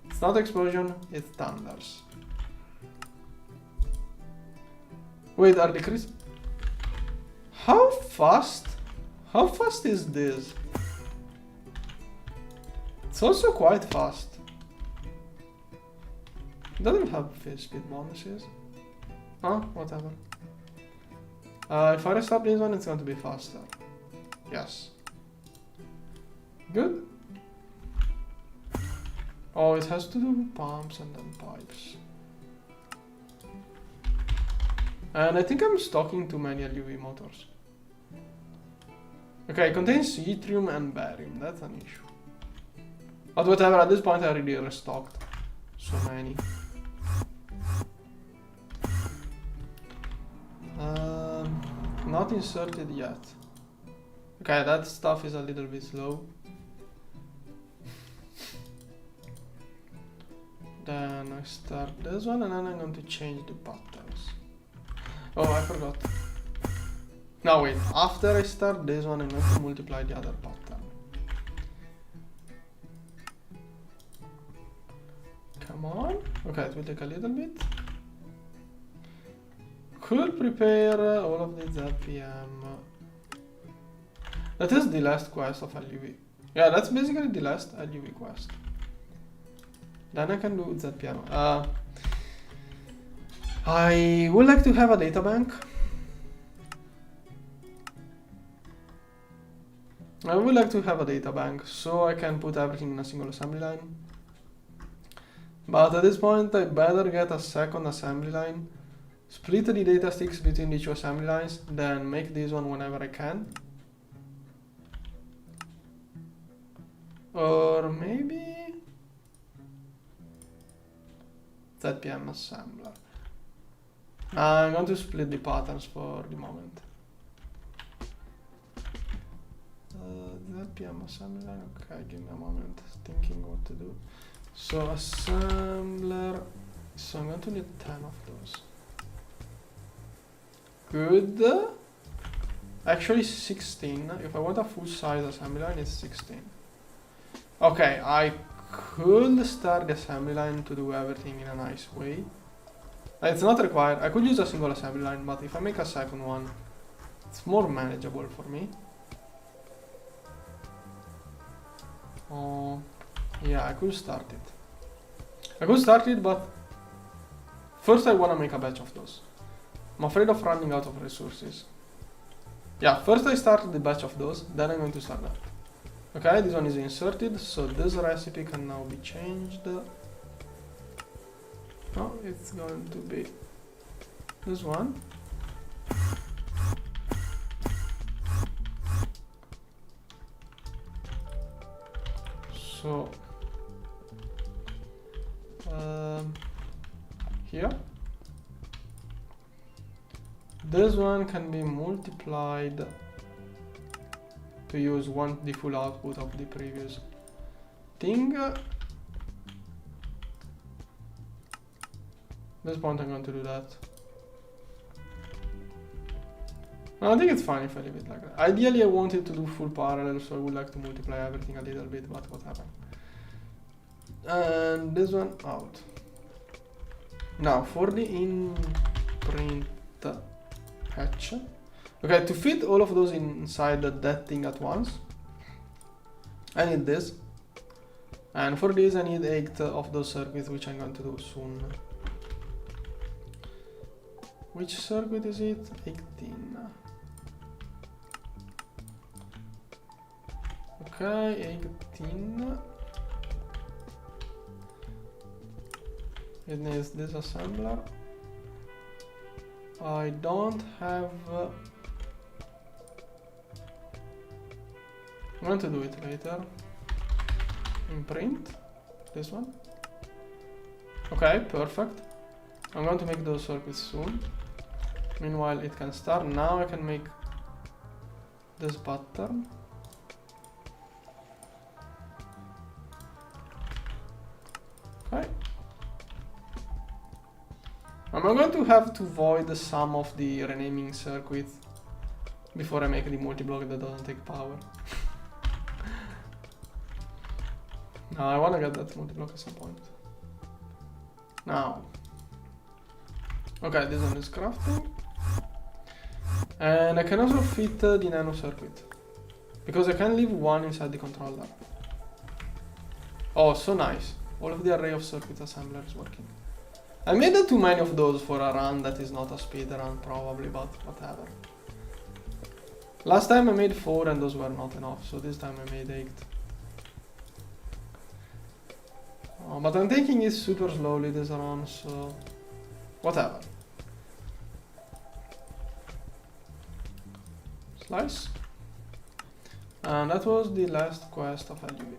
[SPEAKER 1] It's not explosion, it's thunders. Wait, are decreased? How fast? How fast is this? It's also quite fast. It doesn't have speed bonuses. Huh? Whatever. If I restart this one, it's going to be faster. Yes. Good. Oh, it has to do with pumps and then pipes. And I think I'm stocking too many LUV motors. Okay, it contains yttrium and barium. That's an issue. But whatever, at this point I already restocked so many. Not inserted yet. Okay, that stuff is a little bit slow. Then I start this one and then I'm going to change the patterns. Oh, I forgot. No, wait, after I start this one I'm going to multiply the other pattern. Come on. Okay, it will take a little bit. Could prepare all of the ZPM. That is the last quest of LUV. Yeah, that's basically the last LUV quest. Then I can do ZPM. I would like to have a data bank. I would like to have a data bank so I can put everything in a single assembly line. But at this point I better get a second assembly line, split the data sticks between the two assembly lines, then make this one whenever I can. Or maybe ZPM assembler. I'm going to split the patterns for the moment. ZPM assembly line, okay, give me a moment, thinking what to do. So assembler, so I'm going to need 10 of those. Good. Actually 16, if I want a full size assembly line it's 16. Okay, I could start the assembly line to do everything in a nice way. It's not required, I could use a single assembly line, but if I make a second one, it's more manageable for me. Yeah, I could start it. But first I want to make a batch of those. I'm afraid of running out of resources. Yeah, first I started the batch of those, then I'm going to start that. Okay, this one is inserted, so this recipe can now be changed. No, it's going to be this one. So here this one can be multiplied to use the full output of the previous thing. This point I'm going to do that. No, I think it's fine if I leave it like that. Ideally I wanted to do full parallel, so I would like to multiply everything a little bit, but what happened? And this one out. Now for the imprint hatch. Okay, to fit all of those inside that thing at once, I need this. And for this I need 8 of those circuits, which I'm going to do soon. Which circuit is it? 18. Okay, 18. It needs this assembler. I don't have... I'm going to do it later. Imprint. This one. Okay, perfect. I'm going to make those circuits soon. Meanwhile, it can start. Now I can make this pattern. I'm going to have to void some of the renaming circuit before I make the multi-block that doesn't take power. No, I want to get that multi-block at some point. Now. Okay, this one is crafting. And I can also fit the nano circuit. Because I can leave one inside the controller. Oh, so nice. All of the array of circuit assembler is working. I made too many of those for a run that is not a speed run probably, but whatever. Last time I made 4 and those were not enough, so this time I made 8. Oh, but I'm taking it super slowly this run, so whatever. Slice. And that was the last quest of LUV.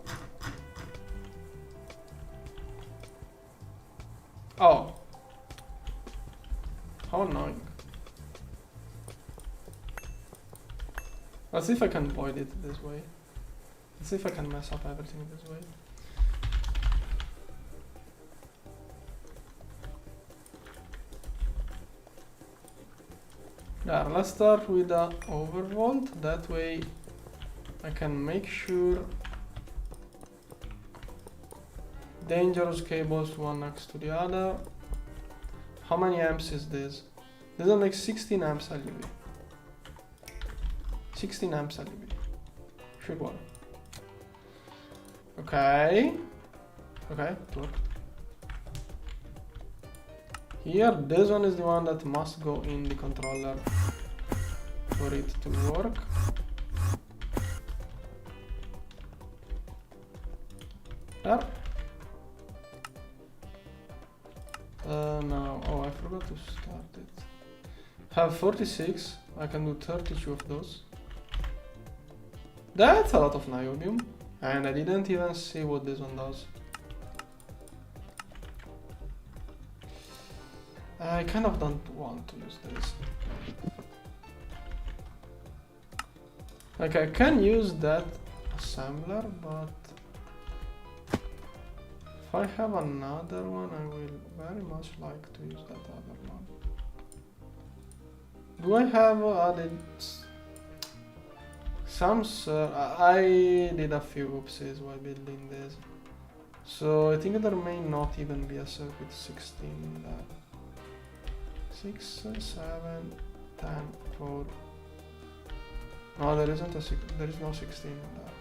[SPEAKER 1] Oh. How annoying. Let's see if I can void it this way. Let's see if I can mess up everything this way. There, let's start with the overvolt. That way I can make sure dangerous cables one next to the other. How many amps is this? This will make 16 amps LUV. 16 amps LUV. Should work. Okay. Okay, it worked. Here, this one is the one that must go in the controller for it to work. There. Now, oh, I forgot to start it. Have 46, I can do 32 of those. That's a lot of niobium, and I didn't even see what this one does. I kind of don't want to use this. Like, I can use that assembler, but if I have another one, I will very much like to use that other one. Do I have added some? I did a few oopsies while building this, so I think there may not even be a circuit 16 in there. 6, 7, 10, 4. No, there isn't there is no 16 in there.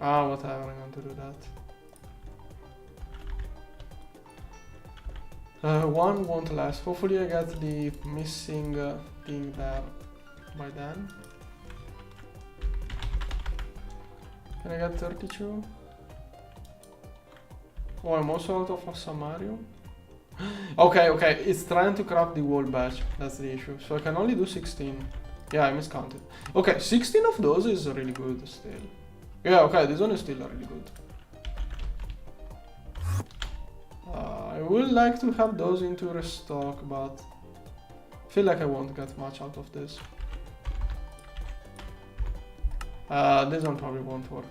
[SPEAKER 1] Ah, whatever, I'm going to do that. One won't last. Hopefully I get the missing thing there by then. Can I get 32? Oh, I'm also out of samarium. Okay, okay, it's trying to craft the wall batch. That's the issue. So I can only do 16. Yeah, I miscounted. Okay, 16 of those is really good still. Yeah, okay, this one is still really good. I would like to have those into restock, but I feel like I won't get much out of this. This one probably won't work.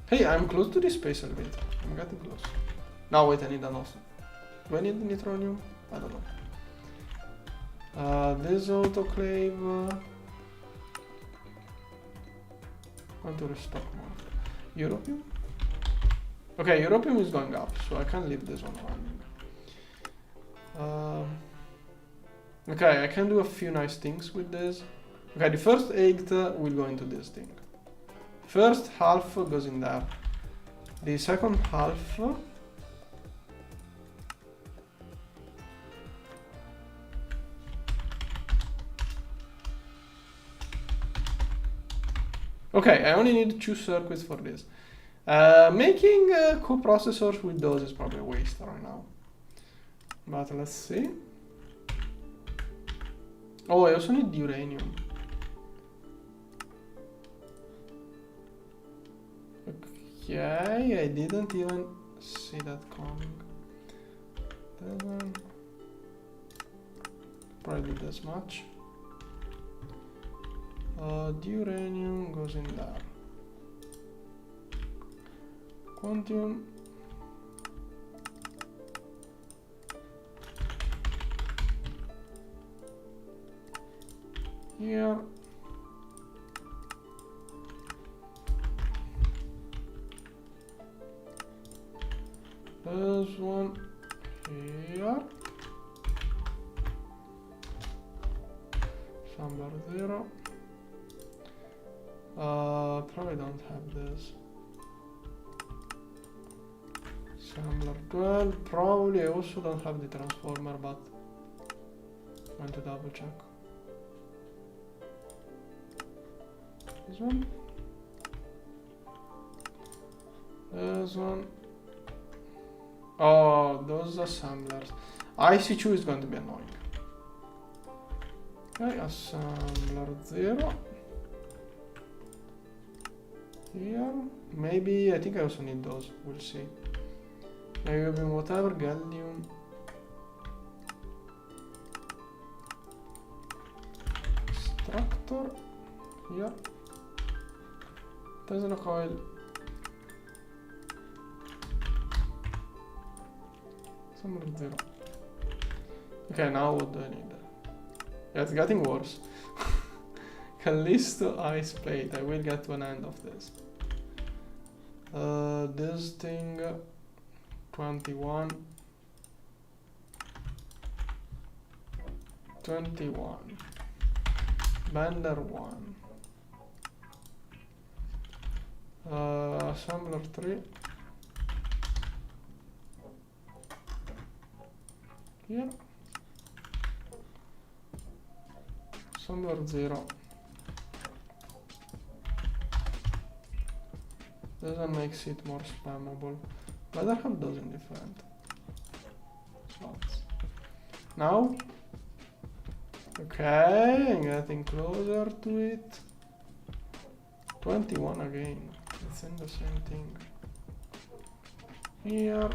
[SPEAKER 1] Hey, I'm close to the space elevator. I'm getting close. Now wait, I need an also. Do I need neutronium? I don't know. This autoclave. I want to restock more. Europium? Okay, Europium is going up, so I can leave this one running. Okay, I can do a few nice things with this. Okay, the first 8 will go into this thing. First half goes in there. The second half. Okay, I only need 2 circuits for this. Making coprocessors with those is probably a waste right now. But let's see. Oh, I also need uranium. Okay, I didn't even see that coming. That one. Probably this much. The uranium goes in there. Quantum. here. This one here. Sampler 0. Probably don't have this. Sampler 12. Probably I also don't have the transformer, but I want to double check. This one. This one. Oh, those assemblers. IC2 is going to be annoying. Okay, assembler 0. Here. Maybe, I think I also need those. We'll see. Maybe whatever, gallium. Extractor. Here. Tesla coil. Assembler 0. Okay, now what do I need? Yeah, it's getting worse. Callisto ice plate. I will get to an end of this. This thing 21. 21. Bender 1. Assembler 3. Here. Assembler 0. This one makes it more spammable. But I have those in different slots. Now, okay, I'm getting closer to it. 21 again. It's in the same thing. Here.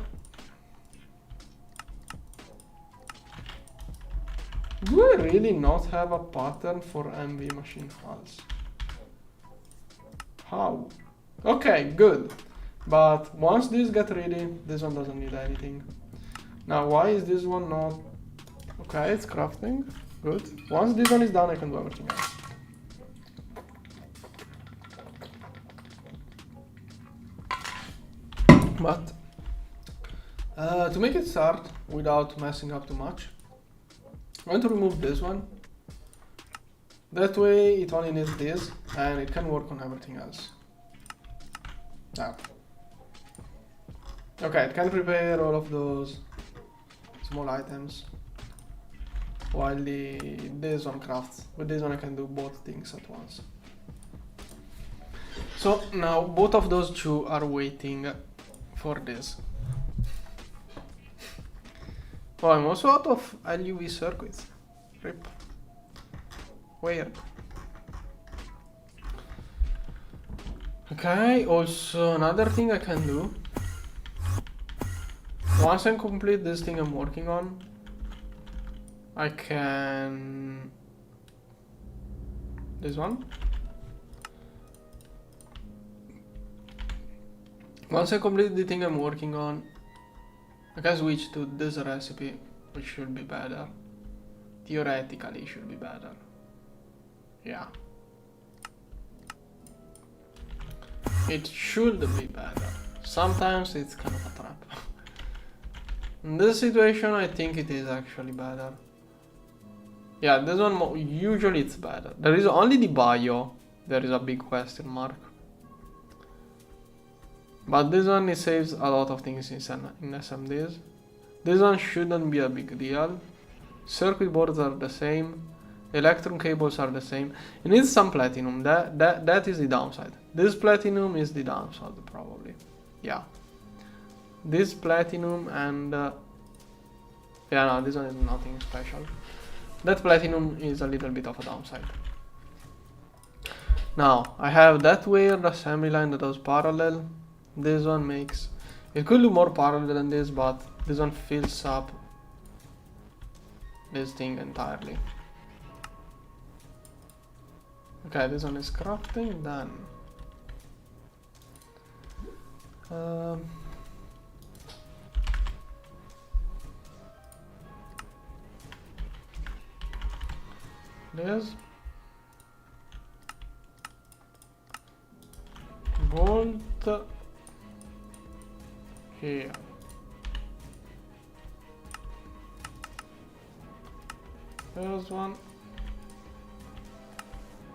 [SPEAKER 1] Do I really not have a pattern for MV machine halts? How? Okay, good. But once this gets ready, this one doesn't need anything. Now, why is this one not? Okay, it's crafting. Good. Once this one is done, I can do everything else. But to make it start without messing up too much, I'm going to remove this one. That way it only needs this and it can work on everything else. Now. Okay, it can prepare all of those small items while this one crafts. With this one I can do both things at once. So now both of those two are waiting for this. Oh, I'm also out of LUV circuits. Rip. Weird. Okay, also another thing I can do. Once I complete this thing I'm working on, I can... This one. Once I complete the thing I'm working on, I can switch to this recipe, which should be better. Theoretically, it should be better. Yeah. It should be better. Sometimes it's kind of a trap. In this situation, I think it is actually better. Yeah, this one, usually it's better. There is only the bio, there is a big question mark. But this one, it saves a lot of things in SMDs. This one shouldn't be a big deal. Circuit boards are the same. Electron cables are the same. It needs some platinum. That is the downside. This platinum is the downside, probably. Yeah. This platinum and... yeah, no, this one is nothing special. That platinum is a little bit of a downside. Now, I have that weird assembly line that does parallel. This one makes... It could do more parallel than this, but this one fills up this thing entirely. Okay, this one is crafting, done. This. here. There's one.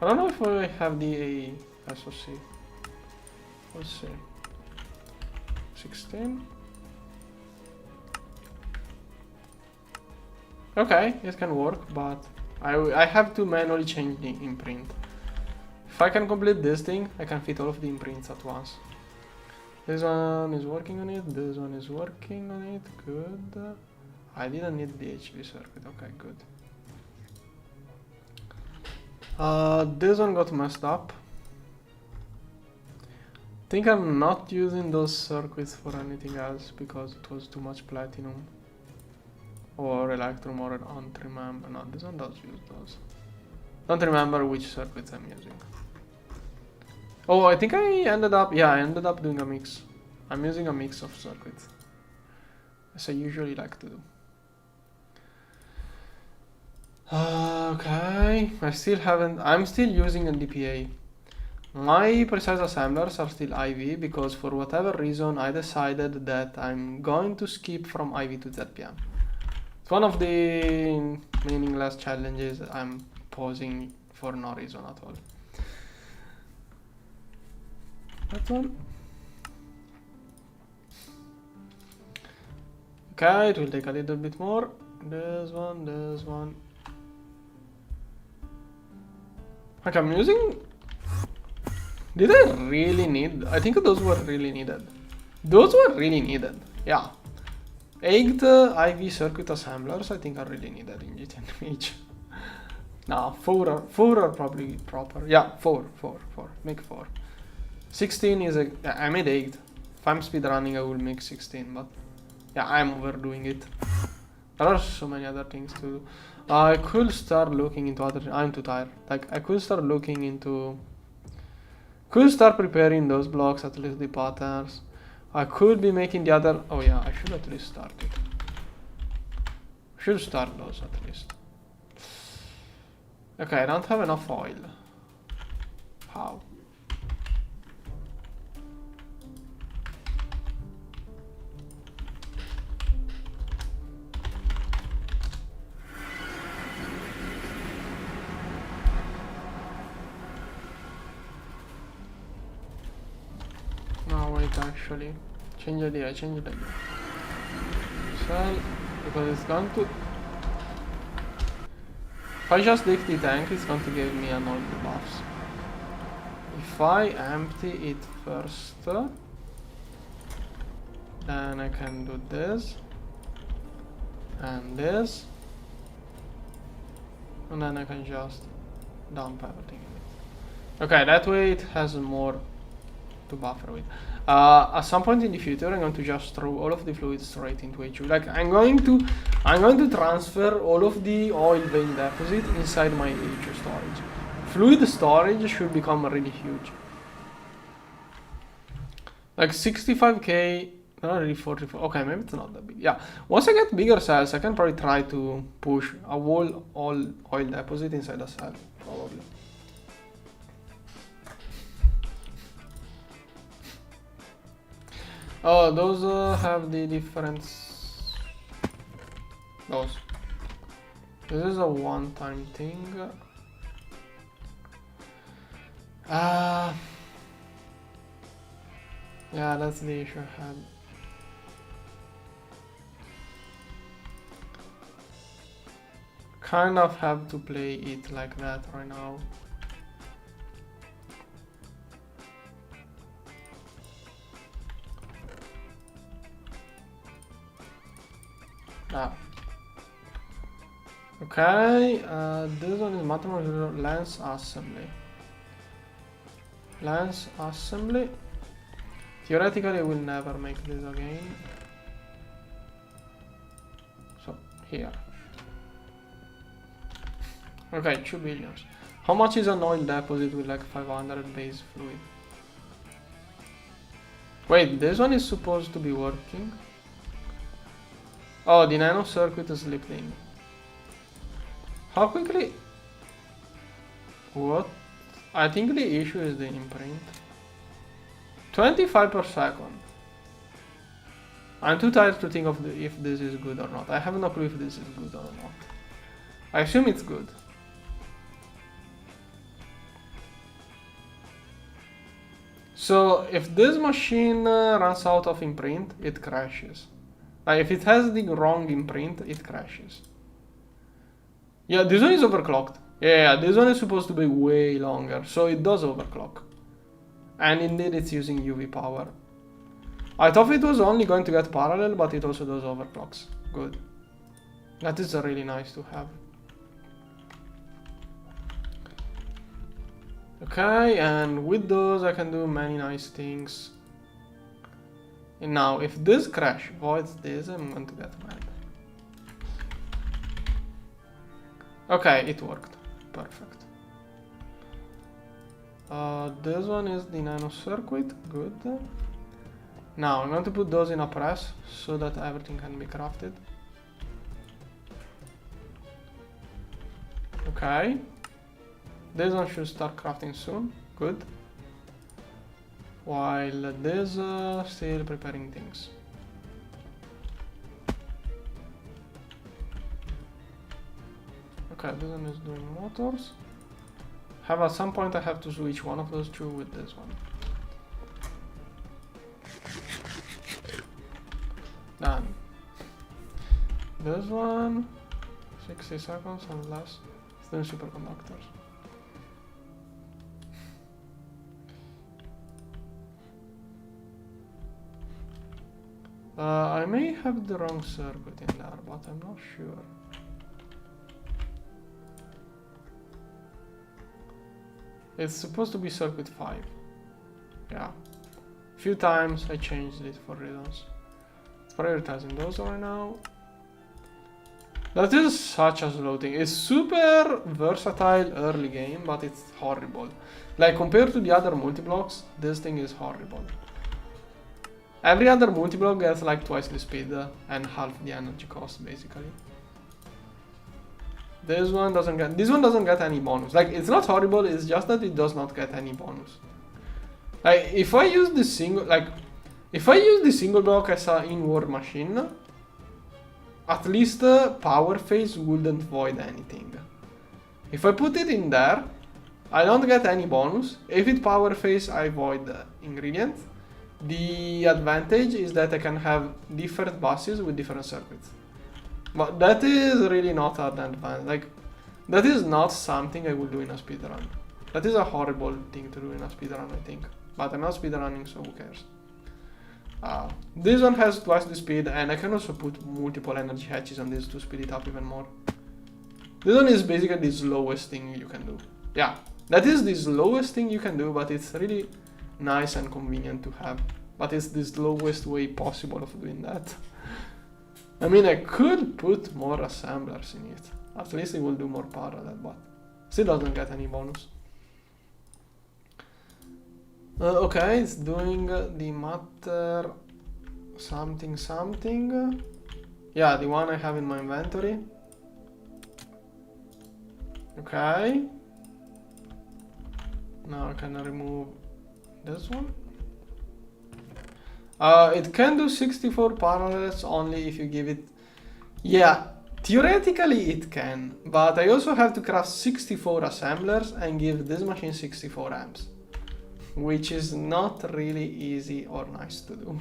[SPEAKER 1] I don't know if I have the SoC. Let's see. 16. Okay, it can work, but I have to manually change the imprint. If I can complete this thing, I can fit all of the imprints at once. This one is working on it, this one is working on it, good. I didn't need the HV circuit, okay, good. This one got messed up. I think I'm not using those circuits for anything else because it was too much platinum or electrum, or I don't remember. No, this one does use those. Don't remember which circuits I'm using. Oh, I think I ended up doing a mix. I'm using a mix of circuits, as I usually like to do. Okay, I'm still using a DPA. My precise assemblers are still IV because for whatever reason I decided that I'm going to skip from IV to ZPM. It's one of the meaningless challenges I'm posing for no reason at all. That one. Okay, it will take a little bit more. This one. Like I'm using... Did I really need... I think those were really needed. Those were really needed, yeah. Egged IV circuit assemblers I think are really needed in GTNH. No, 4 are probably proper. Yeah, 4. Make 4. 16 is a... I made 8. If I'm speedrunning I will make 16, but... Yeah, I'm overdoing it. There are so many other things to do. I could start looking into other... I'm too tired. Like, I could start looking into... Could start preparing those blocks, at least the patterns. I could be making the other... Oh yeah, I should at least start it. Should start those at least. Okay, I don't have enough oil. How? No, wait, actually. Change idea. Sell, because it's going to... If I just dig the tank, it's going to give me an all the buffs. If I empty it first, then I can do this, and this, and then I can just dump everything in it. Okay, that way it has more to buffer with. At some point in the future, I'm going to just throw all of the fluid straight into HU. Like I'm going to transfer all of the oil vein deposit inside my HU storage. Fluid storage should become really huge. Like 65k, not really 44. Okay, maybe it's not that big. Yeah, once I get bigger cells, I can probably try to push a whole oil deposit inside a cell, probably. Oh, those have the difference. Those. This is a one-time thing. Yeah, that's the issue I had. Kind of have to play it like that right now. Okay, this one is mathematical lens assembly. Lens assembly. Theoretically, I will never make this again. So, here. Okay, 2 billions. How much is an oil deposit with like 500 base fluid? Wait, this one is supposed to be working. Oh, the nano circuit is slipped in. How quickly? What? I think the issue is the imprint. 25 per second. I'm too tired to think of if this is good or not. I have no clue if this is good or not. I assume it's good. So if this machine runs out of imprint, it crashes. Like if it has the wrong imprint, it crashes. Yeah, this one is overclocked. Yeah, this one is supposed to be way longer, so it does overclock. And indeed it's using UV power. I thought it was only going to get parallel, but it also does overclocks. Good. That is really nice to have. Okay, and with those I can do many nice things. And now, if this crash voids this, I'm going to get mad. Okay, it worked. Perfect. This one is the nano circuit. Good. Now, I'm going to put those in a press so that everything can be crafted. Okay. This one should start crafting soon. Good. While this still preparing things. Okay, this one is doing motors. At some point I have to switch one of those two with this one. Done. This one, 60 seconds and less. It's doing superconductors. I may have the wrong circuit in there, but I'm not sure. It's supposed to be circuit 5. Yeah. A few times I changed it for reasons. It's prioritizing those right now. That is such a slow thing. It's super versatile early game, but it's horrible. Like compared to the other multi-blocks, this thing is horrible. Every other multi-block gets like twice the speed and half the energy cost basically. This one doesn't get any bonus. Like it's not horrible, it's just that it does not get any bonus. Like if I use the single block as an in-word machine, at least power phase wouldn't void anything. If I put it in there, I don't get any bonus. If it power phase, I void the ingredient. The advantage is that I can have different buses with different circuits. But that is really not an advantage. Like, that is not something I would do in a speedrun. That is a horrible thing to do in a speedrun, I think. But I'm not speedrunning, so who cares? This one has twice the speed, and I can also put multiple energy hatches on this to speed it up even more. This one is basically the slowest thing you can do. Yeah, that is the slowest thing you can do, but it's really nice and convenient to have. But it's the slowest way possible of doing that. I mean, I could put more assemblers in it. At least it will do more parallel, but still doesn't get any bonus. Okay, it's doing the matter something something. Yeah, the one I have in my inventory. Okay. Now I can remove this one. It can do 64 parallels only if you give it... Yeah, theoretically it can, but I also have to craft 64 assemblers and give this machine 64 amps, which is not really easy or nice to do.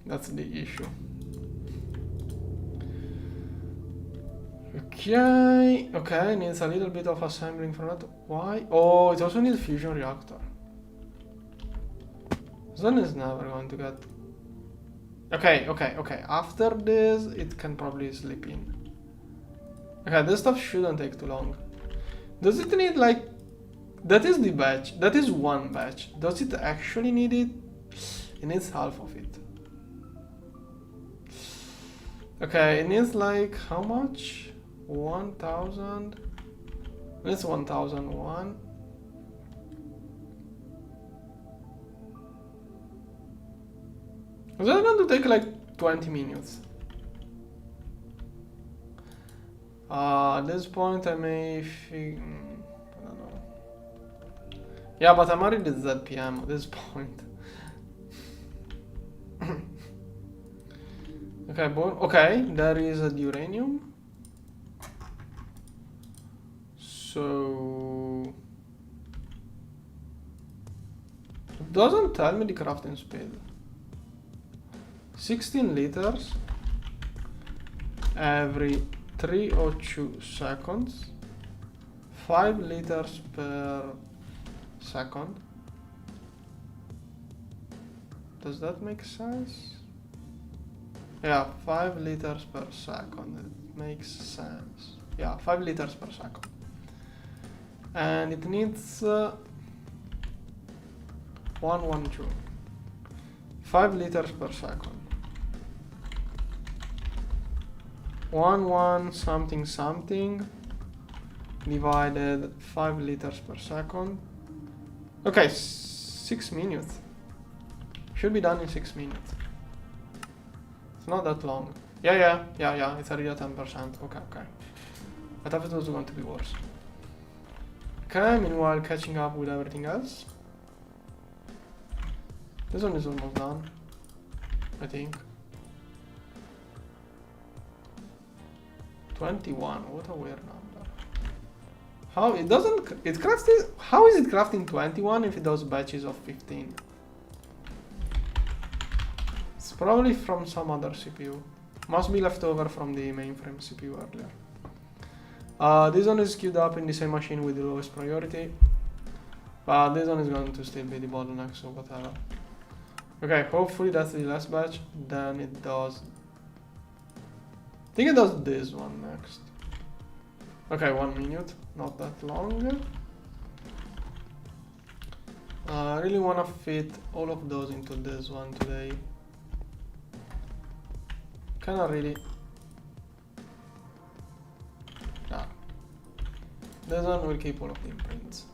[SPEAKER 1] That's the issue. Okay, needs a little bit of assembling for that. Why? Oh, it also needs fusion reactor. This one is never going to get... Okay. After this, it can probably slip in. Okay, this stuff shouldn't take too long. Does it need like... That is the batch. That is one batch. Does it actually need it? It needs half of it. Okay, it needs like... How much? 1000. It's 1001. Is that going to take like 20 minutes? At this point I may... I don't know. Yeah, but I'm already ZPM at this point. Okay, okay, there is a uranium. So it doesn't tell me the crafting speed. 16 liters every 302 seconds. 5 liters per second. Does that make sense? Yeah, 5 liters per second. It makes sense. Yeah, 5 liters per second. And it needs 112. 5 liters per second. 11 something something divided 5 liters per second. Okay, 6 minutes. Should be done in 6 minutes. It's not that long. Yeah, it's already at 10%. Okay. I thought it was going to be worse. Okay, meanwhile catching up with everything else. This one is almost done, I think. 21, what a weird number. How it doesn't, it crafts it, how is it crafting 21 if it does batches of 15? It's probably from some other CPU. Must be left over from the mainframe CPU earlier. This one is queued up in the same machine with the lowest priority. But this one is going to still be the bottleneck, so whatever. Okay, hopefully that's the last batch. Then it does... I think it does this one next. Okay, 1 minute, not that long. I really want to fit all of those into this one today. Kinda really... Nah. This one will keep all of the imprints.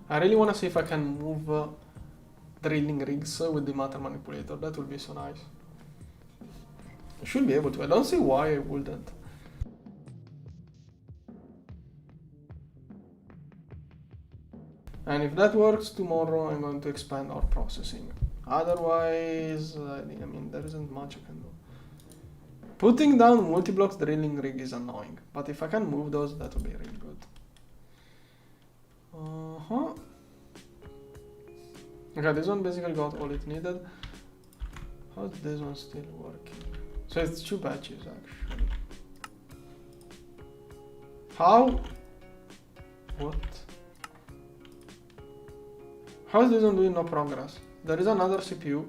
[SPEAKER 1] I really want to see if I can move drilling rigs with the matter manipulator. That would be so nice. I should be able to. I don't see why I wouldn't. And if that works, tomorrow I'm going to expand our processing. Otherwise, I mean, there isn't much I can do. Putting down multi-blocks drilling rig is annoying, but if I can move those, that would be really good. Okay, this one basically got all it needed. How's this one still working? So it's 2 batches actually. How? What? How is this one doing no progress? There is another CPU.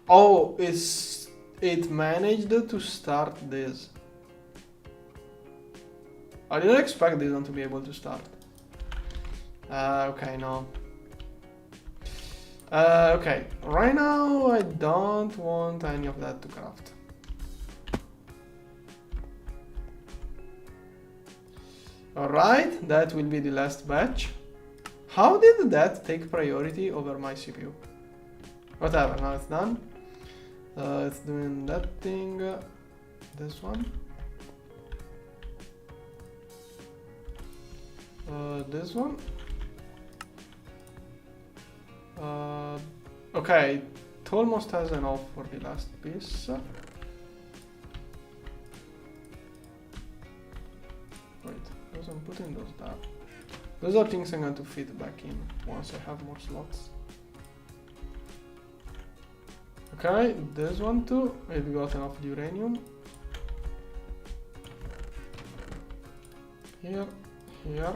[SPEAKER 1] Oh, it managed to start this. I didn't expect this one to be able to start. Okay, no. Okay, right now I don't want any of that to craft. Alright, that will be the last batch. How did that take priority over my CPU? Whatever, now it's done. It's doing that thing, this one. This one. Okay, it almost has enough for the last piece. Wait, those I'm putting those down. Those are things I'm going to fit back in once I have more slots. Okay, this one too. We've got enough uranium. Here, here.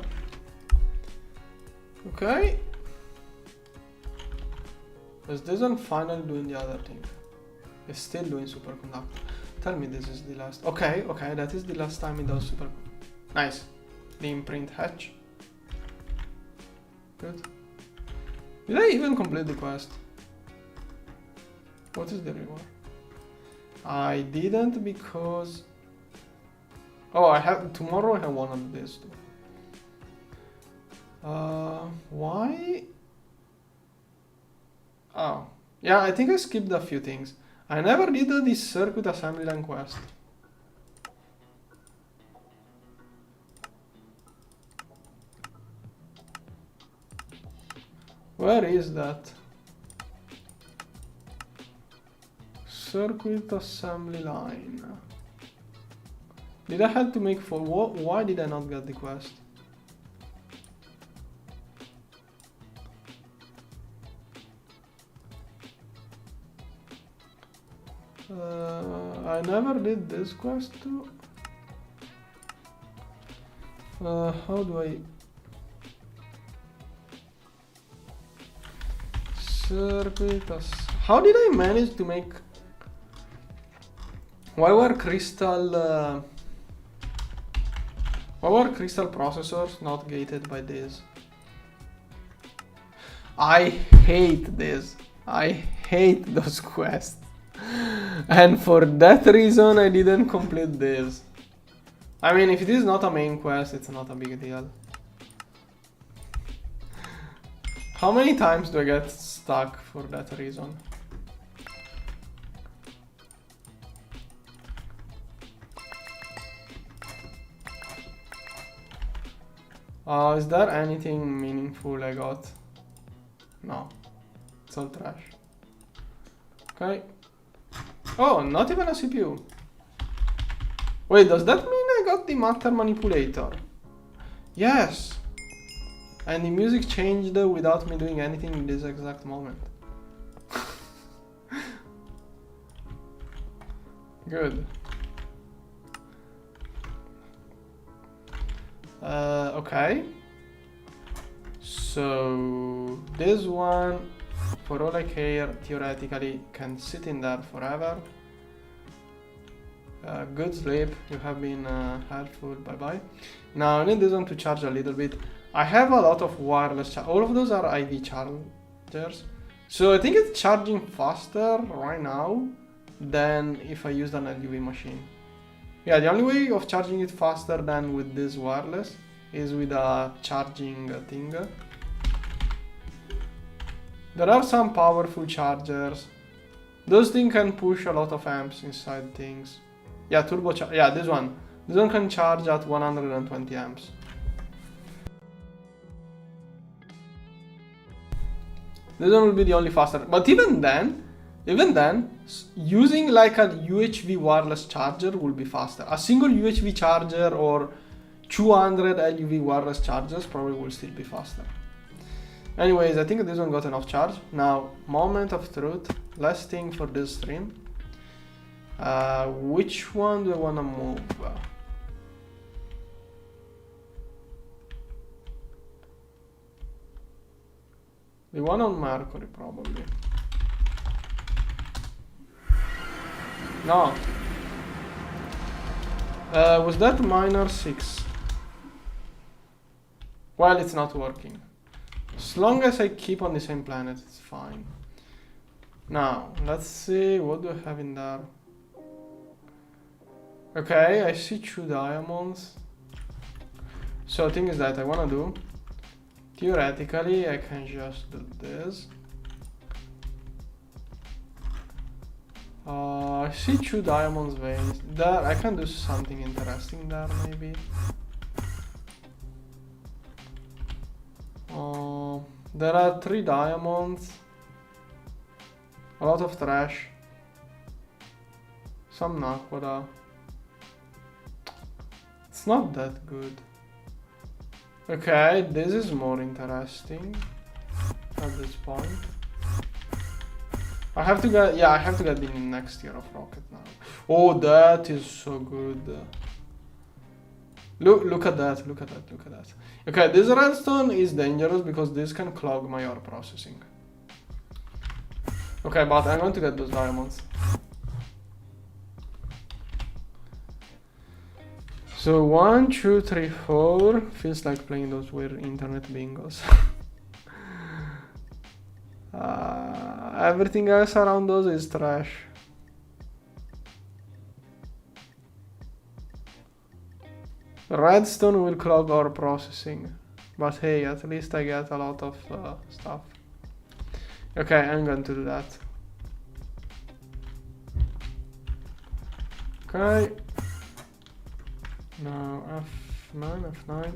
[SPEAKER 1] Okay. Is this one finally doing the other thing? It's still doing superconductor. Tell me this is the last. Okay, okay, that is the last time it does super. Nice. The imprint hatch. Good. Did I even complete the quest? What is the reward? I didn't because... Oh, I have... Tomorrow I have one of these too. Why? Oh. Yeah, I think I skipped a few things. I never did the circuit assembly line quest. Where is that? Circuit assembly line. Did I have to make for what? Why did I not get the quest? I never did this quest too. How do I circuit? How did I manage to make? Why were crystal processors not gated by this? I hate this. I hate those quests. And for that reason I didn't complete this. I mean, if it is not a main quest, it's not a big deal. How many times do I get stuck for that reason? Is there anything meaningful I got? No. It's all trash. Okay. Oh, not even a CPU. Wait, does that mean I got the matter manipulator? Yes. And the music changed without me doing anything in this exact moment. Good. Okay. So this one, for all I care, theoretically can sit in there forever. Good sleep, you have been helpful, bye bye. Now I need this one to charge a little bit. I have a lot of wireless all of those are IV chargers. So I think it's charging faster right now than if I used an LUV machine. Yeah, the only way of charging it faster than with this wireless is with a charging thing. There are some powerful chargers. Those things can push a lot of amps inside things. Yeah, turbo charge. Yeah, this one. This one can charge at 120 amps. This one will be the only faster. But even then, using like a UHV wireless charger will be faster. A single UHV charger or 200 LUV wireless chargers probably will still be faster. Anyways, I think this one got enough charge. Now, moment of truth. Last thing for this stream. Which one do I want to move? The one on Mercury, probably. No. Was that minor 6? Well, it's not working. As long as I keep on the same planet, it's fine. Now, let's see, what do I have in there? Okay, I see 2 diamonds. So the thing is that I want to do, theoretically, I can just do this. I see 2 diamonds veins. There, I can do something interesting there, maybe. There are 3 diamonds. A lot of trash. Some naquadah. It's not that good. Okay, this is more interesting at this point. I have to get, yeah, I have to get the next tier of rocket now. Oh, that is so good. Look at that, look at that, look at that. Okay, this redstone is dangerous because this can clog my ore processing. Okay, but I'm going to get those diamonds. So 1, 2, 3, 4. Feels like playing those weird internet bingos. Everything else around those is trash. Redstone will clog our processing. But hey, at least I get a lot of stuff. Okay, I'm going to do that. Okay. Now F9, F9.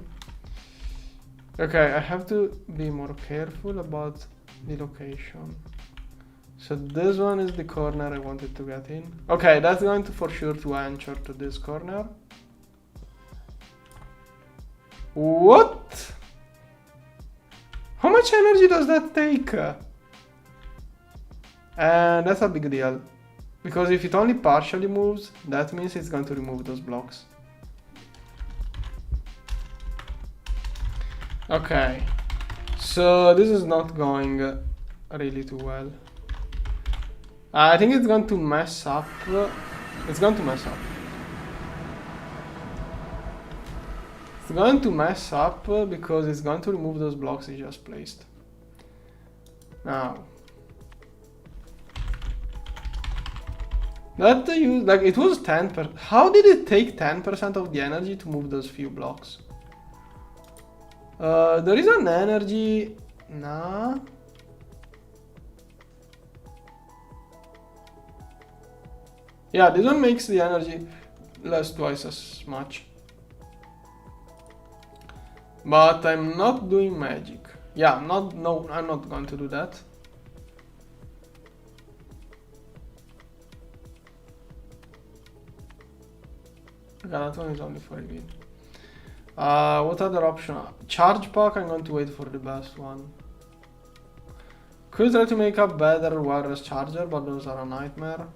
[SPEAKER 1] Okay, I have to be more careful about the location. So this one is the corner I wanted to get in. Okay, that's going to for sure to anchor to this corner. What? How much energy does that take? And that's a big deal. Because if it only partially moves, that means it's going to remove those blocks. Okay. So this is not going really too well. I think it's going to mess up. It's going to mess up. It's going to mess up because it's going to remove those blocks it just placed. Now, that like it was 10%. How did it take 10% of the energy to move those few blocks? There is an energy. Nah. Yeah, this one makes the energy less twice as much. But I'm not doing magic. Yeah, I'm not going to do that. Okay, that one is only for win. What other option? Charge pack, I'm going to wait for the best one. Could try to make a better wireless charger, but those are a nightmare.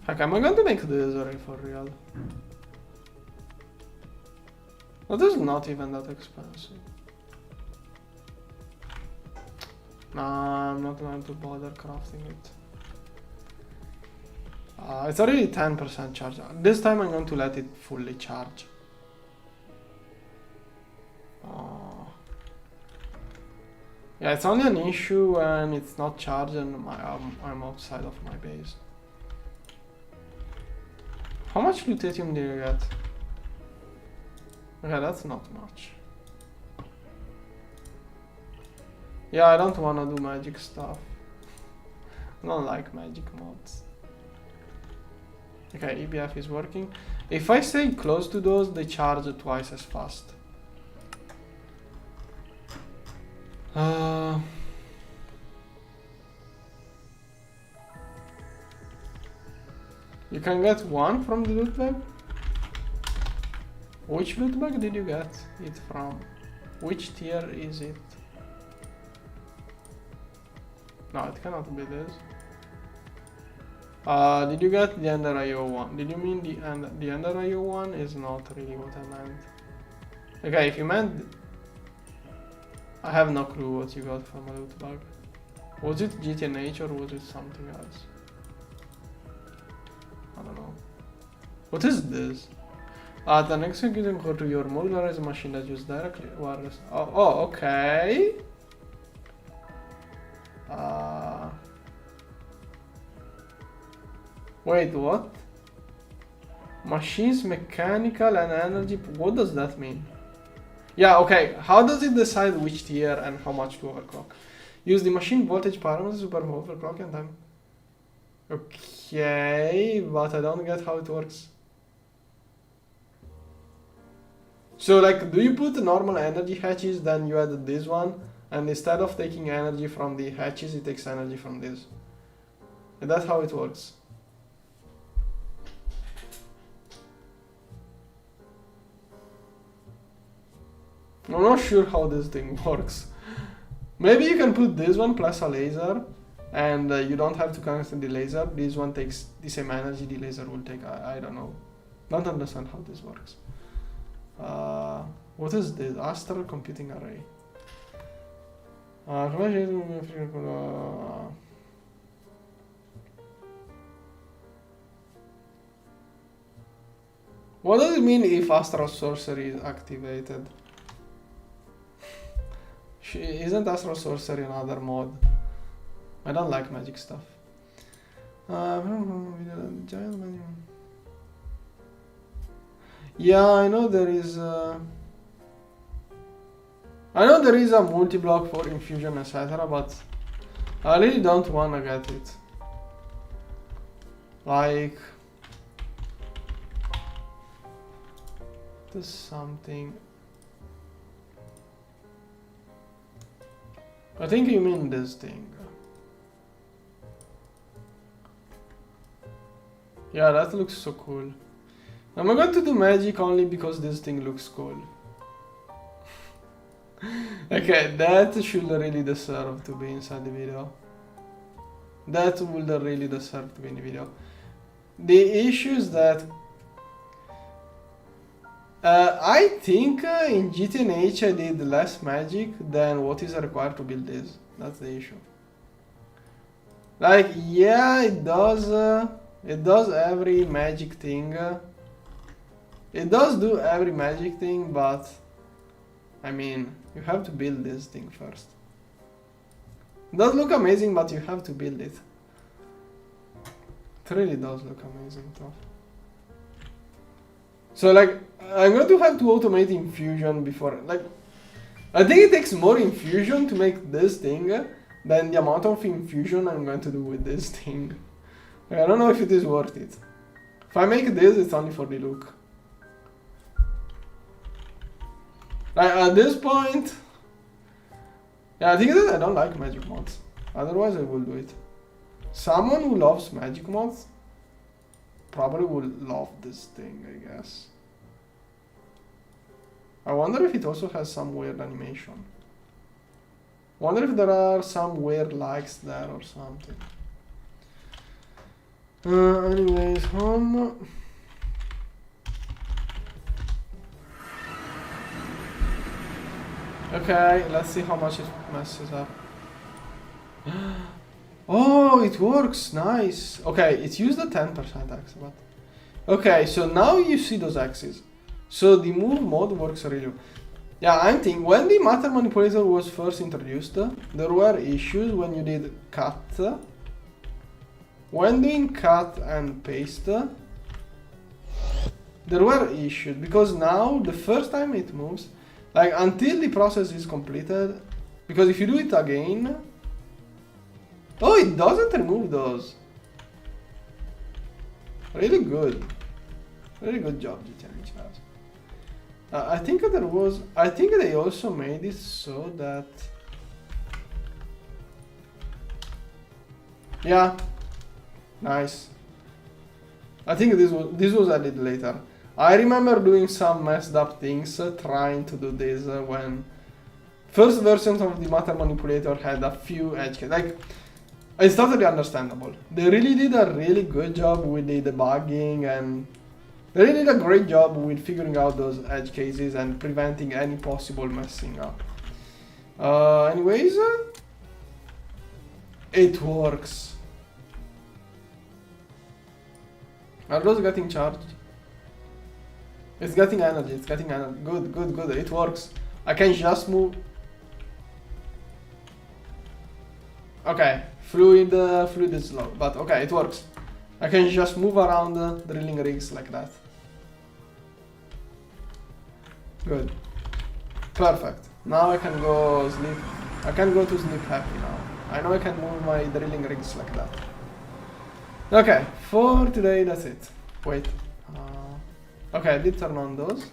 [SPEAKER 1] Heck, am I going to make this already for real? That is not even that expensive. Nah, I'm not going to bother crafting it. It's already 10% charge. This time I'm going to let it fully charge. Yeah, it's only an issue when it's not charged and I'm outside of my base. How much lutetium do you get? Okay, that's not much. Yeah, I don't want to do magic stuff. I don't like magic mods. Okay, EBF is working. If I stay close to those, they charge twice as fast. You can get one from the loot bag? Which loot bag did you get it from? Which tier is it? No, it cannot be this. Did you get the Ender IO one? Did you mean the Ender IO one? Is not really what I meant. Okay, if you meant... I have no clue what you got from a loot bag. Was it GTNH or was it something else? I don't know. What is this? The next thing you can go to your modularized machine that uses directly wireless. Oh, okay. Wait, what? Machines, mechanical and energy. What does that mean? Yeah, okay. How does it decide which tier and how much to overclock? Use the machine voltage parameters to perform overclock and time. Okay, but I don't get how it works. So like, do you put normal energy hatches, then you add this one, and instead of taking energy from the hatches, it takes energy from this. And that's how it works. I'm not sure how this thing works. Maybe you can put this one plus a laser, and you don't have to connect the laser. This one takes the same energy the laser will take. I don't know. Don't understand how this works. What is this? Astral computing array. What does it mean if astral sorcery is activated? Isn't astral sorcery another mod? I don't like magic stuff. Yeah, I know there is a multi-block for infusion, etc., but I really don't wanna get it. Like, there's something. I think you mean this thing. Yeah, that looks so cool. I'm going to do magic only because this thing looks cool. Okay, that should really deserve to be inside the video. That would really deserve to be in the video. The issue is that I think in GTNH I did less magic than what is required to build this. That's the issue. Like, yeah, it does every magic thing. It does do every magic thing, but I mean, you have to build this thing first. It does look amazing, but you have to build it. It really does look amazing though. So like, I'm going to have to automate infusion before, like, I think it takes more infusion to make this thing than the amount of infusion I'm going to do with this thing. I don't know if it is worth it. If I make this, it's only for the look. Like, at this point, yeah, I think that I don't like magic mods. Otherwise, I will do it. Someone who loves magic mods probably will love this thing, I guess. I wonder if it also has some weird animation. Wonder if there are some weird likes there or something. Anyways, home. Okay, let's see how much it messes up. Oh, it works, nice. Okay, it used a 10% X, but... Okay, so now you see those X's. So the move mode works really well. Yeah, I'm thinking, when the matter manipulator was first introduced, there were issues when you did cut. When doing cut and paste, there were issues, because now, the first time it moves, like, until the process is completed, because if you do it again... Oh, it doesn't remove those. Really good. Really good job, GTNH has. I think there was... I think they also made it so that... Yeah. Nice. I think this was added later. I remember doing some messed up things trying to do this when first versions of the matter manipulator had a few edge cases. Like, it's totally understandable. They really did a really good job with the debugging, and they really did a great job with figuring out those edge cases and preventing any possible messing up. Anyways, it works. Are those getting charged? It's getting energy, it's getting energy. Good, good, good, it works. I can just move. Okay, fluid is slow, but okay, it works. I can just move around drilling rigs like that. Good. Perfect. Now I can go sleep. I can go to sleep happy now. I know I can move my drilling rigs like that. Okay, for today that's it. Wait. Okay, I did turn on those.